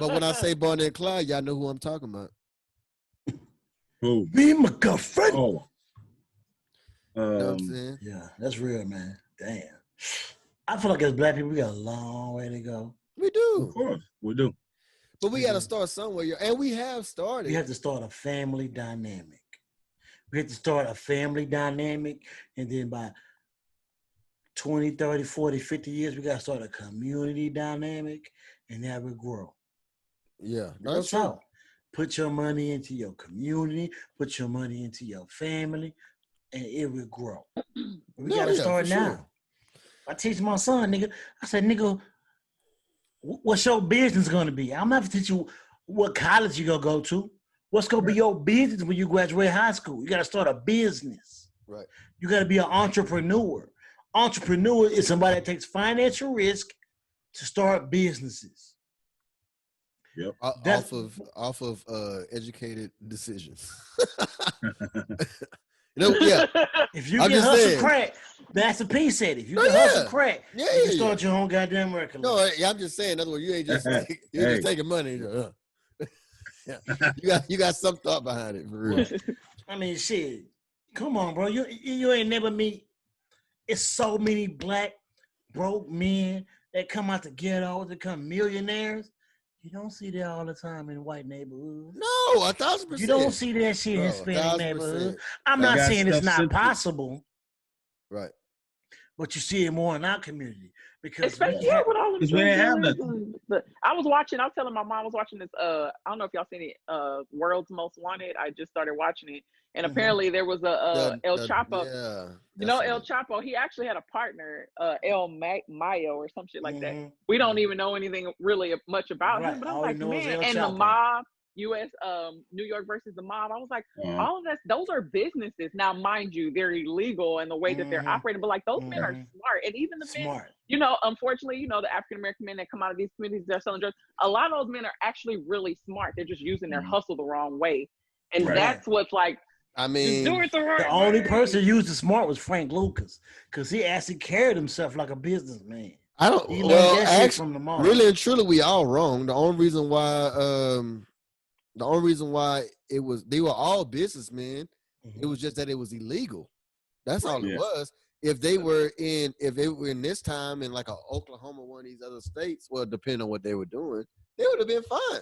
when I say Bonnie and Clyde, y'all know who I'm talking about. Who? Be my girlfriend. Oh. You know what I'm saying? Yeah, that's real, man. Damn. I feel like as Black people, we got a long way to go. We do. Of course, we do. But we got to start somewhere, and we have started. We have to start a family dynamic. And then by 20, 30, 40, 50 years, we got to start a community dynamic, and that will grow. Yeah. That's how. Put your money into your community, put your money into your family, and it will grow. We got to start now. Sure. I teach my son, nigga, I said, nigga, what's your business going to be? I'm not going to teach you what college you going to go to. What's going to be your business when you graduate high school? You got to start a business. Right. You got to be an entrepreneur. Entrepreneur is somebody that takes financial risk to start businesses. Yep. Off of educated decisions. If you can hustle crack, Master P said, if you can hustle crack, you can start your own goddamn record. No, I'm just saying, in other words, you ain't just you're just taking money. You got some thought behind it for real. I mean, shit. Come on, bro. You ain't never meet. It's so many black broke men that come out the ghetto, that become millionaires. You don't see that all the time in white neighborhoods. No, 1,000%. You don't see that shit in Bro, Hispanic 1,000%. neighborhoods. I'm They not got saying it's stuff not centered. possible, Right. but you see it more in our community because Especially with all the Because we ain't have dealers nothing. I was telling my mom, I was watching this, I don't know if y'all seen it, World's Most Wanted. I just started watching it. And apparently there was a El Chapo. Yeah. You know, El Chapo, he actually had a partner, El Mayo or some shit like that. Mhm. We don't even know anything really much about him. But I'm All we like, know is man, El and the Chapo. mob, U.S. New York versus the mob. I was like, all of that, those are businesses. Now, mind you, they're illegal in the way that they're operating, but like those men are smart. And even the men, you know, unfortunately, you know, the African American men that come out of these communities that are selling drugs, a lot of those men are actually really smart. They're just using their hustle the wrong way. And that's what's like, I mean, just do it the right The only way. person who used the smart was Frank Lucas because he actually carried himself like a businessman. I don't. He learned that shit actually, from the mob. really and truly, we all wrong. The only reason why they were all businessmen. It was just that it was illegal. That's all it was. If they were in this time in like a Oklahoma, one of these other states, well, depending on what they were doing, they would have been fine.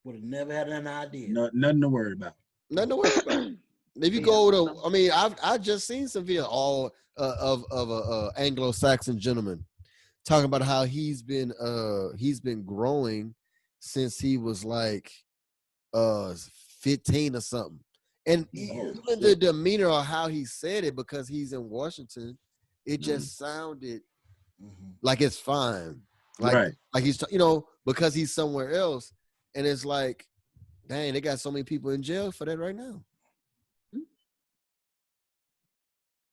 Would have never had an idea. Nothing to worry about. Nothing to worry about. If you go to, I mean, I've just seen some video of a Anglo-Saxon gentleman talking about how he's been growing since he was like 15 or something. And even the demeanor of how he said it, because he's in Washington, it just sounded like it's fine. Like he's, because he's somewhere else. And it's like, dang, they got so many people in jail for that right now.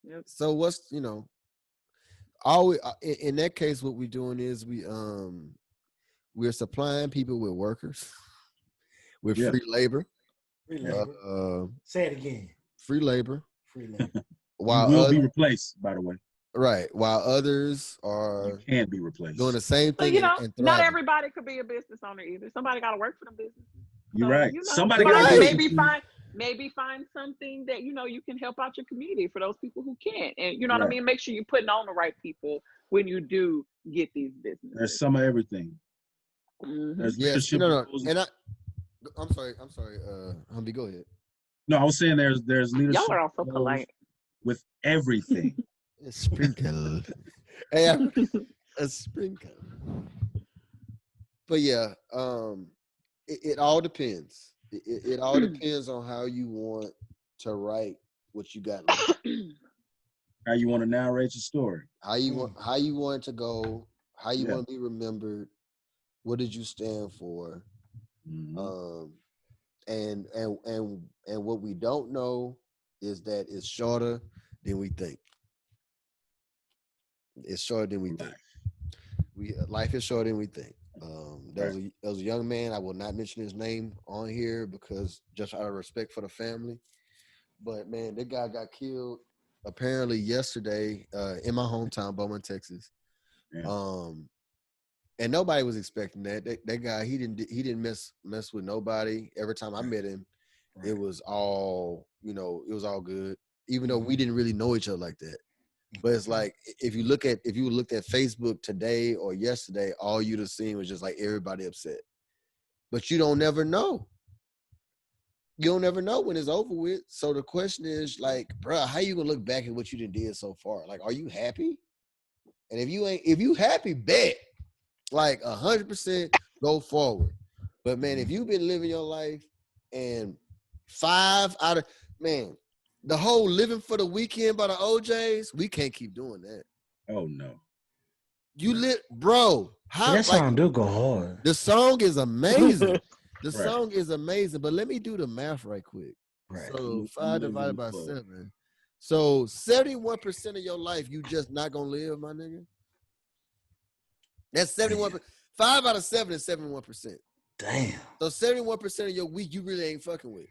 Yep. So what's, always in that case, what we're doing is we're supplying people with workers, with free labor. Free labor. Say it again. Free labor. Free labor. While will be replaced, by the way. Right. While others are can't be replaced. Doing the same thing. And not everybody could be a business owner either. Somebody got to work for the business. You're right. Somebody maybe find something that you can help out your community for those people who can't. And you know what I mean? Make sure you're putting on the right people when you do get these businesses. There's some of everything. Yes. No. And I'm sorry, Humby, go ahead. No, I was saying there's leadership. Y'all are all so polite. With everything. A sprinkle. A sprinkle. But yeah, it all depends. It all depends on how you want to write what you got. How you want to narrate your story. How you want it to go. How you want to be remembered. What did you stand for? And what we don't know is that it's shorter than we think. It's shorter than we think. Life is shorter than we think. There was a young man. I will not mention his name on here because just out of respect for the family. But man, that guy got killed apparently yesterday in my hometown, Beaumont, Texas. Yeah. And nobody was expecting that. That guy, he didn't mess with nobody. Every time I met him, it was all, it was all good. Even though we didn't really know each other like that. But it's like if you looked at Facebook today or yesterday, all you'd have seen was just like everybody upset. But you don't never know. You don't never know when it's over with. So the question is like, bro, how you gonna look back at what you did so far? Like, are you happy? And if you happy, bet. Like 100% go forward. But man, if you've been living your life and 5 out of, man, the whole living for the weekend by the OJs, we can't keep doing that. Oh no. You bro. How that song do go hard. The song is amazing. The song is amazing, but let me do the math right quick. Right. So 5 divided by 7. So 71% of your life you just not gonna live, my nigga. That's 71%. 5 out of 7 is 71%. Damn. So 71% of your week you really ain't fucking with.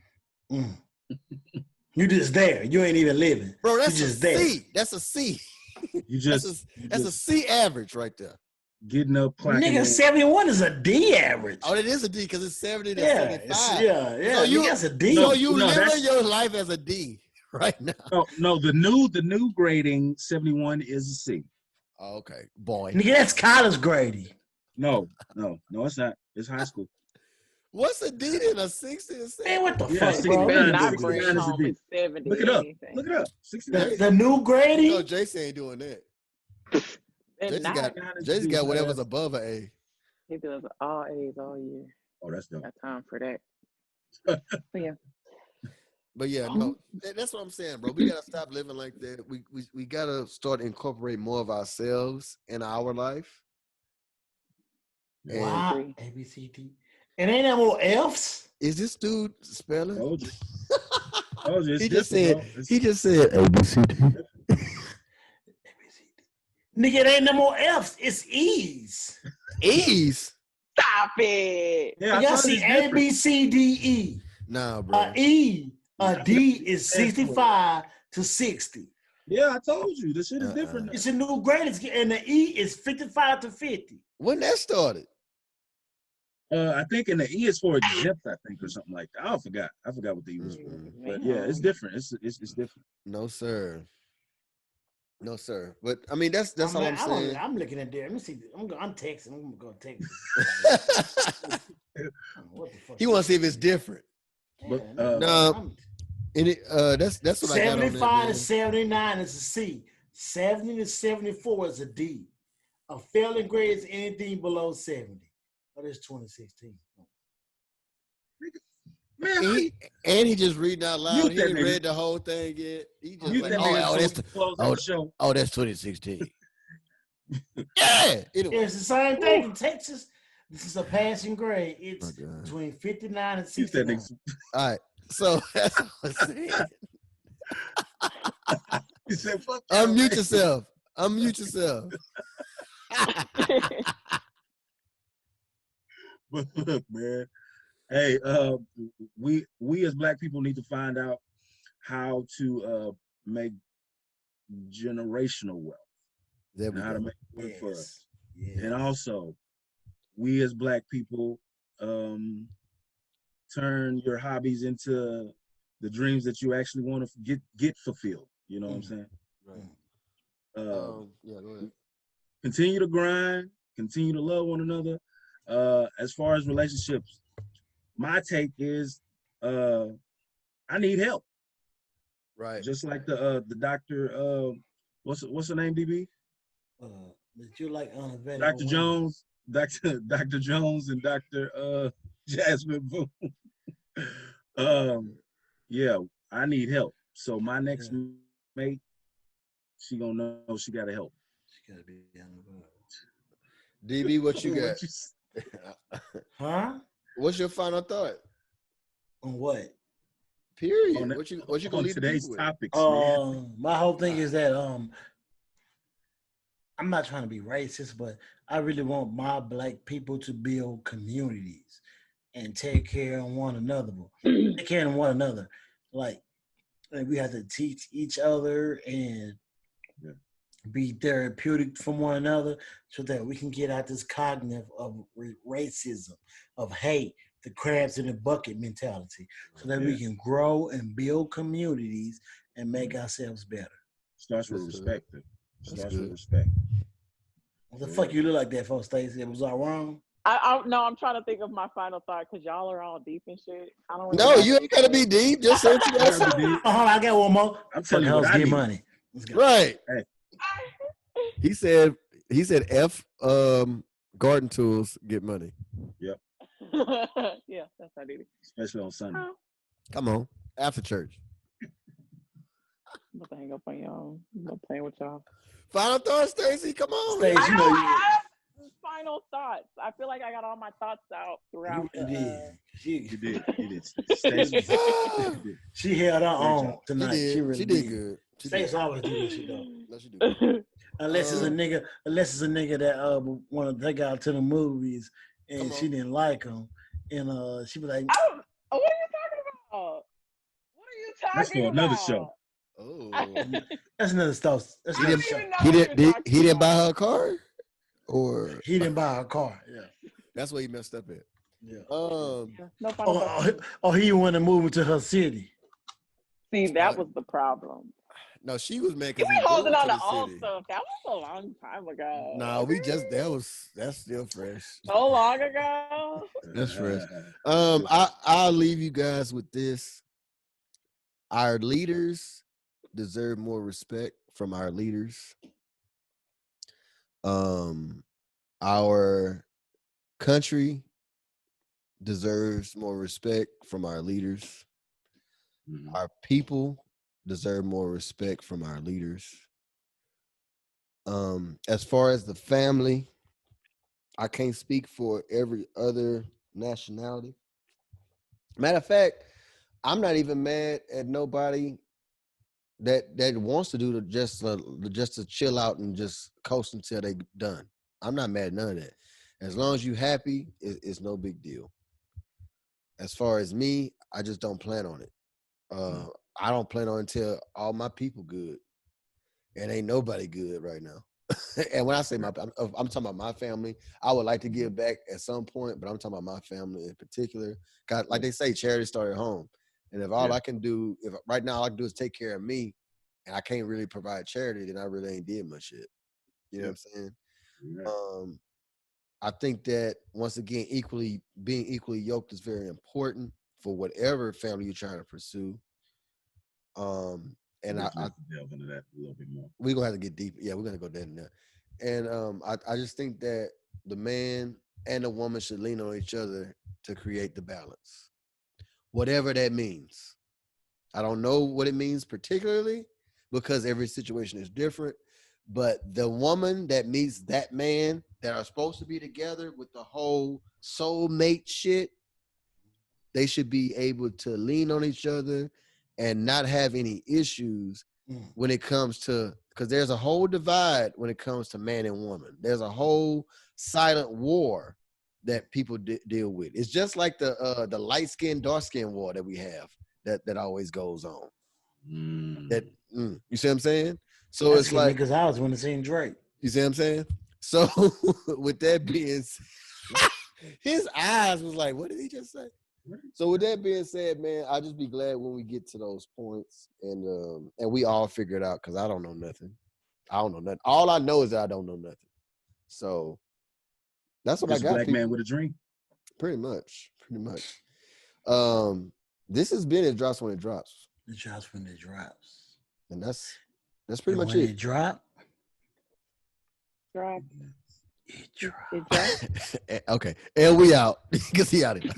You just there. You ain't even living. Bro, that's just a there. C. That's a C. That's a C average right there. getting up, clocking Nigga, in. 71 is a D average. Oh, it is a D because it's 70 to yeah, 75. yeah. So you, that's a D. so you No, living that's- your life as a D right now. No, the new grading 71 is a C. Oh, okay, boy. Nigga, that's college grading. No, it's not. It's high school. What's a D then? A 60 or 70? Man, what the Yeah, fuck, You bro? better 69 not 69 bring is a home D. a 70 Look it up. anything. Look it up. 69. The new grading? No, Jason ain't doing that. And Jason not, Jason got whatever's above an A. he does all A's all year. Oh, that's dope. Got time for that. But yeah. But yeah, no, that's what I'm saying, bro. We gotta stop living like that. We gotta start incorporate more of ourselves in our life. And Wow. Agree. A, B, C, D. And ain't that more F's? is this dude spelling? Told you. Told you. It's He just different, said bro. It's- he just said A B C D. Nigga, it ain't no more F's. It's E's. E's. Stop it. Yeah, I Y'all told you see it's A, different. B, C, D, E. Nah, bro. A D is 65 to 60. Yeah, I told you. This shit is different. It's a new grade, and the E is 55 to 50. When that started? I think in the E is for exempt, I think, or something like that. I forgot what the E was for. But yeah, it's different. It's different. No, sir. No, sir. But I mean, that's all I'm saying. I'm looking at there. Let me see. I'm texting. I'm gonna go text. What the fuck? He wants to see if it's different. But, No. And that's what I got on there, 75 man. to 79 is a C. 70 to 74 is a D. A failing grade is anything below 70. Oh, that's 2016. Man, And he just reading out loud. Mute He that didn't nigga. read the whole thing yet. He just mute like, that nigga that's before we close out the show. that's 2016. Yeah. Anyway. It's the same thing in Texas. This is a passing grade. It's Oh, God. between 59 and Mute that 69. nigga. All right. So that's what I'm saying. He said, "Fuck y'all, Unmute man." yourself. Unmute yourself. But look, man. Hey, we as Black people need to find out how to make generational wealth There and we how to go. make it work for us. Yeah. And also, we as Black people turn your hobbies into the dreams that you actually want to get fulfilled. You know what I'm saying? Right. Yeah, go ahead. Continue to grind, continue to love one another. As far as relationships, my take is I need help. Right. Just like the doctor, what's her name, DB? That you like unvetted Dr. women. Jones, Dr. Jones and Dr. Jasmine Boone. Yeah, I need help. So my next mate, she gonna know she gotta help. She gotta be down the road. DB, what you got? Huh? What's your final thought? On what? Period. On What you gonna on leave today's people with? topics, man. My whole thing is that I'm not trying to be racist, but I really want my Black people to build communities and take care of one another. Take care of one another. Like we have to teach each other and be therapeutic from one another so that we can get out this cognitive of racism, of hate, the crabs in the bucket mentality, so that we can grow and build communities and make ourselves better. Starts with respect. Starts good. with respect. What the fuck you look like that for, Stacey? Was I wrong? No, I'm trying to think of my final thought because y'all are all deep and shit. I don't really No, have you ain't gotta be anything. deep. Just say what you gotta say. Hold on, I got one more. I'm telling you Fuck what hoes I get need. money. Let's go. Right. Hey. He said F garden tools get money. Yeah, that's how I did it. Especially on Sunday. Come on. After church. I'm about to hang up on y'all. I'm not playing with y'all. Final thoughts, Stacey. Come on. Stacey, I you don't know have final thoughts. I feel like I got all my thoughts out throughout. you did. You did. You did. Stacey. She held her own job. tonight. She really did good. She did. Stacey always do this shit though. No, she did good. Unless it's a nigga that want to take her out to the movies and Come on. she didn't like him, and she was like, what are you talking about? What are you talking That's for another show. Oh. "That's another stuff. That's He another didn't, show." even know he what didn't, you're he talking didn't buy about. her a car? Or He didn't buy a car. Yeah. that's what he messed up at. Yeah. Yeah, no final question. Or he wanted to move into her city. See, that was the problem. No, she was mad You because be he holding moved on to to the old city. stuff. That was a long time ago. No, that's still fresh. So long ago. That's fresh. I'll leave you guys with this. Our leaders deserve more respect from our leaders. Our country deserves more respect from our leaders. Our people deserve more respect from our leaders. As far as the family, I can't speak for every other nationality. Matter of fact, I'm not even mad at nobody that wants to do just to chill out and just coast until they done. I'm not mad at none of that. As long as you happy, it's no big deal. As far as me, I just don't plan on it. I don't plan on until all my people good, and ain't nobody good right now. And when I say I'm talking about my family. I would like to give back at some point, but I'm talking about my family in particular. Like they say, charity started at home. And if all I can do, if right now all I can do is take care of me, and I can't really provide charity, then I really ain't did much shit. You know what I'm saying? Yeah. I think that once again, being equally yoked is very important for whatever family you're trying to pursue. And I delve into that a little bit more. We're gonna have to get deep. Yeah, we're gonna go there and there. And I just think that the man and the woman should lean on each other to create the balance, whatever that means. I don't know what it means particularly because every situation is different. But the woman that meets that man that are supposed to be together with the whole soulmate shit, they should be able to lean on each other and not have any issues when it comes to, because there's a whole divide when it comes to man and woman. There's a whole silent war that people deal with. It's just like the light skin, dark skin war that we have that always goes on. You see what I'm saying? So That's it's like niggas' house when it's in Drake. You see what I'm saying? So with that being said, his eyes was like, what did he just say? So with that being said, man, I'll just be glad when we get to those points and we all figure it out because I don't know nothing. I don't know nothing. All I know is that I don't know nothing. So that's what Just I got. Black man with a dream. Pretty much. This has been It Drops When It Drops. It drops when it drops. And that's pretty much when it. It drop. Drop. It drop. It dropped. Okay. And we out. Get see out of here.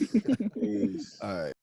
All right.